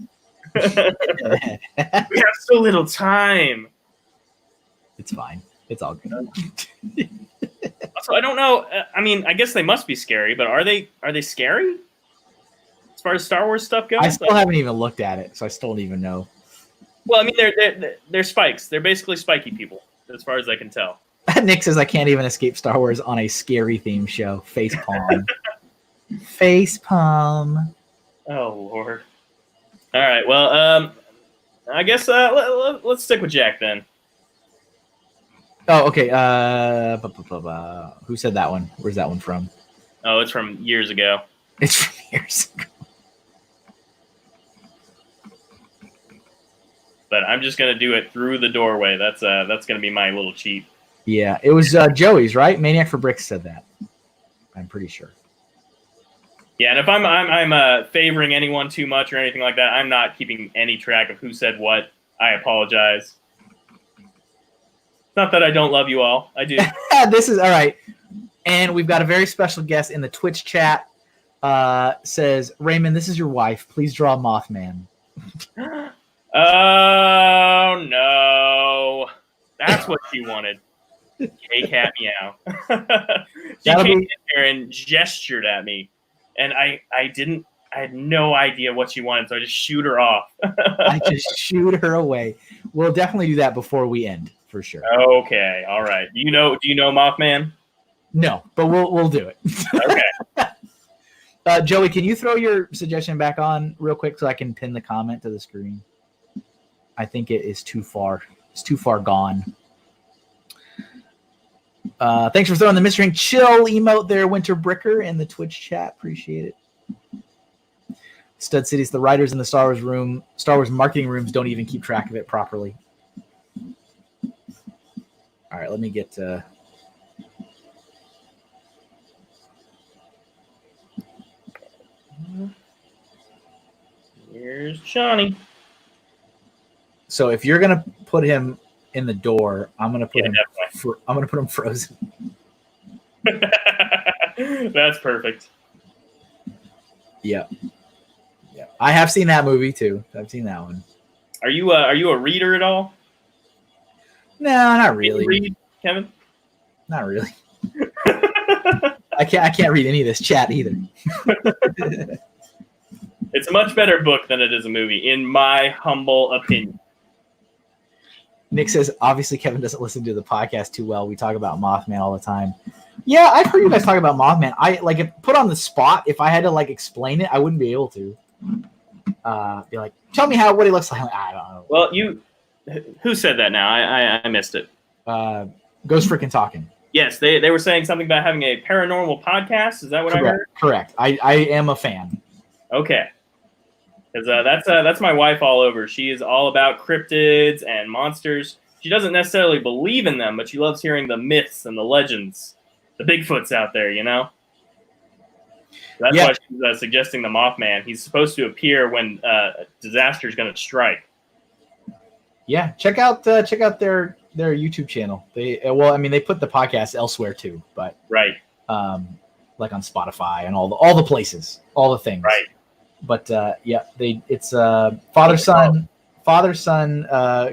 We have so little time. It's fine. It's all good. Also, I don't know. I mean, I guess they must be scary, but are they scary as far as Star Wars stuff goes? I still haven't even looked at it, so I still don't even know. Well, I mean, they're spikes. They're basically spiky people, as far as I can tell. Nick says I can't even escape Star Wars on a scary theme show. Facepalm. Facepalm. Oh Lord. All right. Well, I guess let's stick with Jack then. Oh, okay. Who said that one? Where's that one from? Oh, it's from years ago. It's from years ago. But I'm just gonna do it through the doorway. That's gonna be my little cheat. Yeah, it was Joey's, right? Maniac for Bricks said that. I'm pretty sure. Yeah, and if I'm favoring anyone too much or anything like that, I'm not keeping any track of who said what. I apologize. Not that I don't love you all. I do. This is all right. And we've got a very special guest in the Twitch chat. Says, Raymond, this is your wife. Please draw Mothman. Oh, no. That's what she wanted. Hey, cat meow. She came in here and gestured at me. And I had no idea what she wanted, so I just shoot her off. I just shoot her away. We'll definitely do that before we end, for sure. Okay, all right. Do you know Mothman? No, but we'll do it. Okay. Joey, can you throw your suggestion back on real quick so I can pin the comment to the screen? I think it is too far. It's too far gone. Thanks for throwing the Mr. Ink chill emote there, Winter Bricker, in the Twitch chat. Appreciate it. Stud Cities, the writers in the Star Wars marketing rooms don't even keep track of it properly. All right, let me get Here's Johnny. So if you're gonna put him in the door, I'm gonna put him. I'm gonna put him frozen. That's perfect. Yeah. I have seen that movie too. I've seen that one. Are you a reader at all? No, not really. Can you read, Kevin? Not really. I can't read any of this chat either. It's a much better book than it is a movie, in my humble opinion. Nick says, obviously Kevin doesn't listen to the podcast too well. We talk about Mothman all the time. Yeah, I've heard you guys talk about Mothman. I if put on the spot, if I had to explain it, I wouldn't be able to. Be like, tell me what he looks like. I don't know. Well, who said that now? I missed it. Ghost Frickin' Talking. Yes, they were saying something about having a paranormal podcast. Is that what I heard? Correct. I am a fan. Okay. Because that's my wife all over. She is all about cryptids and monsters. She doesn't necessarily believe in them, but she loves hearing the myths and the legends, the Bigfoots out there, That's why she's suggesting the Mothman. He's supposed to appear when disaster is going to strike. Yeah, check out their YouTube channel. They put the podcast elsewhere too, but right, like on Spotify and all the places, all the things, right. But it's father son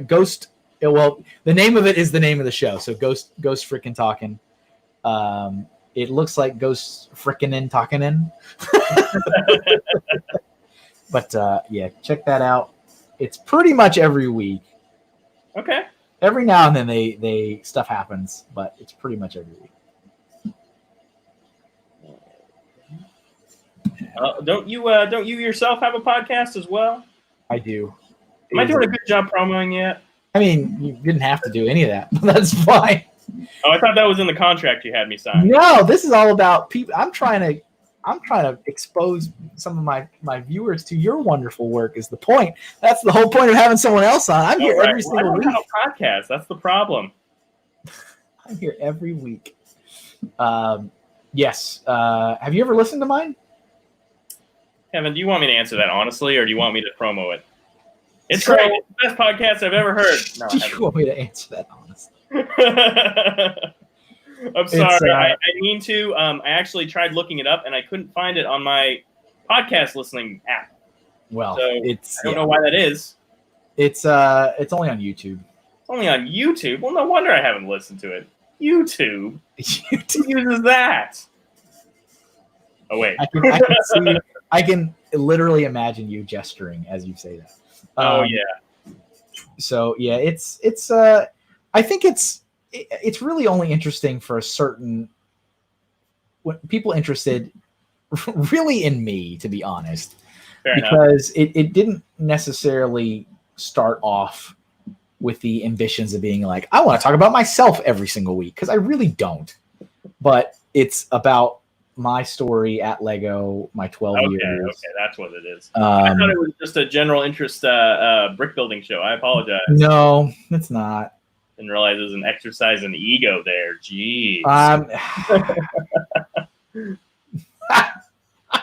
ghost. Well, the name of it is the name of the show. So ghost frickin' talking. It looks like ghost frickin' talking. But check that out. It's pretty much every week. Okay. Every now and then they stuff happens, but it's pretty much every week. Don't you yourself have a podcast as well? I do. Am I doing a good job promoting yet? I mean, you didn't have to do any of that, but that's fine. Oh, I thought that was in the contract you had me sign. No, this is all about people. I'm trying to expose some of my viewers to your wonderful work. Is the point? That's the whole point of having someone else on. I'm here every single week. I don't have a podcast. That's the problem. I'm here every week. Yes. Have you ever listened to mine? Kevin, do you want me to answer that honestly, or do you want me to promo it? It's great. It's the best podcast I've ever heard. No, do you want me to answer that honestly? I'm sorry. I mean to. I actually tried looking it up, and I couldn't find it on my podcast listening app. Well, so I don't know why that is. It's only on YouTube. It's only on YouTube? Well, no wonder I haven't listened to it. YouTube? Who uses that? Oh, wait. I can literally imagine you gesturing as you say that. Oh, yeah. So, yeah, I think it's really only interesting for a certain people interested really in me, to be honest. Fair because it didn't necessarily start off with the ambitions of being like, I want to talk about myself every single week, because I really don't. But it's about my story at Lego, my 12 years. Okay, that's what it is. I thought it was just a general interest brick building show. I apologize. No, it's not. Didn't realize it was an exercise in ego there. Jeez.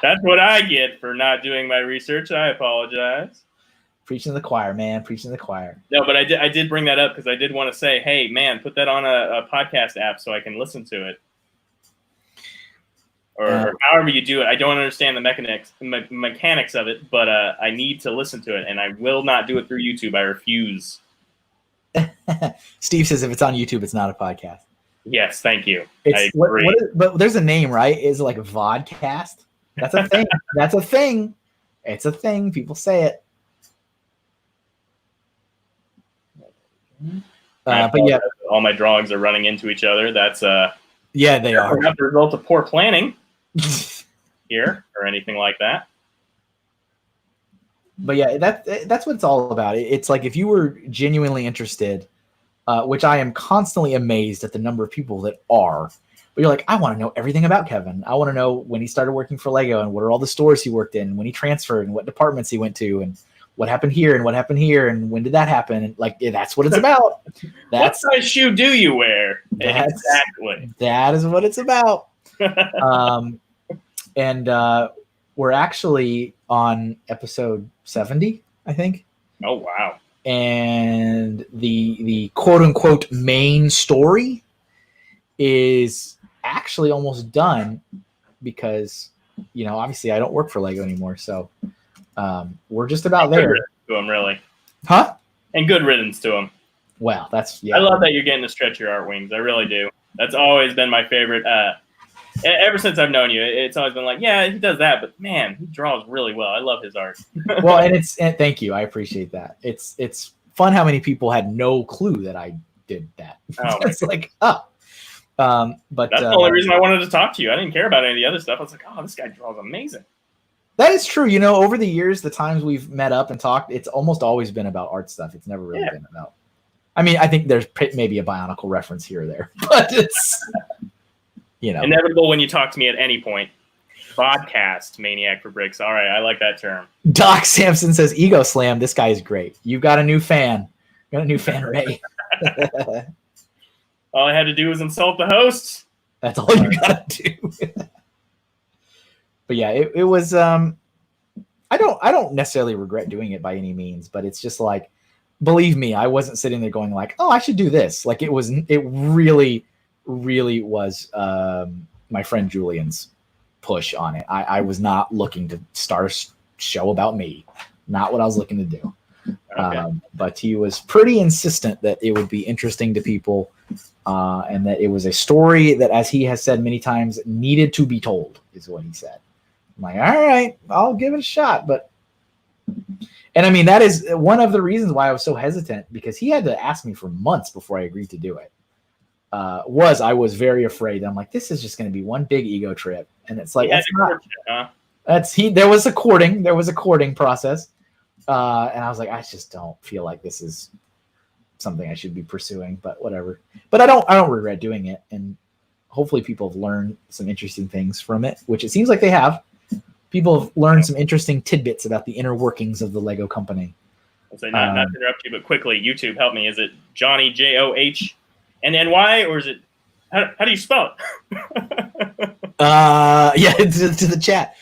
That's what I get for not doing my research. I apologize. Preaching to the choir, man. Preaching to the choir. No, but I did bring that up because I did want to say, hey, man, put that on a podcast app so I can listen to it. Or however you do it. I don't understand the mechanics of it, but I need to listen to it, and I will not do it through YouTube. I refuse. Steve says if it's on YouTube, it's not a podcast. Yes, thank you. I agree. But there's a name, right? Is it like a vodcast? That's a thing. That's a thing. It's a thing. People say it. But yeah, all my drawings are running into each other. That's yeah, they are. Not the result of poor planning here or anything like that. But yeah, that's what it's all about. It's like if you were genuinely interested, which I am constantly amazed at the number of people that are. But you're like, I want to know everything about Kevin. I want to know when he started working for Lego and what are all the stores he worked in, when he transferred and what departments he went to, and what happened here and what happened here and when did that happen? And like, yeah, that's what it's about. What size shoe do you wear? Exactly. That is what it's about. And we're actually on episode 70, I think. Oh, wow. And the quote unquote main story is actually almost done because, you know, obviously I don't work for Lego anymore. So we're just about there. Good riddance to him, really. Huh? And good riddance to him. Well, that's, yeah. I love that you're getting to stretch your art wings. I really do. That's always been my favorite. Ever since I've known you, it's always been like, yeah, he does that, but man, he draws really well. I love his art. Well, and thank you. I appreciate that. It's fun how many people had no clue that I did that. Oh, it's like, oh. But that's the only reason I wanted to talk to you. I didn't care about any of the other stuff. I was like, oh, this guy draws amazing. That is true. You know, over the years, the times we've met up and talked, it's almost always been about art stuff. It's never really been about. I mean, I think there's maybe a Bionicle reference here or there, but it's, you know, inevitable when you talk to me at any point. Podcast maniac for bricks. All right, I like that term. Doc Sampson says, "Ego slam. This guy is great. You got a new fan. Got a new fan, Ray." All I had to do was insult the hosts. That's all you gotta do. But yeah, it was. I don't necessarily regret doing it by any means, but it's just like, believe me, I wasn't sitting there going like, "Oh, I should do this." Like it really was my friend Julian's push on it. I was not looking to start a show about me. Not what I was looking to do. Okay. But he was pretty insistent that it would be interesting to people, and that it was a story that, as he has said many times, needed to be told, is what he said. I'm like, all right, I'll give it a shot. And I mean, that is one of the reasons why I was so hesitant, because he had to ask me for months before I agreed to do it. I was very afraid. I'm like, this is just going to be one big ego trip. And it's like, there was a courting process. And I was like, I just don't feel like this is something I should be pursuing, but whatever. But I don't regret doing it. And hopefully people have learned some interesting things from it, which it seems like they have. People have learned some interesting tidbits about the inner workings of the Lego company. I'll say not to interrupt you, but quickly, YouTube, help me. Is it Johnny JOHNNY, or is it how do you spell it? Yeah, to the chat.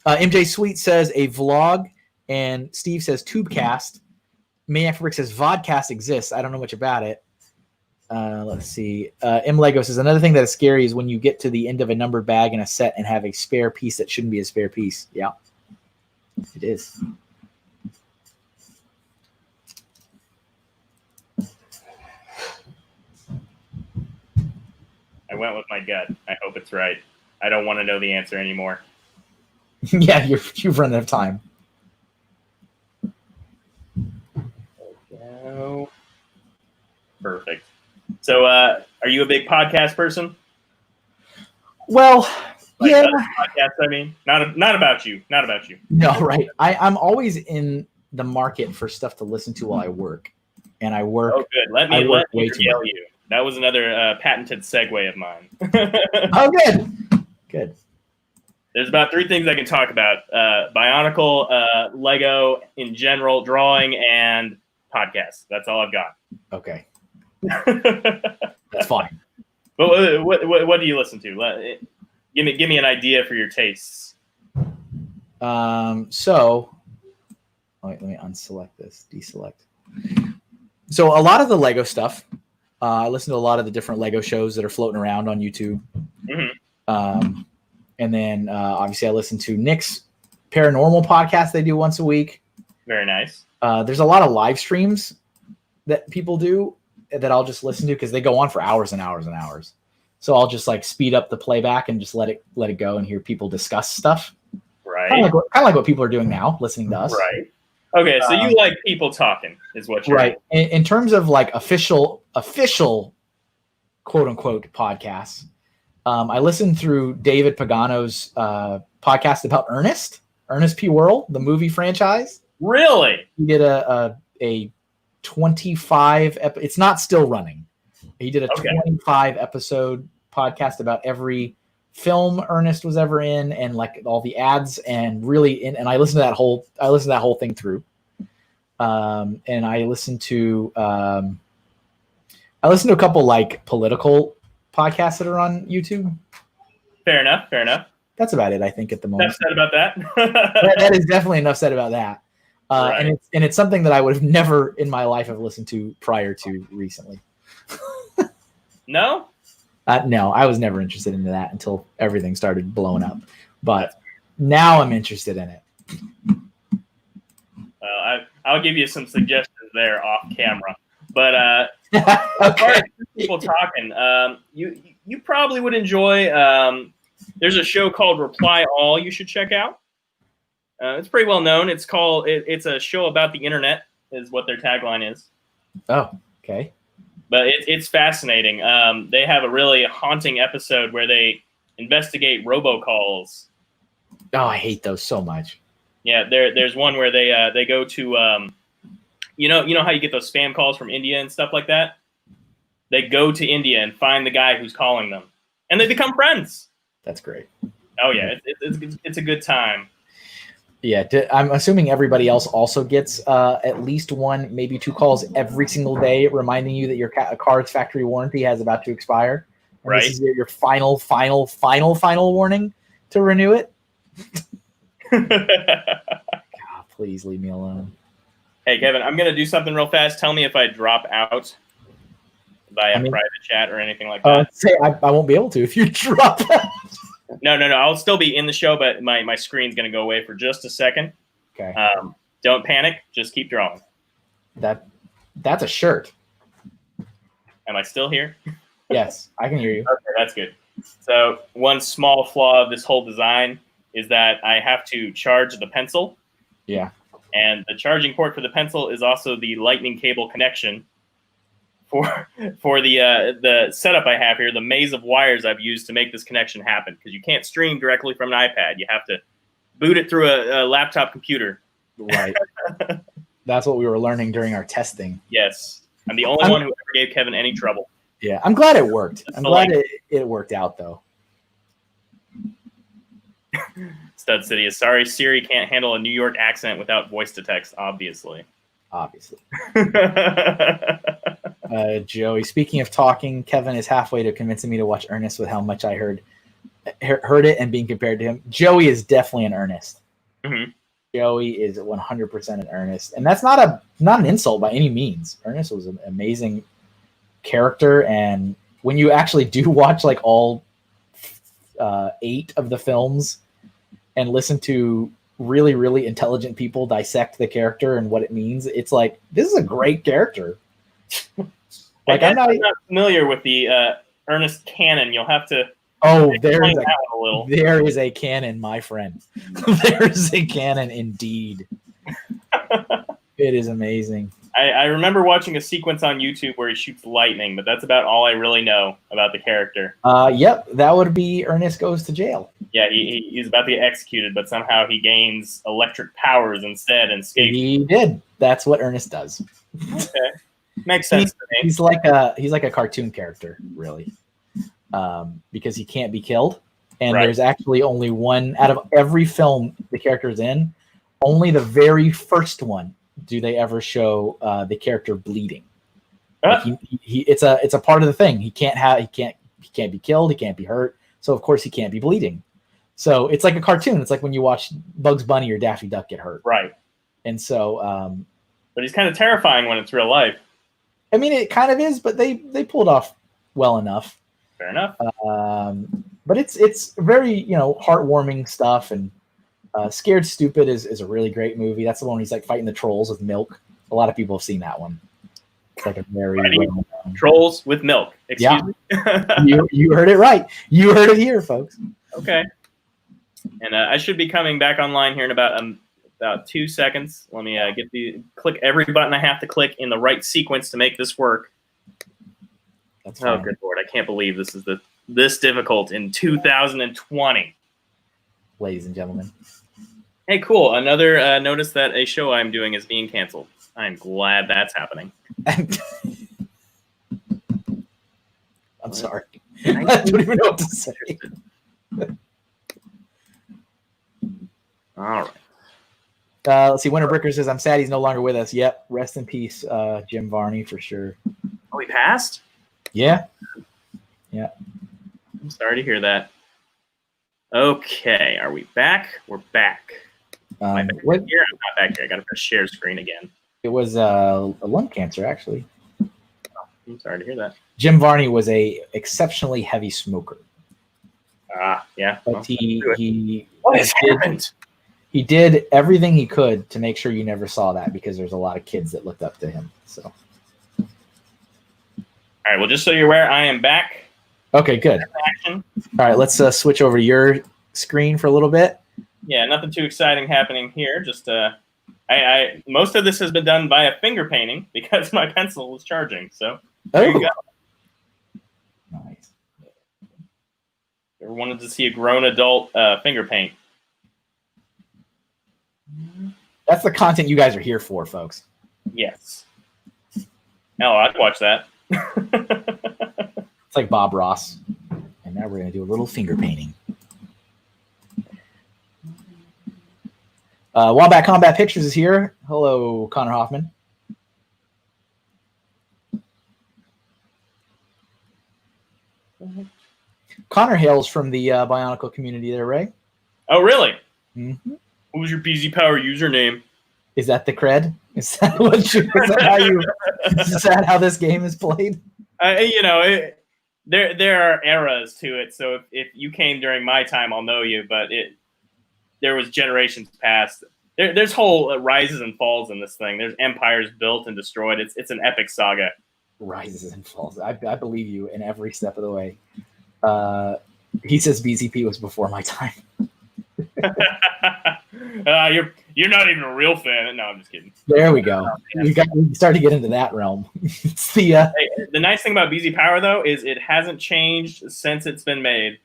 MJ Sweet says a vlog, and Steve says Tubecast. Maniac Fabric says Vodcast exists. I don't know much about it. Let's see. M Lego says another thing that is scary is when you get to the end of a numbered bag in a set and have a spare piece that shouldn't be a spare piece. Yeah, it is. I went with my gut. I hope it's right. I don't want to know the answer anymore. Yeah, you've run out of time. Go. Perfect. So, are you a big podcast person? Well, like yeah. Podcast, I mean, not about you. Not about you. No, right. I'm always in the market for stuff to listen to while I work, and I work. Oh, good. Let me regale you. That was another patented segue of mine. Oh, good. There's about 3 things I can talk about: Bionicle, Lego in general, drawing, and podcasts. That's all I've got. Okay. That's fine. But what do you listen to? Give me an idea for your tastes. So let me unselect this, deselect. So a lot of the Lego stuff. I listen to a lot of the different Lego shows that are floating around on YouTube. Mm-hmm. And then obviously I listen to Nick's paranormal podcast they do once a week. Very nice. There's a lot of live streams that people do that I'll just listen to because they go on for hours and hours and hours. So I'll just like speed up the playback and just let it go and hear people discuss stuff. Right. Kind of like what people are doing now, listening to us. Right. Okay, so you like people talking is what you're right. In terms of like official quote unquote podcasts, I listened through David Pagano's podcast about Ernest P. Worrell, the movie franchise. Really? He did a 25 it's not still running. He did a 25 episode podcast about every film Ernest was ever in and like all the ads and and I listened to that whole thing through. And I listened to a couple like political podcasts that are on YouTube. Fair enough. That's about it, I think, at the moment. Enough said about that. That is definitely enough said about that. Right. And it's something that I would have never in my life have listened to prior to recently. No? No, I was never interested in that until everything started blowing up. But now I'm interested in it. I'll give you some suggestions there off camera. But as far as people talking, you probably would enjoy. There's a show called Reply All you should check out. It's pretty well known. It's a show about the internet, is what their tagline is. Oh, okay. But it's fascinating. They have a really haunting episode where they investigate robocalls. Oh, I hate those so much. Yeah, there's one where they go to you know how you get those spam calls from India and stuff like that? They go to India and find the guy who's calling them, and they become friends. That's great. Oh yeah, it's a good time. Yeah, I'm assuming everybody else also gets at least 1, maybe 2 calls every single day reminding you that your car's factory warranty has about to expire. And right. This is your final warning to renew it. God, please leave me alone. Hey, Kevin, I'm going to do something real fast. Tell me if I drop out via private chat or anything like that. I won't be able to if you drop out. No. I'll still be in the show, but my screen's going to go away for just a second. Okay. Don't panic. Just keep drawing. That's a shirt. Am I still here? Yes, I can hear you. Okay, that's good. So one small flaw of this whole design is that I have to charge the pencil. Yeah. And the charging port for the pencil is also the lightning cable connection for the setup I have here, the maze of wires I've used to make this connection happen, because you can't stream directly from an iPad. You have to boot it through a laptop computer. Right. That's what we were learning during our testing. Yes. I'm the only one who ever gave Kevin any trouble. Yeah, I'm glad it worked. I'm glad it worked out, though. Stud City is sorry, Siri can't handle a New York accent without voice to text, obviously. Joey, speaking of talking, Kevin is halfway to convincing me to watch Ernest with how much I heard it and being compared to him. Joey is definitely an Ernest. Mm-hmm. Joey is 100% an Ernest, and that's not an insult by any means. Ernest was an amazing character, and when you actually do watch like all 8 of the films and listen to really, really intelligent people dissect the character and what it means, it's like, this is a great character. Like, I'm not familiar with the Ernest canon. You'll have to. Oh, there is a canon, my friend. There is a canon indeed. It is amazing. I remember watching a sequence on YouTube where he shoots lightning, but that's about all I really know about the character. Yep, that would be Ernest Goes to Jail. Yeah, he's about to get executed, but somehow he gains electric powers instead and escapes. He did. That's what Ernest does. Okay, makes sense to me. He's like a cartoon character, really, because he can't be killed. And There's actually only one out of every film the character's in. Only the very first one do they ever show the character bleeding. Like it's a part of the thing. He can't be killed. He can't be hurt. So of course he can't be bleeding. So it's like a cartoon. It's like when you watch Bugs Bunny or Daffy Duck get hurt. Right. And so, but he's kind of terrifying when it's real life. I mean, it kind of is, but they pulled off well enough. Fair enough. But it's very, heartwarming stuff, and Scared Stupid is a really great movie. That's the one he's like fighting the trolls with milk. A lot of people have seen that one. It's like a very trolls with milk. Excuse me. you heard it right. You heard it here, folks. Okay. And I should be coming back online here in about 2 seconds. Let me click every button I have to click in the right sequence to make this work. That's fine. Oh, good Lord. I can't believe this is this difficult in 2020. Ladies and gentlemen. Hey, cool. Another notice that a show I'm doing is being canceled. I'm glad that's happening. I'm sorry. I don't even know what to say. All right. Let's see. Winter Bricker says, I'm sad he's no longer with us. Yep. Rest in peace, Jim Varney, for sure. Oh, he passed? Yeah. Yeah. I'm sorry to hear that. Okay. Are we back? We're back. Am I back here? I'm not back here. I got to press share screen again. It was a lung cancer, actually. Oh, I'm sorry to hear that. Jim Varney was a exceptionally heavy smoker. Yeah. But well, he what has happened? He did everything he could to make sure you never saw that, because there's a lot of kids that looked up to him. So, all right. Well, just so you're aware, I am back. Okay, good. Action. All right, let's switch over to your screen for a little bit. Yeah, nothing too exciting happening here. Just I most of this has been done by a finger painting because my pencil was charging. So there you go. Nice. Ever wanted to see a grown adult finger paint? That's the content you guys are here for, folks. Yes. Hell, I'd watch that. It's like Bob Ross. And now we're going to do a little finger painting. Wombat Combat Pictures is here. Hello, Connor Hoffman. Connor hails from the Bionicle community there, Ray. Oh, really? Mm-hmm. What was your BZ Power username? Is that the cred? Is that how this game is played? There are eras to it. So if you came during my time, I'll know you. But there was generations past. There's whole rises and falls in this thing. There's empires built and destroyed. It's an epic saga. Rises and falls. I believe you in every step of the way. He says BZP was before my time. You're not even a real fan. No, I'm just kidding. There we go. We started to get into that realm. It's the the nice thing about BZ Power though is it hasn't changed since it's been made.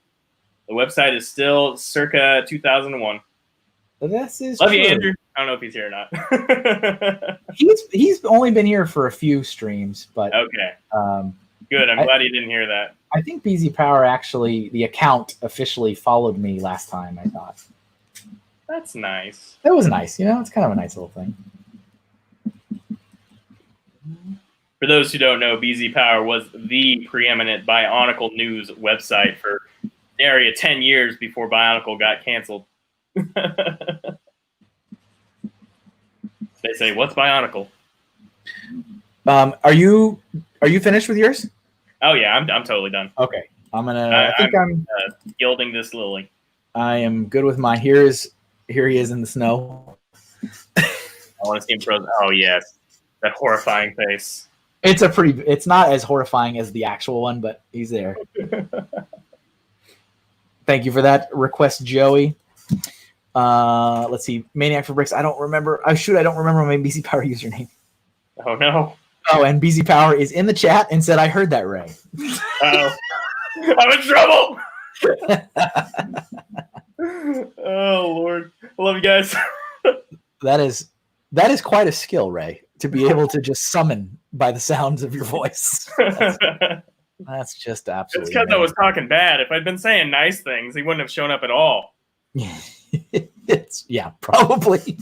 The website is still circa 2001. This is Love true. you, Andrew. I don't know if he's here or not. he's only been here for a few streams, but okay. Good. I'm glad you didn't hear that. I think BZ Power actually, the account officially followed me last time, I thought. That's nice. That was nice. It's kind of a nice little thing. For those who don't know, BZ Power was the preeminent Bionicle news website for the area 10 years before Bionicle got canceled. They say, "What's Bionicle?" Are you finished with yours? Oh yeah, I'm totally done. Okay, I'm gilding this lily. I am good with my. Here he is in the snow. I want to see him frozen. Oh yes, that horrifying face. It's not as horrifying as the actual one, but he's there. Thank you for that request, Joey. Let's see. Maniac for Bricks. I don't remember. I don't remember my BZ Power username. Oh, no. Oh, and BZ Power is in the chat and said, I heard that, Ray. Oh, I'm in trouble. Oh, Lord. I love you guys. That is quite a skill, Ray, to be able to just summon by the sounds of your voice. That's just absolutely. It's because I was talking bad. If I'd been saying nice things, he wouldn't have shown up at all. Yeah, probably.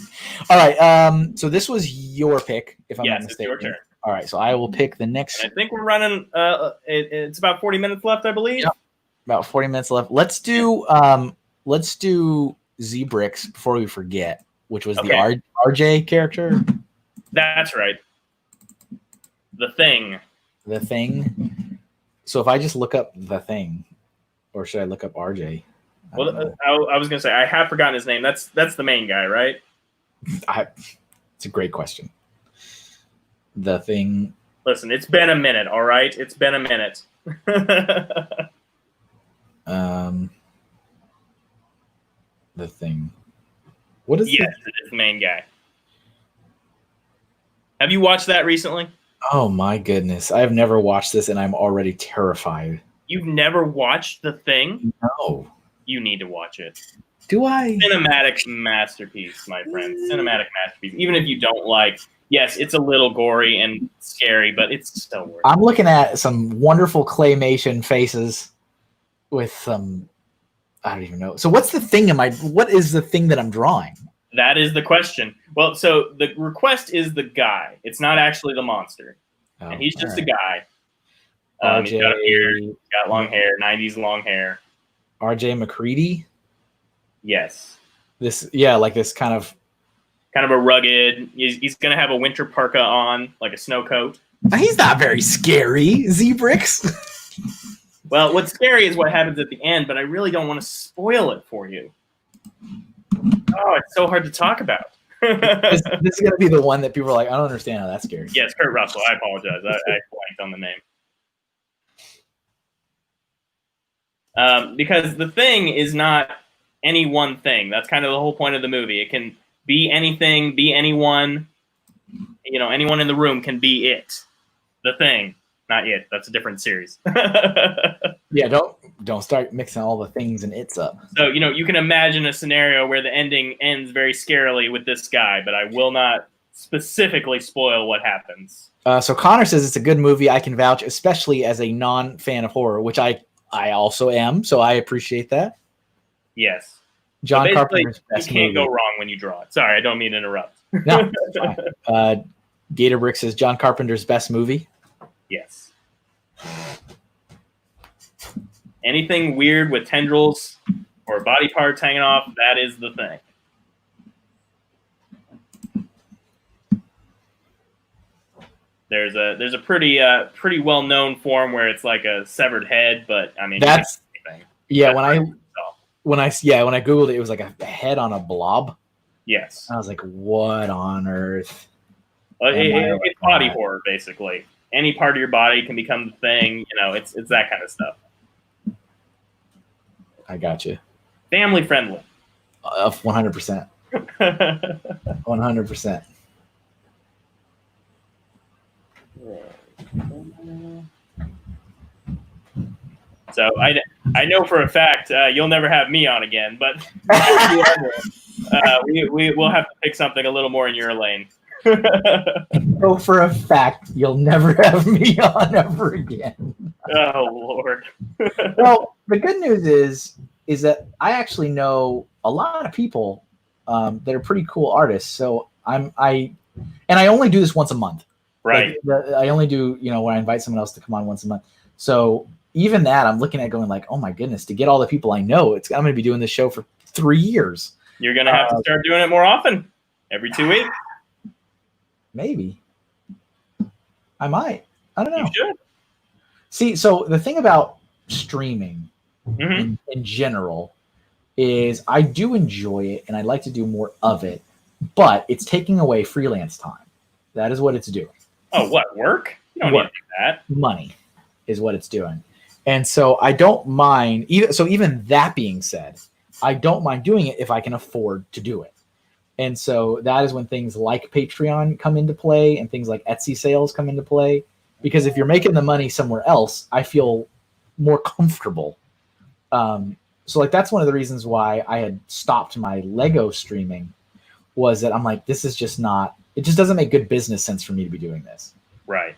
All right. So this was your pick, if I'm not mistaken. It's your turn. All right. So I will pick the next. And I think we're running. It's about 40 minutes left, I believe. Yep. About 40 minutes left. Let's do Z-Bricks before we forget, which was the RJ character. That's right. The Thing. The Thing. So if I just look up The Thing, or should I look up RJ? Well, I was going to say, I have forgotten his name. That's the main guy, right? It's a great question. The Thing. Listen, it's been a minute, all right? It's been a minute. The Thing. What is Yes, it is the main guy. Have you watched that recently? Oh, my goodness. I have never watched this, and I'm already terrified. You've never watched The Thing? No. You need to watch it. Do I? Cinematic masterpiece, my friend. Cinematic masterpiece. Even if you don't like, yes, it's a little gory and scary, but it's still worth it. I'm looking at some wonderful claymation faces with some, I don't even know. So what's the thing? What is the thing that I'm drawing? That is the question. Well, so the request is the guy. It's not actually the monster. Oh, and he's just a guy. He's got a beard, he's got long hair, 90s long hair. RJ McCready? Yes. Like this kind of a rugged. He's gonna have a winter parka on, like a snow coat. He's not very scary, Z-Bricks. Well, what's scary is what happens at the end, but I really don't want to spoil it for you. Oh, it's so hard to talk about. This is gonna be the one that people are like, I don't understand how that's scary. Yes, Kurt Russell. I apologize. I blanked on the name. Because the thing is not any one thing. That's kind of the whole point of the movie. It can be anything, be anyone. You know, anyone in the room can be it. The Thing, not it. That's a different series. Yeah, don't start mixing all the things and it's up. So, you can imagine a scenario where the ending ends very scarily with this guy, but I will not specifically spoil what happens. So Connor says it's a good movie. I can vouch, especially as a non-fan of horror, which I also am, so I appreciate that. Yes. John Carpenter's best movie. You can't go wrong when you draw it. Sorry, I don't mean to interrupt. No, it's fine. Gator Brick says John Carpenter's best movie. Yes. Anything weird with tendrils or body parts hanging off, that is The Thing. There's a pretty well-known form where it's like a severed head, but I mean that's when I googled it, it was like a head on a blob. Yes. I was like, what on earth? It's body horror, basically. Any part of your body can become the thing. It's that kind of stuff. I got you. Family friendly. 100%. 100%. So I know for a fact you'll never have me on again, but we will have to pick something a little more in your lane. Know for a fact you'll never have me on ever again. Oh Lord. Well, the good news is that I actually know a lot of people that are pretty cool artists. So I only do this once a month. Right. Like, I only do, when I invite someone else to come on once a month. So even that, I'm looking at going like, oh my goodness, to get all the people I know, I'm going to be doing this show for 3 years. You're going to have to start doing it more often, every 2 weeks. Maybe. I might. I don't know. You should. See, so the thing about streaming in general is I do enjoy it and I'd like to do more of it, but it's taking away freelance time. That is what it's doing. Oh, what? Work? You don't need to do that. Money is what it's doing. And so I don't mind, even that being said, I don't mind doing it if I can afford to do it. And so that is when things like Patreon come into play and things like Etsy sales come into play. Because if you're making the money somewhere else, I feel more comfortable. So like that's one of the reasons why I had stopped my Lego streaming, was that I'm like, this is just not, it just doesn't make good business sense for me to be doing this. Right.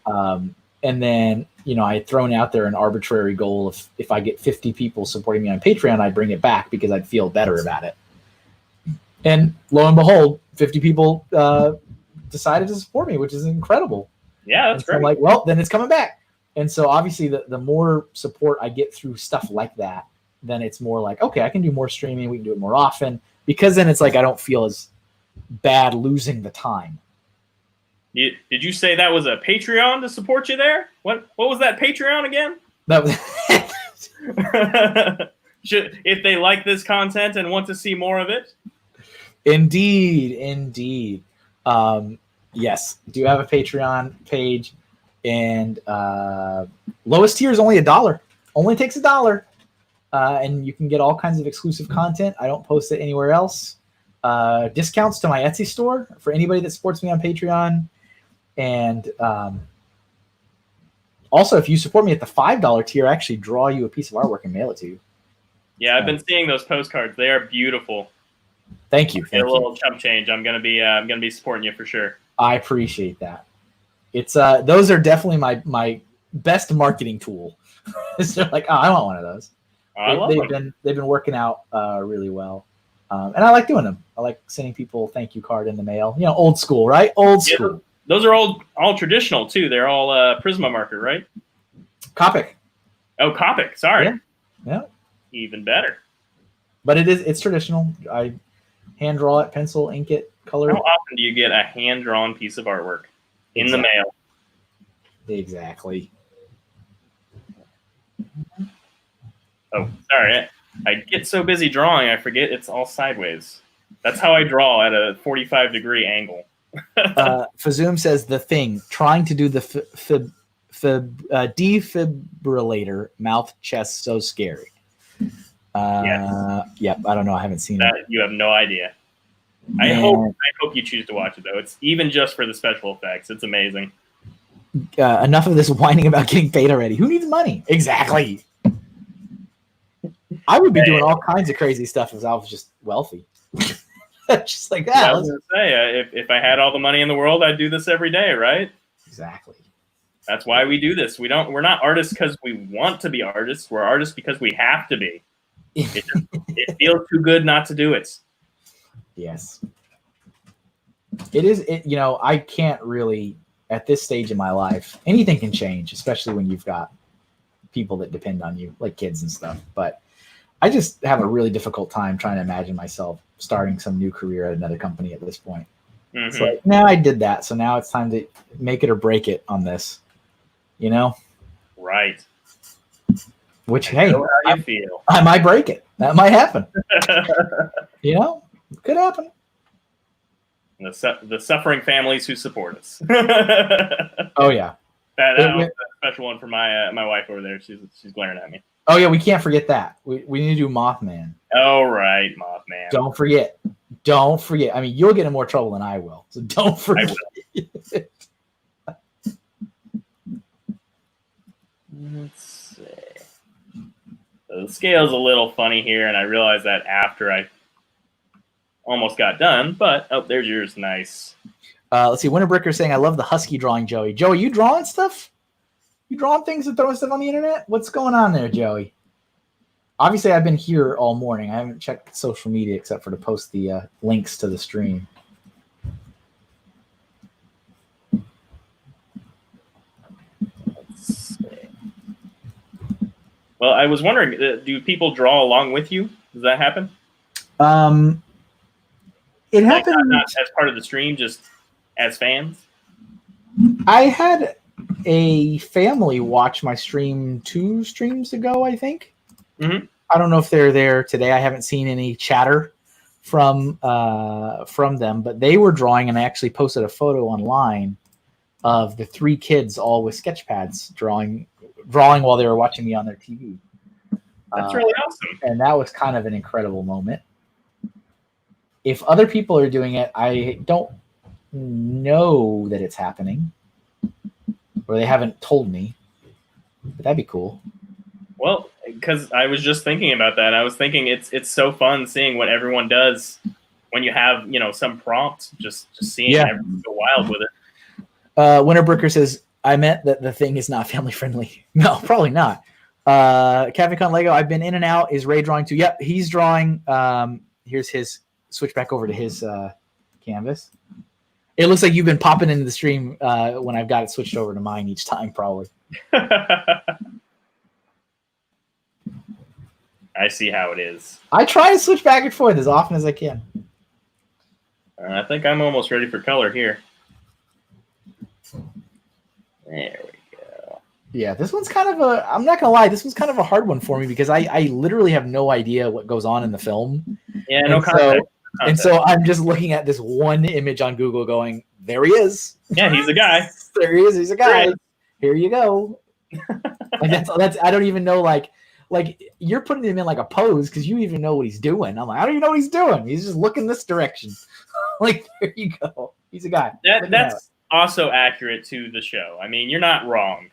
And then, I had thrown out there an arbitrary goal of if I get 50 people supporting me on Patreon, I'd bring it back because I'd feel better about it. And lo and behold, 50 people decided to support me, which is incredible. Yeah, that's great. So I'm like, well, then it's coming back. And so obviously the more support I get through stuff like that, then it's more like, okay, I can do more streaming. We can do it more often, because then it's like I don't feel as bad losing the time. Did you say that was a Patreon to support you there? What was that Patreon again? That was if they like this content and want to see more of it? Indeed. Yes, do have a Patreon page, and lowest tier is only $1. Only takes $1, and you can get all kinds of exclusive content. I don't post it anywhere else. Discounts to my Etsy store for anybody that supports me on Patreon, and also if you support me at the $5 tier, I actually draw you a piece of artwork and mail it to you. Yeah, I've been seeing those postcards. They are beautiful. Thank you. Get a little chump change. I'm gonna be supporting you for sure. I appreciate that. It's those are definitely my best marketing tool. They're like, oh, I want one of those. They've been working out really well, and I like doing them. I like sending people a thank you card in the mail. Old school, right? Old school. Yeah, those are all traditional too. They're all Prisma marker, right? Copic. Oh, Copic. Sorry. Yeah. Even better. But it's traditional. I hand draw it, pencil, ink it, color it. How often do you get a hand-drawn piece of artwork in the mail? Exactly. Oh, sorry. I get so busy drawing, I forget it's all sideways. That's how I draw, at a 45-degree angle. Fazoom says the thing, trying to do the defibrillator mouth chest so scary. Yes. Yep, I don't know. I haven't seen it. You have no idea. I hope you choose to watch it, though. It's even just for the special effects. It's amazing. Enough of this whining about getting paid already. Who needs money? Exactly. I would be doing all kinds of crazy stuff if I was just wealthy. Just like that. I was going to say, if I had all the money in the world, I'd do this every day, right? Exactly. That's why we do this. We're not artists because we want to be artists. We're artists because we have to be. It feels too good not to do it. Yes. It is. I can't really, at this stage in my life, anything can change, especially when you've got people that depend on you, like kids and stuff. But I just have a really difficult time trying to imagine myself starting some new career at another company at this point. Mm-hmm. It's like, now I did that, so now it's time to make it or break it on this. Right. Which, hey, how you feel. I might break it. That might happen. Could happen. The suffering families who support us. Oh yeah. That was a special one for my wife over there. She's glaring at me. Oh yeah, we can't forget that. We need to do Mothman. All right, Mothman. Don't forget. Don't forget. I mean, you'll get in more trouble than I will. So don't forget. Let's see. So the scale's a little funny here, and I realized that after I almost got done. But, oh, there's yours. Nice. Let's see. Winterbricker saying, I love the husky drawing, Joey. Joey, you drawing stuff? You drawing things and throwing stuff on the internet? What's going on there, Joey? Obviously, I've been here all morning. I haven't checked social media except for to post the links to the stream. Let's see. Well, I was wondering, do people draw along with you? Does that happen? It happened not as part of the stream, just as fans. I had a family watch my stream 2 streams ago, I think. Mm-hmm. I don't know if they're there today. I haven't seen any chatter from them, but they were drawing, and I actually posted a photo online of the 3 kids all with sketch pads drawing while they were watching me on their TV. That's really awesome. And that was kind of an incredible moment. If other people are doing it, I don't know that it's happening, or they haven't told me, but that'd be cool. Well, because I was just thinking about that. I was thinking it's so fun seeing what everyone does when you have, some prompt, just seeing everyone go wild with it. Winterbricker says, I meant that the thing is not family friendly. No, probably not. Cavicon Lego, I've been in and out. Is Ray drawing too? Yep, he's drawing. Here's his, switch back over to his canvas. It looks like you've been popping into the stream when I've got it switched over to mine each time, probably. I see how it is. I try to switch back and forth as often as I can. I think I'm almost ready for color here. There we go. Yeah, this one's kind of I'm not going to lie, this one's kind of a hard one for me because I literally have no idea what goes on in the film. Yeah, no context. And so I'm just looking at this one image on Google going, there he is. Yeah, he's a guy. There he is. He's a guy. Here you go. That's I don't even know, like you're putting him in like a pose because you even know what he's doing. I'm like, I don't even know what he's doing. He's just looking this direction. Like, there you go. He's a guy. That's also accurate to the show. I mean, you're not wrong.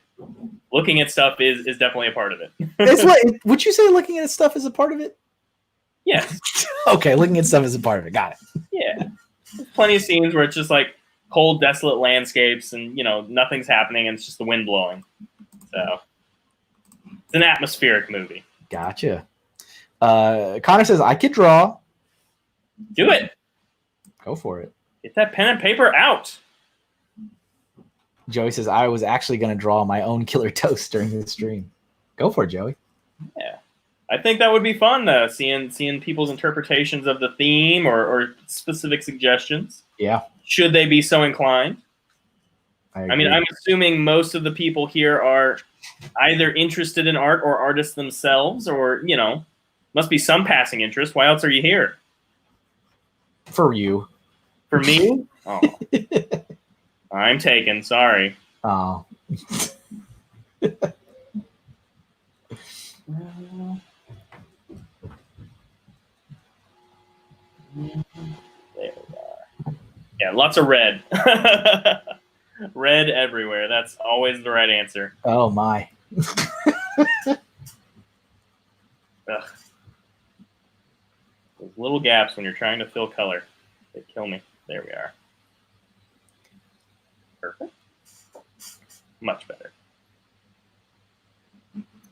Looking at stuff is definitely a part of it. Would you say looking at stuff is a part of it? Yes. Okay, looking at stuff is a part of it. Got it. Yeah. There's plenty of scenes where it's just like cold, desolate landscapes and, nothing's happening and it's just the wind blowing. So it's an atmospheric movie. Gotcha. Connor says, I could draw. Do it. Go for it. Get that pen and paper out. Joey says, I was actually going to draw my own killer toast during the stream. Go for it, Joey. Yeah. I think that would be fun, seeing people's interpretations of the theme or specific suggestions. Yeah. Should they be so inclined? I mean, I'm assuming most of the people here are either interested in art or artists themselves, or, must be some passing interest. Why else are you here? For you. For me? Oh. I'm taken. Sorry. Oh. There we are. Yeah, lots of red. Red everywhere. That's always the right answer. Oh, my. Ugh. Those little gaps when you're trying to fill color, they kill me. There we are. Perfect. Much better.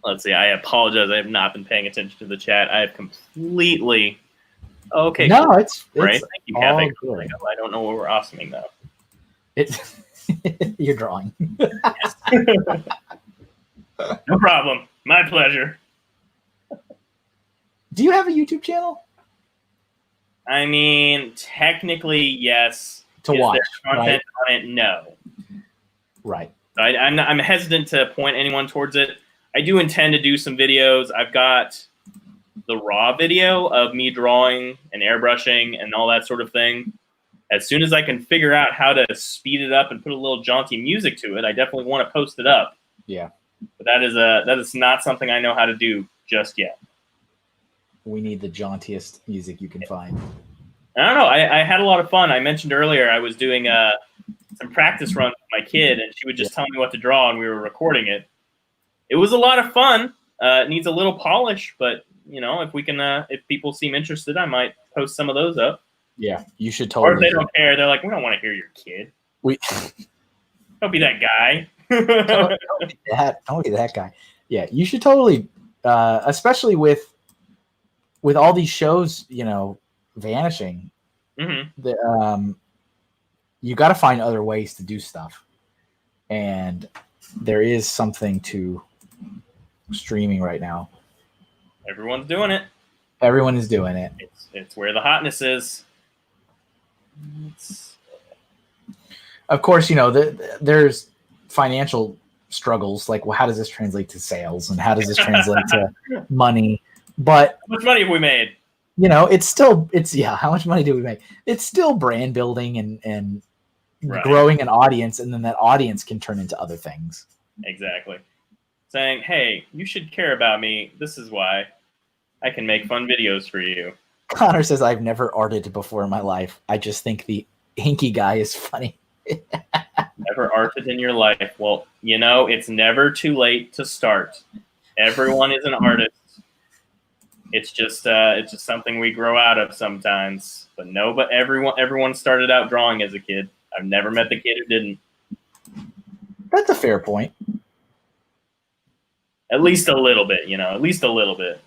Let's see. I apologize. I have not been paying attention to the chat. I have completely... Okay. No, cool. it's right. Thank you, Kathy. good. I don't know what we're awesoming, though. You're drawing. No problem. My pleasure. Do you have a YouTube channel? I mean, technically, yes. To watch, there content on it? No. Right. I'm hesitant to point anyone towards it. I do intend to do some videos. I've got the raw video of me drawing and airbrushing and all that sort of thing. As soon as I can figure out how to speed it up and put a little jaunty music to it, I definitely want to post it up. Yeah. But that is not something I know how to do just yet. we need the jauntiest music you can find. I don't know. I had a lot of fun. I mentioned earlier I was doing some practice runs with my kid, and she would just tell me what to draw, and we were recording it. It was a lot of fun. It needs a little polish, but if we can, if people seem interested, I might post some of those up. Yeah, you should totally. Or if they don't care, they're like, we don't want to hear your kid. Don't be that guy. don't be that guy. Yeah, you should totally, especially with all these shows, vanishing. Mm-hmm. You got to find other ways to do stuff, and there is something to streaming right now. Everyone's doing it. Everyone is doing it. It's where the hotness is. Of course, there's financial struggles. Like, well, how does this translate to sales, and how does this translate to money? But how much money have we made? It's how much money do we make? It's still brand building and right. Growing an audience, and then that audience can turn into other things. Exactly. Saying, hey, you should care about me. This is why I can make fun videos for you. Connor says, I've never arted before in my life. I just think the hinky guy is funny. Never arted in your life. Well, it's never too late to start. Everyone is an artist. It's just something we grow out of sometimes. But everyone started out drawing as a kid. I've never met the kid who didn't. That's a fair point. At least a little bit, At least a little bit.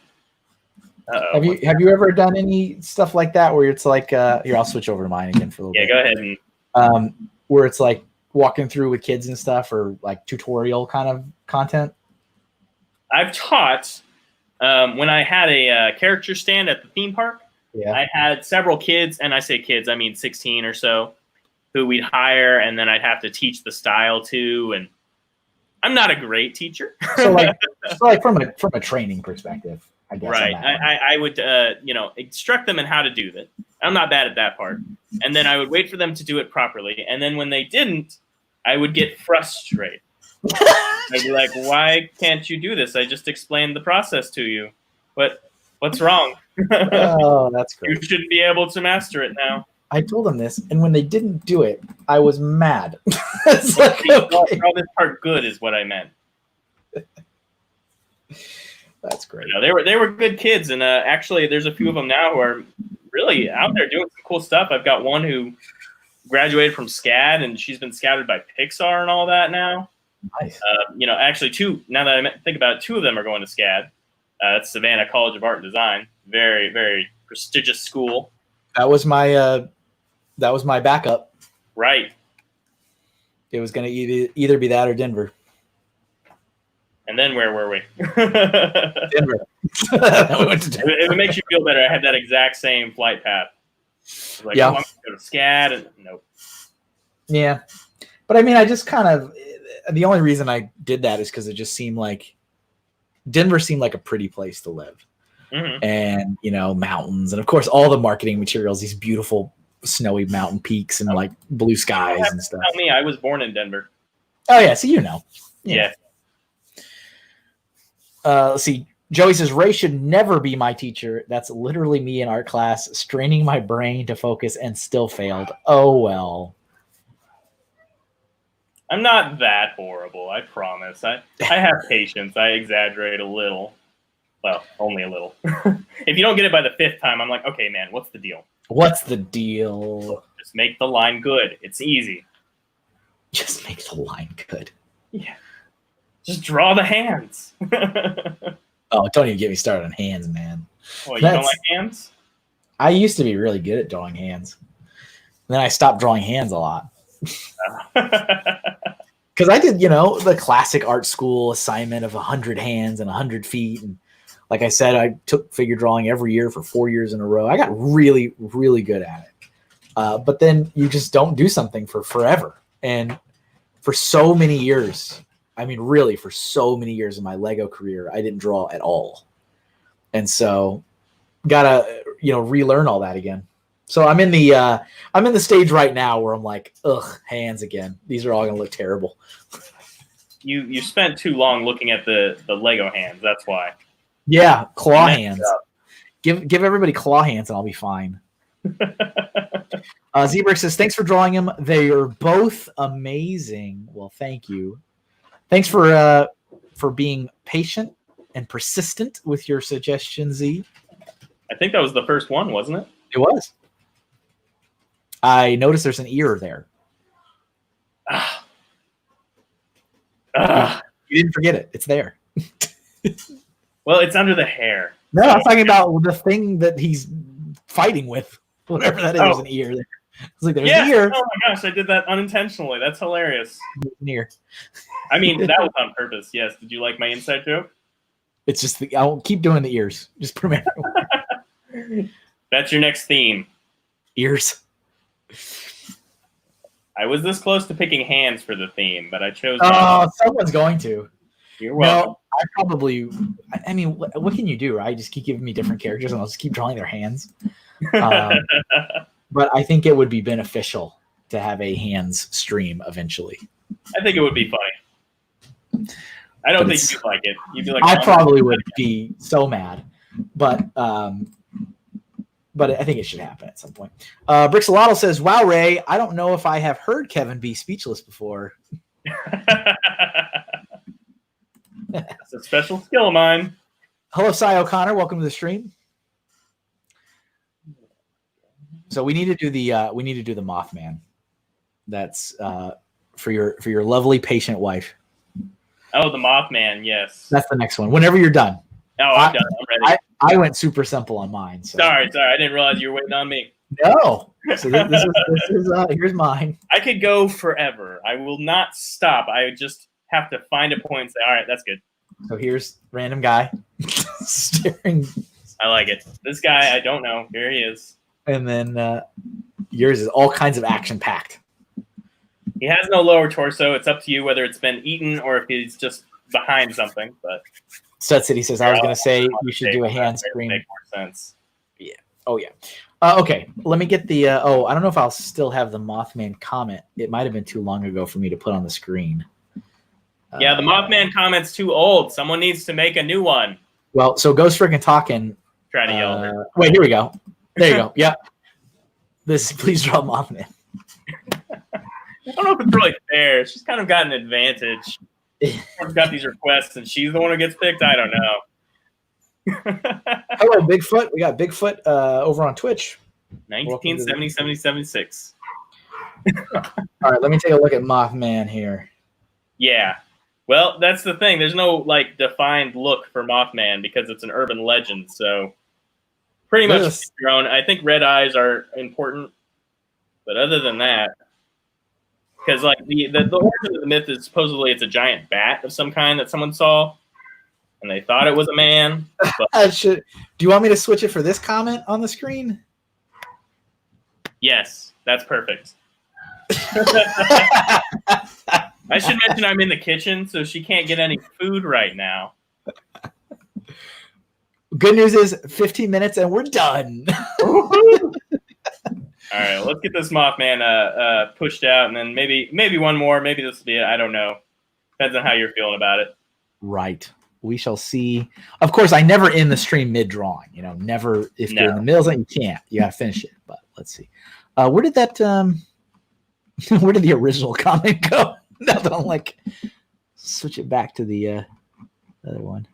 Uh-oh. Have you ever done any stuff like that where it's like here, I'll switch over to mine again for a little bit. Yeah, go ahead. And where it's like walking through with kids and stuff, or like tutorial kind of content? I've taught when I had a character stand at the theme park. Yeah. I had several kids, and I say kids, I mean 16 or so, who we'd hire, and then I'd have to teach the style to. And I'm not a great teacher. so from a training perspective, I guess. Right. I would instruct them in how to do that. I'm not bad at that part. And then I would wait for them to do it properly. And then when they didn't, I would get frustrated. I'd be like, why can't you do this? I just explained the process to you. What's wrong? Oh, that's great. You shouldn't be able to master it now. I told them this, and when they didn't do it, I was mad. It's like, okay. Draw this part good is what I meant. That's great. They were good kids, and actually, there's a few of them now who are really out there doing some cool stuff. I've got one who graduated from SCAD, and she's been scouted by Pixar and all that now. Nice. Actually, two. Now that I think about it, two of them are going to SCAD. It's Savannah College of Art and Design, very, very prestigious school. That was my backup. Right. It was going to either be that or Denver. And then where were we? Denver. We went to Denver. If it makes you feel better, I had that exact same flight path. Like, yeah. I'm going to go to SCAD. And nope. Yeah. But I mean, I just kind of, the only reason I did that is because it just seemed like, Denver seemed like a pretty place to live. Mm-hmm. And, mountains. And of course, all the marketing materials, these beautiful snowy mountain peaks and like blue skies and stuff. Tell me, I was born in Denver. Oh, yeah. So, Yeah. Let's see. Joey says, Ray should never be my teacher. That's literally me in art class, straining my brain to focus and still failed. Oh, well. I'm not that horrible, I promise. I have patience. I exaggerate a little. Well, only a little. If you don't get it by the fifth time, I'm like, okay, man, what's the deal? What's the deal? Just make the line good. It's easy. Just make the line good. Yeah. Just draw the hands. Oh, don't even get me started on hands, man. Well, you don't like hands? I used to be really good at drawing hands. Then I stopped drawing hands a lot. Because I did, the classic art school assignment of 100 hands and 100 feet. And like I said, I took figure drawing every year for 4 years in a row. I got really, really good at it. But then you just don't do something for forever. And for so many years, I mean, really, for so many years in my Lego career, I didn't draw at all. And so gotta, relearn all that again. So I'm in the stage right now where I'm like, ugh, hands again. These are all gonna look terrible. You spent too long looking at the Lego hands. That's why. Yeah, claw hands. Give everybody claw hands and I'll be fine. Zebrick says, thanks for drawing him. They are both amazing. Well, thank you. Thanks for being patient and persistent with your suggestion, Z. I think that was the first one, wasn't it? It was. I noticed there's an ear there. You didn't forget it. It's there. Well, it's under the hair. No, I'm talking about the thing that he's fighting with. Whatever that is, there's an ear there. It's like there's an ear. Oh my gosh, I did that unintentionally. That's hilarious. An ear. I mean, that was on purpose. Yes. Did you like my inside joke? It's just I'll keep doing the ears. Just permit. That's your next theme. Ears. I was this close to picking hands for the theme, but I chose. Someone's going to. You're welcome. No, I probably. I mean, what can you do, right? Just keep giving me different characters, and I'll just keep drawing their hands. But I think it would be beneficial to have a hands stream eventually. I think it would be funny. I don't think you'd like it. You'd be like, I probably would be so mad, but I think it should happen at some point. Brixolotto says, "Wow, Ray, I don't know if I have heard Kevin be speechless before." That's a special skill of mine. Hello, Cy O'Connor. Welcome to the stream. So we need to do the Mothman. That's for your lovely patient wife. Oh, the Mothman, yes. That's the next one. Whenever you're done. Oh, I'm done. I'm ready. I went super simple on mine. So. Sorry. I didn't realize you were waiting on me. No. So this is here's mine. I could go forever. I will not stop. I just have to find a point and say, all right, that's good. So here's random guy staring. I like it. This guy, I don't know. Here he is. And then yours is all kinds of action packed. He has no lower torso. It's up to you whether it's been eaten or if he's just behind something. But Stud City says, I was going to say you should do a hand screen. Make more sense. Yeah. Oh, yeah. Okay. Let me get the. I don't know if I'll still have the Mothman comment. It might have been too long ago for me to put on the screen. Yeah, the Mothman comment's too old. Someone needs to make a new one. Well, so Ghost Freaking Talking. Try to yell. Wait, here we go. There you go. Yeah. Please draw Mothman. I don't know if it's really fair. She's kind of got an advantage. She's got these requests, and she's the one who gets picked. I don't know. Hello, Bigfoot. We got Bigfoot over on Twitch. 1970, 76. All right, let me take a look at Mothman here. Yeah. Well, that's the thing. There's no defined look for Mothman because it's an urban legend. So pretty much your own. I think red eyes are important, but other than that, because the origin of the myth is supposedly it's a giant bat of some kind that someone saw, and they thought it was a man. But do you want me to switch it for this comment on the screen? Yes, that's perfect. I should mention I'm in the kitchen, so she can't get any food right now. Good news is 15 minutes and we're done. All right, let's get this Mothman pushed out, and then maybe one more. Maybe this will be it. I don't know. Depends on how you're feeling about it. Right. We shall see. Of course, I never end the stream mid-drawing. Never. If you're in the middle of it, you can't. You got to finish it. But let's see. Where did that? Where did the original comment go? Now that I'm switch it back to the other one.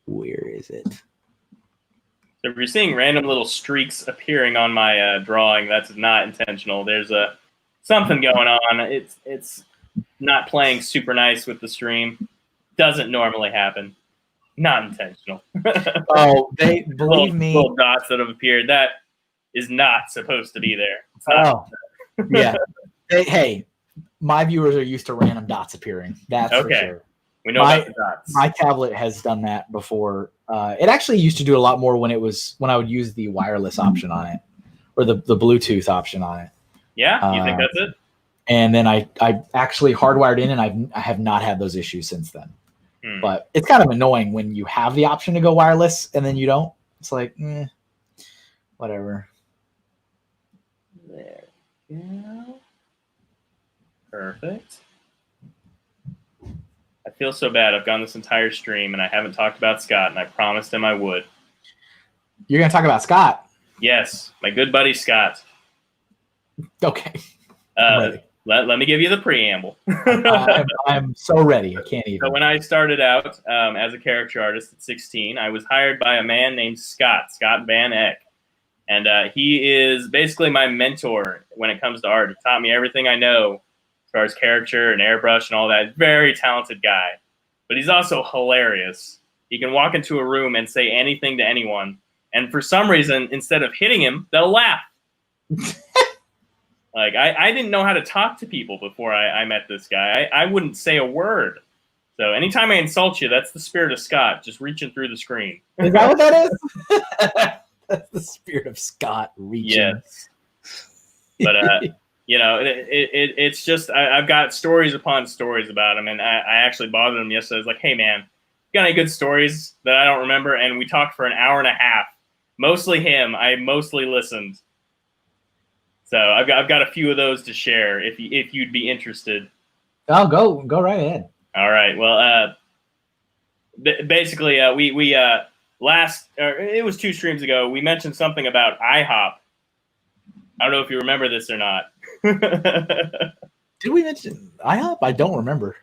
Where is it? So if you're seeing random little streaks appearing on my drawing, that's not intentional. There's something going on. It's not playing super nice with the stream. Doesn't normally happen. Not intentional. Oh, they believe me. Little dots that have appeared. That is not supposed to be there. It's not. Yeah. Hey, my viewers are used to random dots appearing. That's for sure. We know about the dots. My tablet has done that before. It actually used to do a lot more when I would use the wireless option on it, or the Bluetooth option on it. Yeah, you think that's it? And then I actually hardwired in, and I have not had those issues since then. But it's kind of annoying when you have the option to go wireless and then you don't. It's like, whatever. There we go. Perfect. I feel so bad. I've gone this entire stream and I haven't talked about Scott, and I promised him I would. You're going to talk about Scott. Yes, my good buddy Scott. Okay. I'm let me give you the preamble. I'm so ready. I can't even. So when I started out as a character artist at 16, I was hired by a man named Scott Van Eck. And he is basically my mentor when it comes to art. He taught me everything I know as far as character and airbrush and all that. Very talented guy. But he's also hilarious. He can walk into a room and say anything to anyone. And for some reason, instead of hitting him, they'll laugh. Like, I didn't know how to talk to people before I met this guy. I wouldn't say a word. So anytime I insult you, that's the spirit of Scott just reaching through the screen. Is that what that is? That's the spirit of Scott reaching. Yes. But, it's just, I've got stories upon stories about him. And I actually bothered him yesterday. I was like, hey, man, you got any good stories that I don't remember? And we talked for an hour and a half. Mostly him. I mostly listened. So I've got a few of those to share if you'd be interested. Oh, go right ahead. All right. Well, basically, we it was 2 streams ago. We mentioned something about IHOP. I don't know if you remember this or not. Did we mention IHOP? I don't remember.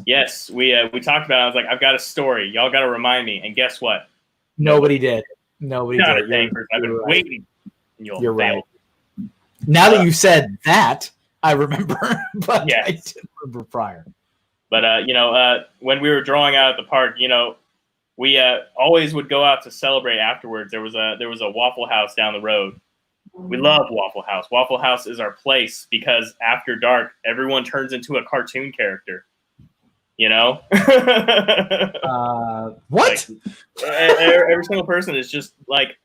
Yes, we talked about it. I was like, I've got a story. Y'all got to remind me. And guess what? Nobody did. Nobody did. I've been waiting. You're right. Now that you said that, I remember, but yes. I didn't remember prior. But when we were drawing out at the park, we always would go out to celebrate afterwards. There was a Waffle House down the road. We love Waffle House. Waffle House is our place because after dark, everyone turns into a cartoon character. What? Every single person is just like.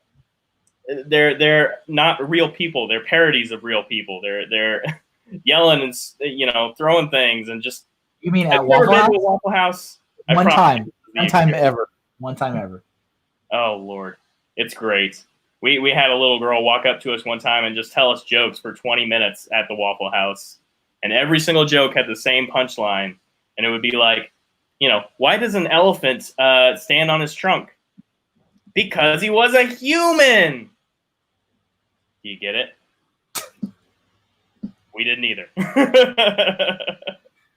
They're not real people. They're parodies of real people. They're yelling and throwing things and just. You mean at Waffle House? One time ever. Oh Lord, it's great. We had a little girl walk up to us one time and just tell us jokes for 20 minutes at the Waffle House, and every single joke had the same punchline, and it would be like, why does an elephant stand on his trunk? Because he was a human. You get it? We didn't either.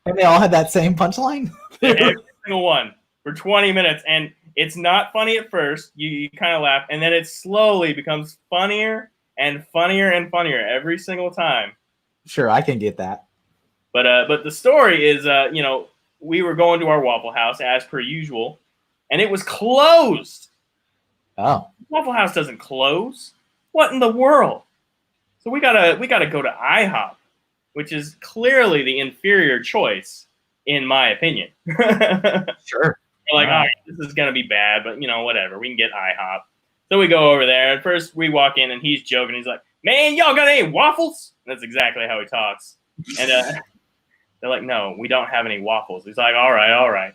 And they all had that same punchline? Every single one for 20 minutes. And it's not funny at first. You kind of laugh. And then it slowly becomes funnier and funnier and funnier every single time. Sure, I can get that. But the story is, we were going to our Waffle House as per usual. And it was closed. Oh. Waffle House doesn't close. What in the world? So we gotta go to IHOP, which is clearly the inferior choice, in my opinion. Sure. We're like, all right, this is gonna be bad, but whatever. We can get IHOP. So we go over there. At first, we walk in and he's joking. He's like, "Man, y'all got any waffles?" And that's exactly how he talks. And they're like, "No, we don't have any waffles." He's like, all right.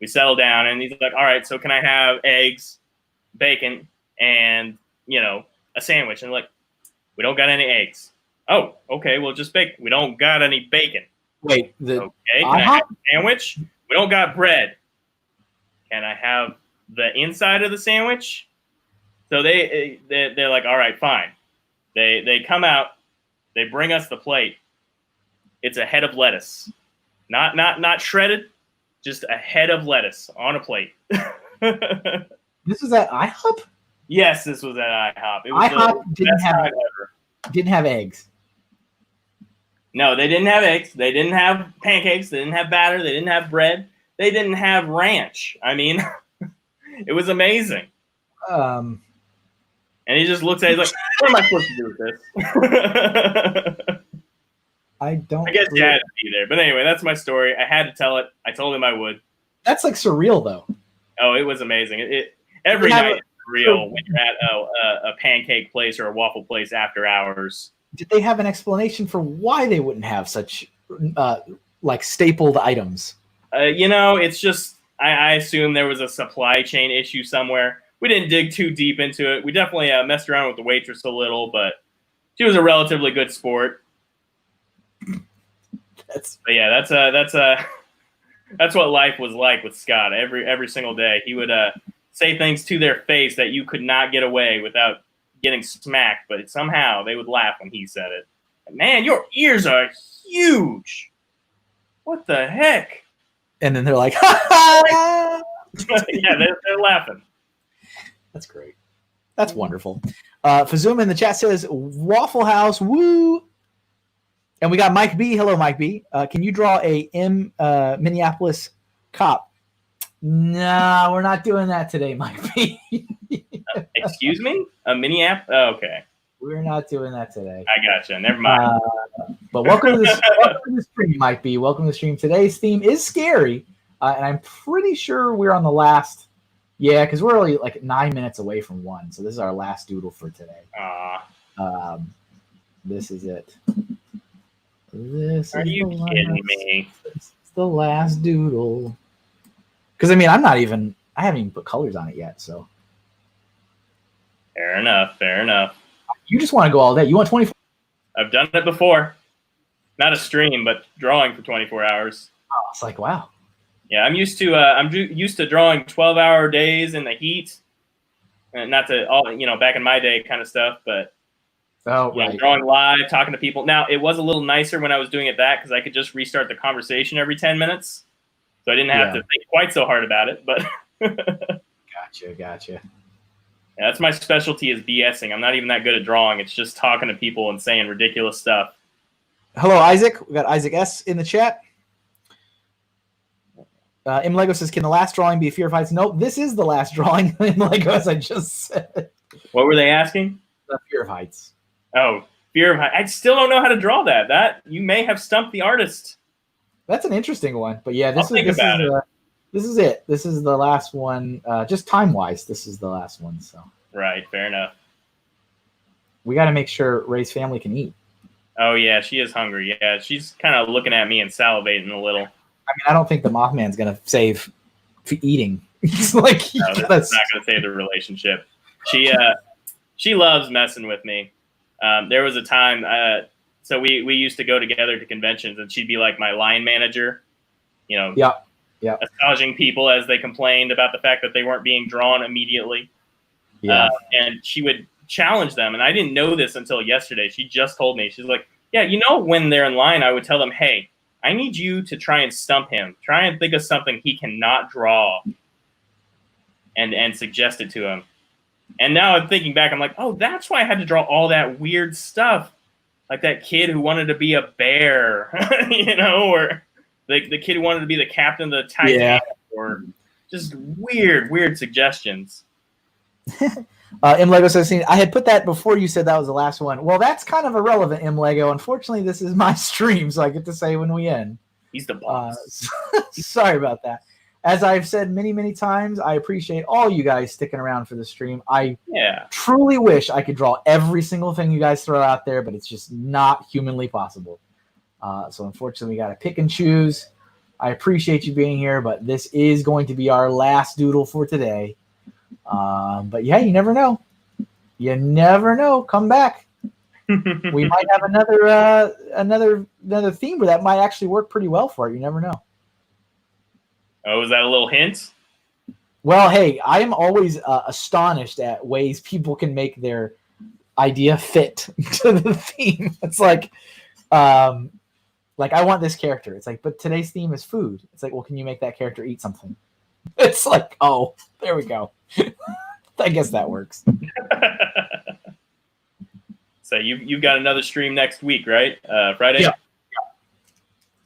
We settle down and he's like, "All right, so can I have eggs, bacon, and a sandwich?" And like, we don't got any eggs. Oh, okay, well just bacon. We don't got any bacon. Wait, okay, can I have a sandwich? We don't got bread. Can I have the inside of the sandwich? So they're like, all right, fine. They come out, they bring us the plate. It's a head of lettuce. Not shredded, just a head of lettuce on a plate. This is at IHOP? Yes, this was at IHOP. It was IHOP didn't have eggs. No, they didn't have eggs. They didn't have pancakes. They didn't have batter. They didn't have bread. They didn't have ranch. I mean, it was amazing. And he just looks at it, he's like, what am I supposed to do with this? I guess you had to be there. But anyway, that's my story. I had to tell it. I told him I would. That's like surreal, though. Oh, it was amazing. Every night is surreal when you're at a pancake place or a waffle place after hours. Did they have an explanation for why they wouldn't have such stapled items? It's just I assume there was a supply chain issue somewhere. We didn't dig too deep into it. We definitely messed around with the waitress a little, but she was a relatively good sport. That's what life was like with Scott. Every single day, he would say things to their face that you could not get away without getting smacked, but somehow they would laugh when he said it. Man, your ears are huge. What the heck? And then they're like, ha ha! Yeah, they're laughing. That's great. That's wonderful. Fazuma in the chat says, Waffle House, woo! And we got Mike B. Hello, Mike B. Can you draw a Minneapolis cop? No, we're not doing that today, Mike B. Excuse me? A Minneapolis? Oh, okay. We're not doing that today. I gotcha. Never mind. But welcome to the stream, Mike B. Welcome to the stream. Today's theme is scary, and I'm pretty sure we're on the last. Yeah, because we're only like 9 minutes away from 1, so this is our last doodle for today. This is it. Are you kidding me? This is the last doodle. Because I mean, I haven't even put colors on it yet, so. Fair enough. Fair enough. You just want to go all day. You want 24? I've done it before. Not a stream, but drawing for 24 hours. Oh, it's like, wow. Yeah, I'm used to drawing 12-hour days in the heat, and not to all back in my day kind of stuff, but right. Drawing live, talking to people. Now it was a little nicer when I was doing it because I could just restart the conversation every 10 minutes, so I didn't have to think quite so hard about it. But gotcha. Yeah, that's my specialty is BSing. I'm not even that good at drawing. It's just talking to people and saying ridiculous stuff. Hello, Isaac. We got Isaac S in the chat. M Lego says, "Can the last drawing be a Fear of Heights?" Nope, this is the last drawing in Lego, as I just said. What were they asking? The Fear of Heights. Oh, Fear of Heights. I still don't know how to draw that. That you may have stumped the artist. That's an interesting one, but yeah, this is it. This is the last one. Just time wise, this is the last one. So right, fair enough. We got to make sure Ray's family can eat. Oh yeah, she is hungry. Yeah, she's kind of looking at me and salivating a little. I mean, I don't think the Mothman's gonna save for eating. It's like no, that's not gonna save the relationship. She loves messing with me. There was a time, so we used to go together to conventions, and she'd be like my line manager. Yeah. Massaging people as they complained about the fact that they weren't being drawn immediately. Yeah. And she would challenge them, and I didn't know this until yesterday. She just told me. She's like, "Yeah, when they're in line, I would tell them, hey, I need you to try and stump him. Try and think of something he cannot draw and suggest it to him." And now I'm thinking back, I'm like, oh, that's why I had to draw all that weird stuff. Like that kid who wanted to be a bear, or the kid who wanted to be the captain of the Titanic, or just weird suggestions. M Lego says, I had put that before you said that was the last one. Well, that's kind of irrelevant, M Lego. Unfortunately, this is my stream, so I get to say when we end. He's the boss. Sorry about that. As I've said many, many times, I appreciate all you guys sticking around for the stream. I truly wish I could draw every single thing you guys throw out there, but it's just not humanly possible. So unfortunately, we got to pick and choose. I appreciate you being here, but this is going to be our last doodle for today. But yeah, you never know. You never know. Come back. We might have another theme where that might actually work pretty well for it. You never know. Oh, is that a little hint? Well, hey, I am always astonished at ways people can make their idea fit to the theme. It's like I want this character. It's like, but today's theme is food. It's like, well, can you make that character eat something? It's like, oh, there we go. I guess that works. So you've got another stream next week, right? Friday? Yeah.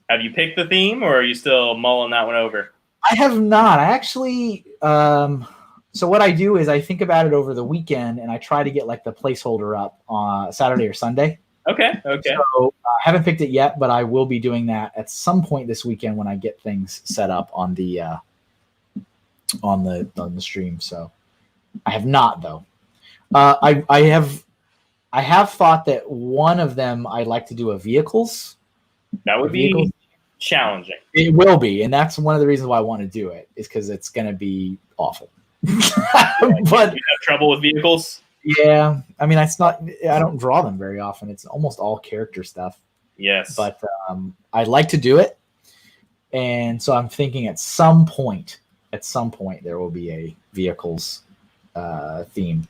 Have you picked the theme, or are you still mulling that one over? I have not. I actually so what I do is I think about it over the weekend, and I try to get like the placeholder up on Saturday or Sunday. Okay. So I haven't picked it yet, but I will be doing that at some point this weekend when I get things set up on the stream. So I have not, though. I have thought that one of them I'd like to do a vehicles. That would be challenging. It will be, and that's one of the reasons why I want to do it, is because it's going to be awful. But you have trouble with vehicles? Yeah, I mean, it's not. I don't draw them very often. It's almost all character stuff. Yes, but I'd like to do it, and so I'm thinking at some point at some point there will be a vehicles theme.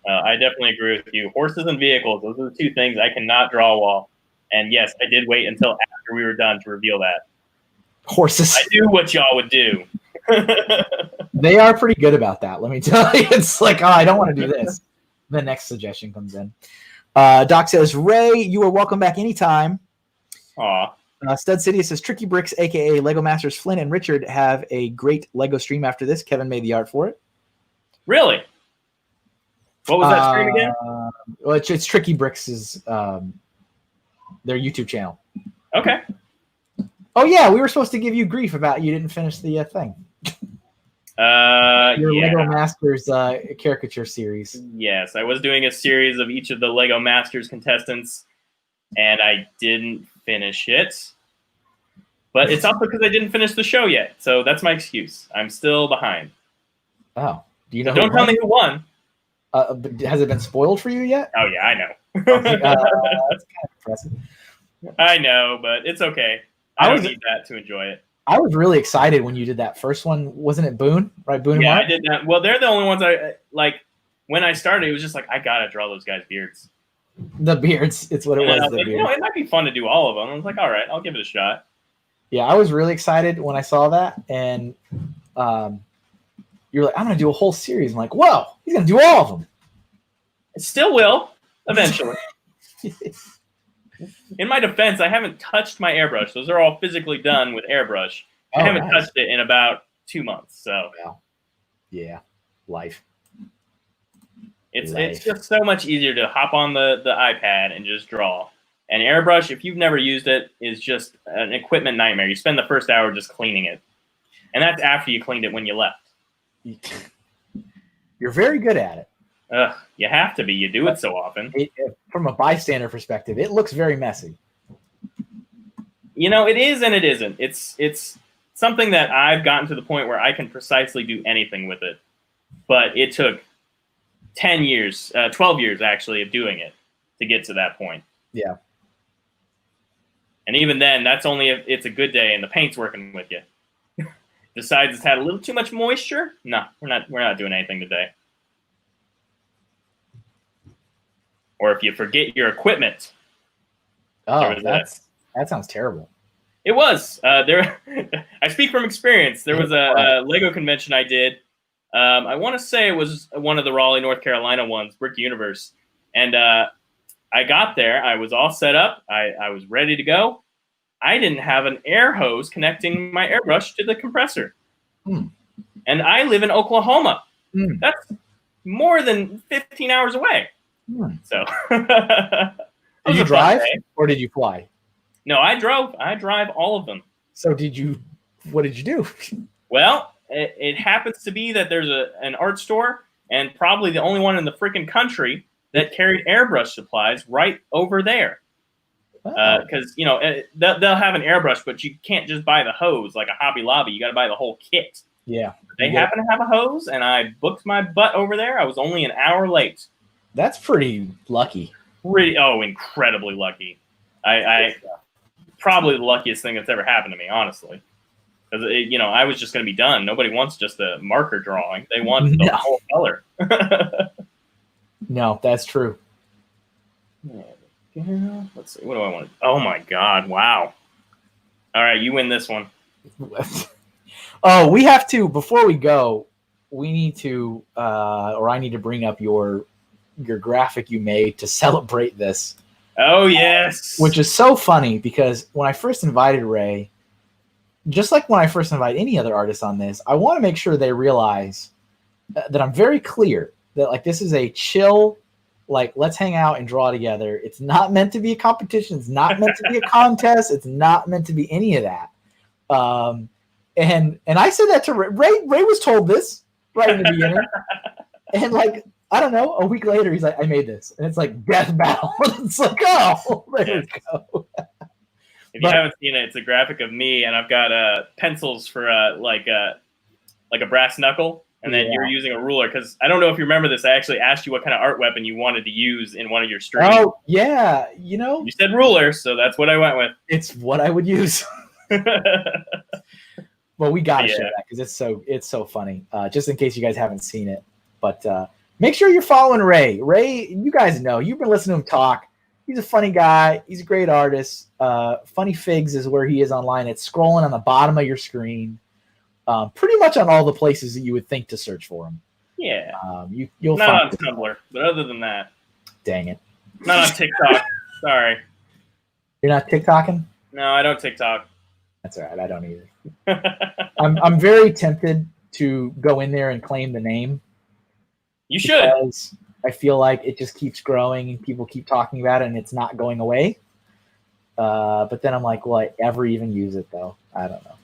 I definitely agree with you. Horses and vehicles, those are the two things I cannot draw well. And yes, I did wait until after we were done to reveal that. Horses. I knew what y'all would do. They are pretty good about that, let me tell you. It's like, oh, I don't want to do this. The next suggestion comes in. Doc says, Ray, you are welcome back anytime. Aw. Stud City says, Tricky Bricks, a.k.a. Lego Masters Flynn and Richard, have a great Lego stream after this. Kevin made the art for it. Really? What was that stream again? Well, it's Tricky Bricks' their YouTube channel. Okay. Oh, yeah, we were supposed to give you grief about you didn't finish the thing. Your Lego Masters caricature series. Yes, I was doing a series of each of the Lego Masters contestants, and I didn't finish it. But it's also because I didn't finish the show yet, so that's my excuse. I'm still behind. Oh, do you know? Don't tell me who won. But has it been spoiled for you yet? Oh yeah, I know. That's kind of impressive. I know, but it's okay. I don't need that to enjoy it. I was really excited when you did that first one. Wasn't it Boone? Right, Boone. Yeah, I did that. Well, they're the only ones I like. When I started, it was just like I gotta draw those guys' beards. The beards. It's what it was. Like, it might be fun to do all of them. I was like, all right, I'll give it a shot. Yeah, I was really excited when I saw that, and you're like, I'm gonna do a whole series. I'm like, whoa, he's gonna do all of them. It still will eventually. In my defense, I haven't touched my airbrush. Those are all physically done with airbrush. I haven't touched it in about 2 months. So yeah, life. It's just so much easier to hop on the iPad and just draw. And airbrush, if you've never used it, is just an equipment nightmare. You spend the first hour just cleaning it, and that's after you cleaned it when you left. You're very good at it. You have to be. You do it so often. From a bystander perspective, it looks very messy. You know, it is and it isn't. It's something that I've gotten to the point where I can precisely do anything with it. But it took 10 years, 12 years actually, of doing it to get to that point. Yeah. And even then, that's only if it's a good day and the paint's working with you. Decides it's had a little too much moisture. No, we're not doing anything today. Or if you forget your equipment. Oh, that sounds terrible. It was. I speak from experience. There was a Lego convention I did. I want to say it was one of the Raleigh, North Carolina ones, Brick Universe. And I got there. I was all set up. I was ready to go. I didn't have an air hose connecting my airbrush to the compressor. And I live in Oklahoma. That's more than 15 hours away. So, did you drive or did you fly? No, I drove. I drive all of them. So what did you do? Well, it happens to be that there's an art store, and probably the only one in the freaking country that carried airbrush supplies right over there. Because they'll have an airbrush, but you can't just buy the hose like a Hobby Lobby. You got to buy the whole kit. Yeah. They happen to have a hose, and I booked my butt over there. I was only an hour late. That's pretty lucky. Incredibly lucky. I probably the luckiest thing that's ever happened to me, honestly. Because I was just going to be done. Nobody wants just a marker drawing; they want the whole color. No, that's true. Let's see. What do I want? Oh my God! Wow. All right, you win this one. Oh, we have to before we go. We need to, or I need to bring up your graphic you made to celebrate this. Oh, yes. Which is so funny because when I first invited Ray, just like when I first invite any other artist on this, I want to make sure they realize that I'm very clear that like this is a chill, like let's hang out and draw together. It's not meant to be a competition. It's not meant to be a contest. It's not meant to be any of that. And I said that to Ray. Ray was told this right in the beginning. And like, I don't know, a week later, he's like, I made this. And it's like death battle. It's like, oh, there we go. If you haven't seen it, it's a graphic of me, and I've got pencils for like a brass knuckle, and then you're using a ruler. Because I don't know if you remember this. I actually asked you what kind of art weapon you wanted to use in one of your streams. Oh, yeah. You said ruler, so that's what I went with. It's what I would use. Well, we got to Yeah. show that because it's so funny. Just in case you guys haven't seen it, but make sure you're following Ray. Ray, you guys know you've been listening to him talk. He's a funny guy. He's a great artist. Funny Figs is where he is online. It's scrolling on the bottom of your screen, pretty much on all the places that you would think to search for him. Yeah. You'll not find on Tumblr, but other than that, dang it, not on TikTok. Sorry. You're not TikToking? No, I don't TikTok. That's all right. I don't either. I'm very tempted to go in there and claim the name. You should. Because I feel like it just keeps growing and people keep talking about it and it's not going away. But then I'm like, will I ever even use it though? I don't know.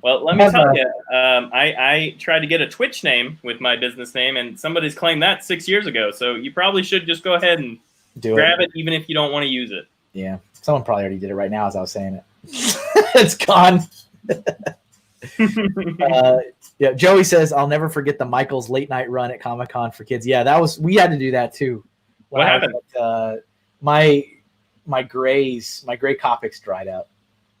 Well, let me tell you, I tried to get a Twitch name with my business name, and somebody's claimed that 6 years ago. So you probably should just go ahead and grab it, even if you don't want to use it. Yeah, someone probably already did it right now as I was saying it. It's gone. Yeah, Joey says, I'll never forget the Michael's late night run at Comic-Con for kids. Yeah, we had to do that too. What happened? My gray Copics dried up.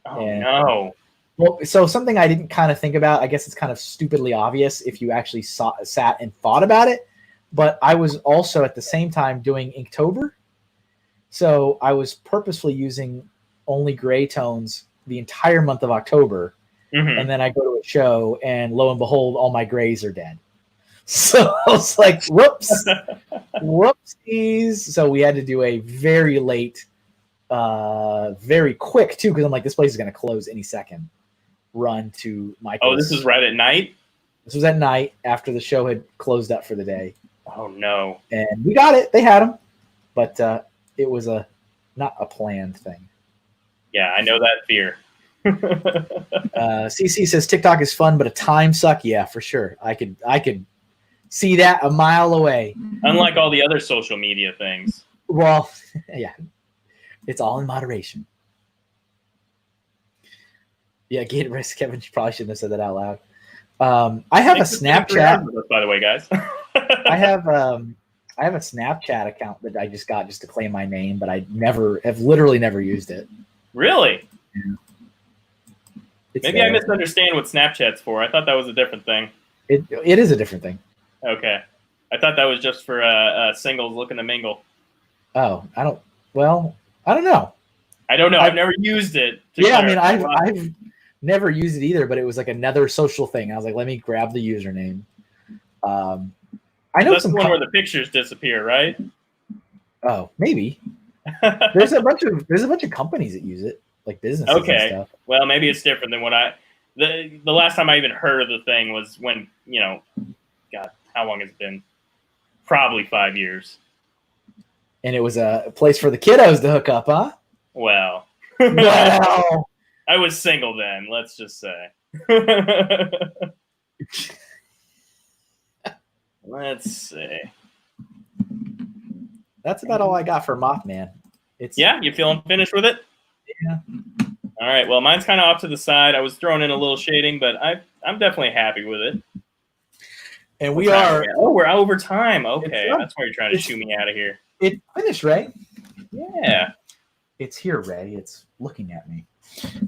Oh, no. Well, so something I didn't kind of think about, I guess it's kind of stupidly obvious if you actually sat and thought about it, but I was also at the same time doing Inktober. So I was purposefully using only gray tones the entire month of October. Mm-hmm. And then I go to a show and lo and behold, all my grays are dead. So I was like, whoops, whoopsies. So we had to do a very late, very quick too, because I'm like, this place is going to close any second. Run to Michael's. Oh, this was right at night? This was at night after the show had closed up for the day. Oh, no. And we got it. They had them. But it was not a planned thing. Yeah, I know that fear. CC says TikTok is fun, but a time suck. Yeah, for sure. I could see that a mile away. Unlike all the other social media things. Well, yeah, it's all in moderation. Yeah, Gator Risk, Kevin, you probably shouldn't have said that out loud. I have a Snapchat. By the way, guys. I have a Snapchat account that I just got just to claim my name, but I have literally never used it. Really? Yeah. Maybe I misunderstand what Snapchat's for. I thought that was a different thing. It is a different thing. Okay. I thought that was just for singles looking to mingle. Oh, I don't know. I don't know. I've never used it. Yeah, I mean, I've never used it either, but it was like another social thing. I was like, let me grab the username. I know that's the one where the pictures disappear, right? Oh, maybe. There's a bunch of companies that use it, like businesses and stuff. Well, maybe it's different than what the last time I even heard of the thing was when, God, how long has it been? Probably 5 years. And it was a place for the kiddos to hook up, huh? Well. Wow. I was single then, let's just say. Let's see. That's about all I got for Mothman. Yeah, you feeling finished with it? Yeah. All right. Well, mine's kind of off to the side. I was throwing in a little shading, but I'm definitely happy with it. And we are. Oh, we're over time. Okay, that's why you're trying to shoo me out of here. It finished, Ray. Yeah. It's here, Ray. It's looking at me.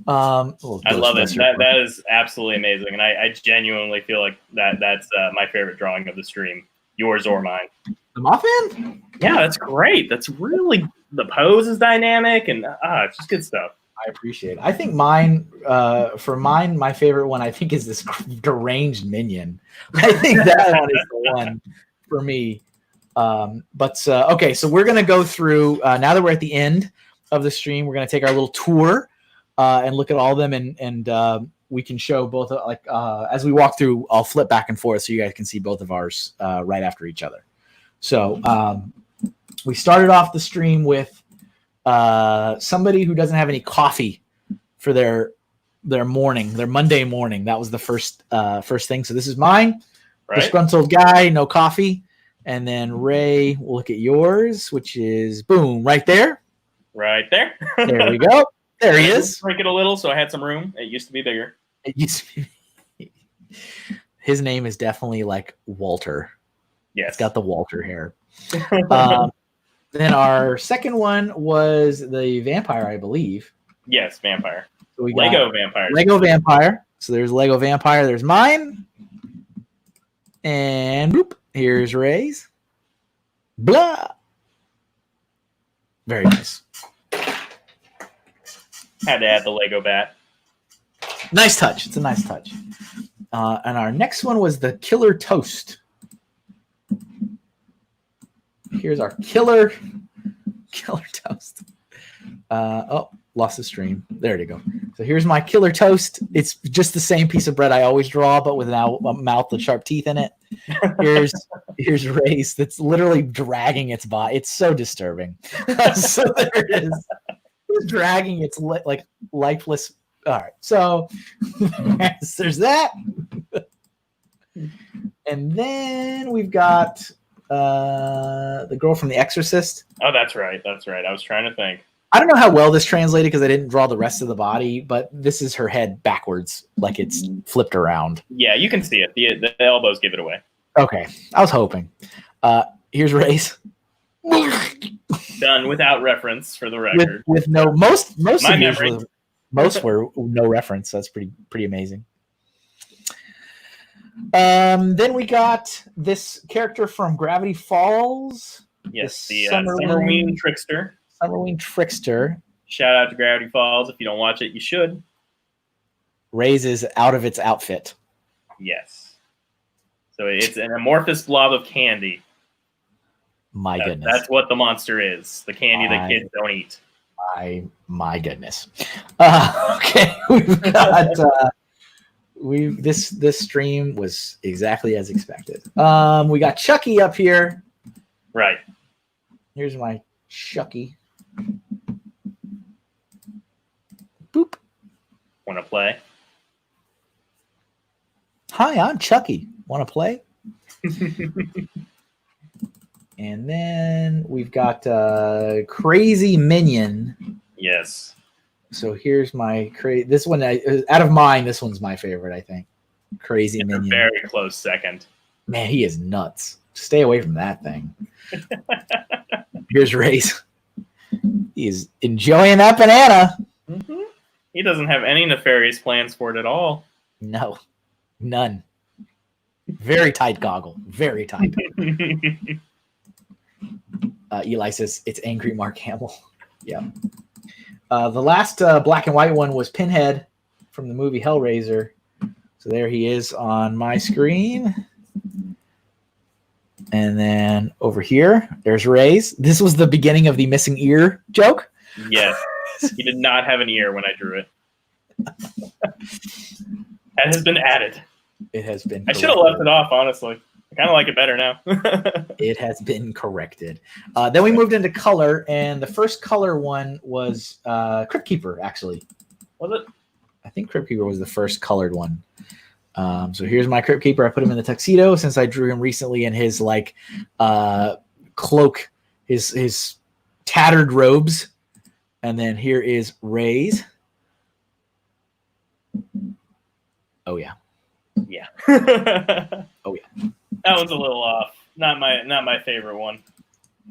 I love it. That is absolutely amazing, and I genuinely feel like that's my favorite drawing of the stream. Yours or mine. The Mothman? Yeah, that's great. That's really, the pose is dynamic, and it's just good stuff. I appreciate it. I think mine, my favorite one, I think, is this deranged minion. I think that one is the one for me. Okay, so we're going to go through, now that we're at the end of the stream, we're going to take our little tour and look at all of them, and we can show both, as we walk through, I'll flip back and forth so you guys can see both of ours right after each other. So we started off the stream with somebody who doesn't have any coffee for their Monday morning. That was the first thing. So this is mine. Right. Disgruntled guy, no coffee. And then Ray, we'll look at yours, which is boom, right there. Right there. There we go. There he is. Shrink it a little so I had some room. It used to be bigger. His name is definitely like Walter. Yes. It's got the Walter hair. Then our second one was the vampire, I believe. Yes, vampire. So we Lego vampire. Lego vampire. So there's Lego Vampire. There's mine. And boop. Here's Ray's. Blah. Very nice. Had to add the Lego bat. Nice touch. It's a nice touch. And our next one was the Killer Toast. Here's our Killer Toast. Lost the stream. There you go. So here's my Killer Toast. It's just the same piece of bread I always draw, but with a mouth with sharp teeth in it. Here's Ray's that's literally dragging its body. It's so disturbing. So there it is. It's dragging its lifeless. All right. So there's that. And then we've got the girl from The Exorcist. Oh, that's right. That's right. I was trying to think. I don't know how well this translated because I didn't draw the rest of the body, but this is her head backwards, like it's flipped around. Yeah, you can see it. The elbows give it away. Okay. I was hoping. Here's Ray's. Done without reference for the record. With no most My of these memory. most were no reference. So that's pretty amazing. Then we got this character from Gravity Falls. Yes, the Summerween Trickster. Summerween Trickster. Shout out to Gravity Falls. If you don't watch it, you should. Raises out of its outfit. Yes. So it's an amorphous blob of candy. My goodness. That's what the monster is. The candy that kids don't eat. My goodness. Okay, we've got this stream was exactly as expected. We got Chucky up here. Right. Here's my Chucky. Boop. Want to play? Hi, I'm Chucky. Want to play? And then we've got Crazy Minion. Yes. So here's my this one. Out of mine, this one's my favorite, I think. Crazy Minion. A very close second. Man, he is nuts. Stay away from that thing. Here's Ray's. He's enjoying that banana. Mm-hmm. He doesn't have any nefarious plans for it at all. No, none. Very tight goggle. Very tight. Eli says it's angry Mark Hamill. Yeah. The last black and white one was Pinhead from the movie Hellraiser. So there he is on my screen. And then over here, there's Ray's. This was the beginning of the missing ear joke. Yes. He did not have an ear when I drew it. That has been added. It has been. I should have left it off, honestly. I kind of like it better now. It has been corrected. Then we moved into color, and the first color one was Crypt Keeper, actually. Was it? I think Crypt Keeper was the first colored one. So here's my Crypt Keeper. I put him in the tuxedo since I drew him recently in his cloak, his tattered robes. And then here is Ray's. Oh yeah. Yeah. Oh yeah. That one's a little off. Not my favorite one.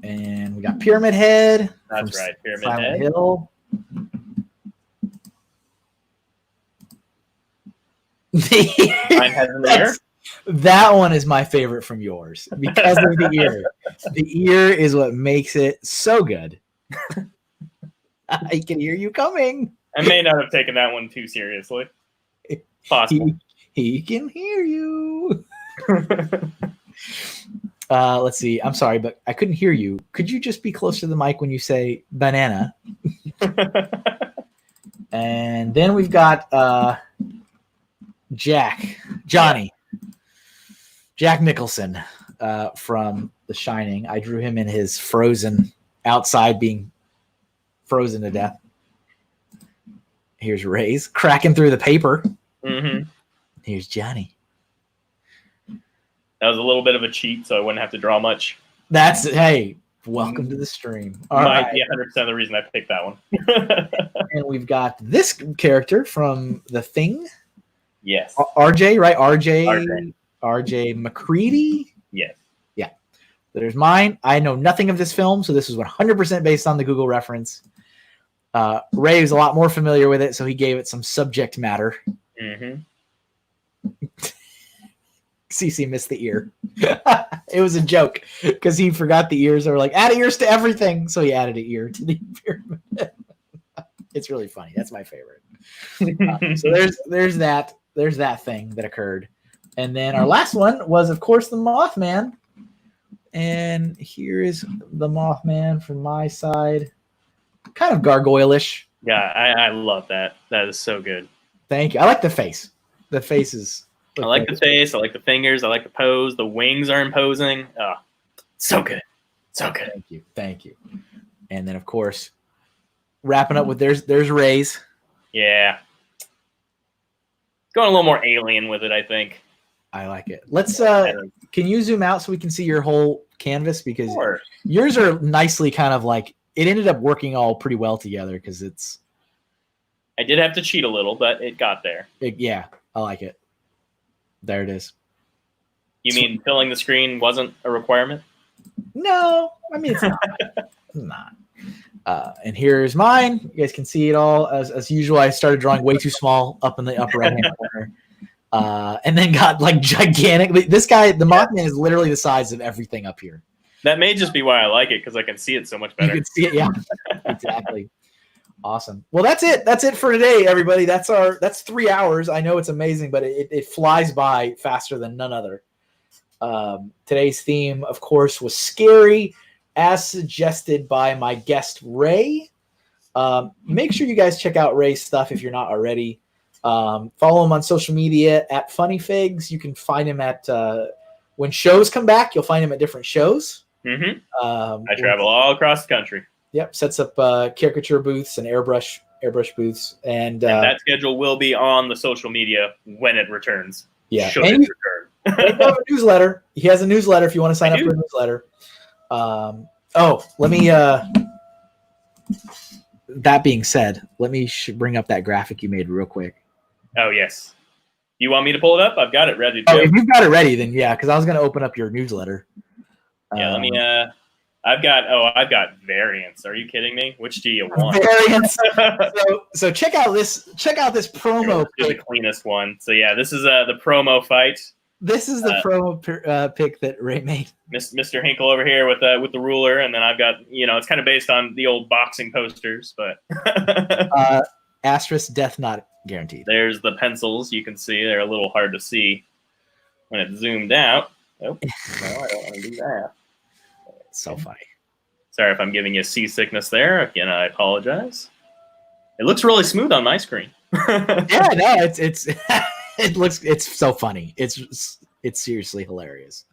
And we got Pyramid Head. That's right, Pyramid Silent Head. Hill. Mine has an ear. That one is my favorite from yours because of the ear. The ear is what makes it so good. I can hear you coming. I may not have taken that one too seriously. Possible. He can hear you. Let's see. I'm sorry, but I couldn't hear you. Could you just be close to the mic when you say banana? And then we've got Johnny. Jack Nicholson from The Shining. I drew him in his frozen outside being frozen to death. Here's Ray's cracking through the paper. Mm-hmm. Here's Johnny. That was a little bit of a cheat, so I wouldn't have to draw much. Hey, welcome to the stream. All right. Yeah, 100% the reason I picked that one. And we've got this character from The Thing. Yes. RJ, right? RJ McCready. Yes. Yeah. There's mine. I know nothing of this film, so this is 100% based on the Google reference. Ray is a lot more familiar with it, so he gave it some subject matter. Mm-hmm. CC missed the ear. It was a joke because he forgot the ears. They were like, add ears to everything. So he added an ear to the pyramid. It's really funny. That's my favorite. So there's that thing that occurred. And then our last one was, of course, the Mothman. And here is the Mothman from my side. Kind of gargoyle-ish. Yeah, I love that. That is so good. Thank you. I like the face. The face is... I like the face. I like the fingers. I like the pose. The wings are imposing. Oh, so good. So good. Thank you. Thank you. And then, of course, wrapping up with there's Ray's. Yeah. Going a little more alien with it, I think. I like it. Let's can you zoom out so we can see your whole canvas? Because Sure. Yours are nicely kind of like, it ended up working all pretty well together because it's... I did have to cheat a little, but it got there. Yeah, I like it. There it is. You mean filling the screen wasn't a requirement? No, I mean, it's not. It's not. And here's mine. You guys can see it all. As usual, I started drawing way too small up in the upper right-hand corner. And then got like gigantic. This guy, the Mothman, is literally the size of everything up here. That may just be why I like it, because I can see it so much better. You can see it, yeah. Exactly. Awesome. Well, that's it. That's it for today, everybody. That's 3 hours. I know it's amazing, but it flies by faster than none other. Today's theme, of course, was scary, as suggested by my guest, Ray. Make sure you guys check out Ray's stuff if you're not already. Follow him on social media at Funny Figs. You can find him at when shows come back. You'll find him at different shows. Mm-hmm. I travel all across the country. Yep, sets up caricature booths and airbrush booths, and that schedule will be on the social media when it returns. Yeah, should it return? He has a newsletter. He has a newsletter if you want to sign up for a newsletter. Let me. That being said, let me bring up that graphic you made real quick. Oh yes, you want me to pull it up? I've got it ready. To go. If you've got it ready, then yeah, because I was going to open up your newsletter. Yeah, let me. I've got variants. Are you kidding me? Which do you want? Variants. so check out this promo. The cleanest one. So yeah, this is the promo fight. This is the promo pick that Ray made. Mr. Hinkle over here with the ruler, and then I've got, it's kind of based on the old boxing posters, but asterisk death not guaranteed. There's the pencils. You can see they're a little hard to see when it's zoomed out. Oh, no, I don't want to do that. So funny. Sorry if I'm giving you seasickness there. Again, I apologize. It looks really smooth on my screen. Yeah, no, it's so funny. It's seriously hilarious.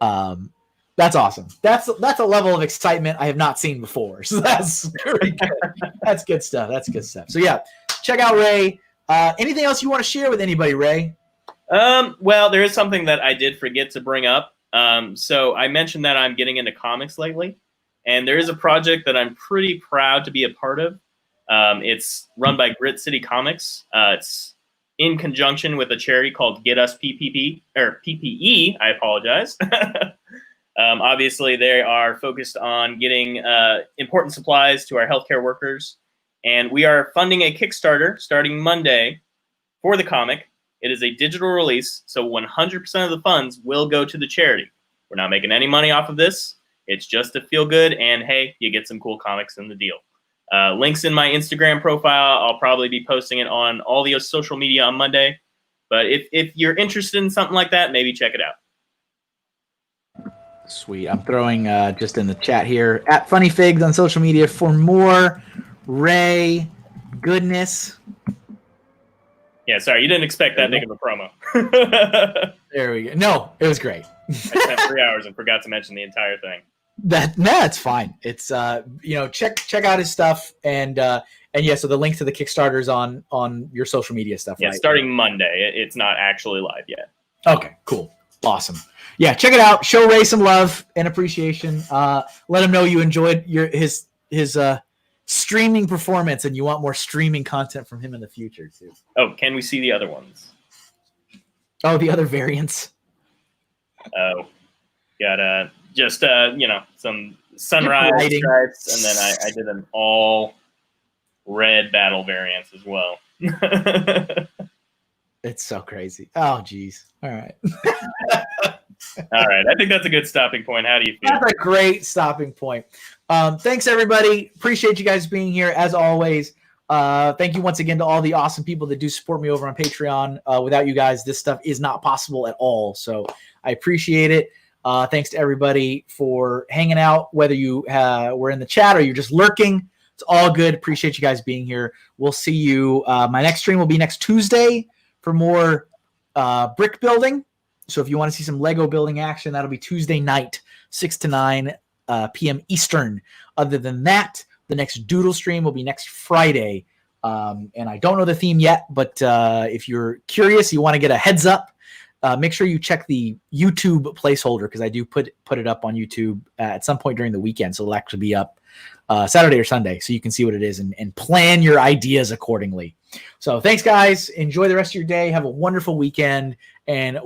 That's awesome. That's a level of excitement I have not seen before. So that's very good. That's good stuff. That's good stuff. So yeah, check out Ray. Anything else you want to share with anybody, Ray? Well, there is something that I did forget to bring up. So I mentioned that I'm getting into comics lately, and there is a project that I'm pretty proud to be a part of. It's run by Grit City Comics. It's in conjunction with a charity called Get Us PPE. I apologize. Obviously, they are focused on getting important supplies to our healthcare workers, and we are funding a Kickstarter starting Monday for the comic. It is a digital release, so 100% of the funds will go to the charity. We're not making any money off of this. It's just to feel good, and hey, you get some cool comics in the deal. Links in my Instagram profile. I'll probably be posting it on all the social media on Monday. But if you're interested in something like that, maybe check it out. Sweet. I'm throwing just in the chat here at Funny Figs on social media for more Ray goodness. Yeah, sorry, you didn't expect that big of a promo. There we go. No, it was great. I spent 3 hours and forgot to mention the entire thing. It's fine. It's check out his stuff and yeah, so the link to the Kickstarter is on your social media stuff. Yeah, right? Starting Monday. It's not actually live yet. Okay, cool. Awesome. Yeah, check it out. Show Ray some love and appreciation. Let him know you enjoyed his streaming performance and you want more streaming content from him in the future too. Oh, can we see the other ones? Oh, the other variants. Oh, got just some sunrise stripes, and then I did an all red battle variants as well. It's so crazy. Oh, geez. All right. All right. I think that's a good stopping point. How do you feel? That's a great stopping point. Thanks, everybody. Appreciate you guys being here, as always. Thank you once again to all the awesome people that do support me over on Patreon. Without you guys, this stuff is not possible at all. So I appreciate it. Thanks to everybody for hanging out, whether you were in the chat or you're just lurking. It's all good. Appreciate you guys being here. We'll see you. My next stream will be next Tuesday for more brick building. So if you want to see some Lego building action, that'll be Tuesday night, 6 to 9 p.m. Eastern. Other than that, the next Doodle stream will be next Friday. And I don't know the theme yet, but if you're curious, you want to get a heads up, make sure you check the YouTube placeholder, because I do put it up on YouTube at some point during the weekend. So it'll actually be up Saturday or Sunday, so you can see what it is and plan your ideas accordingly. So thanks, guys. Enjoy the rest of your day. Have a wonderful weekend. And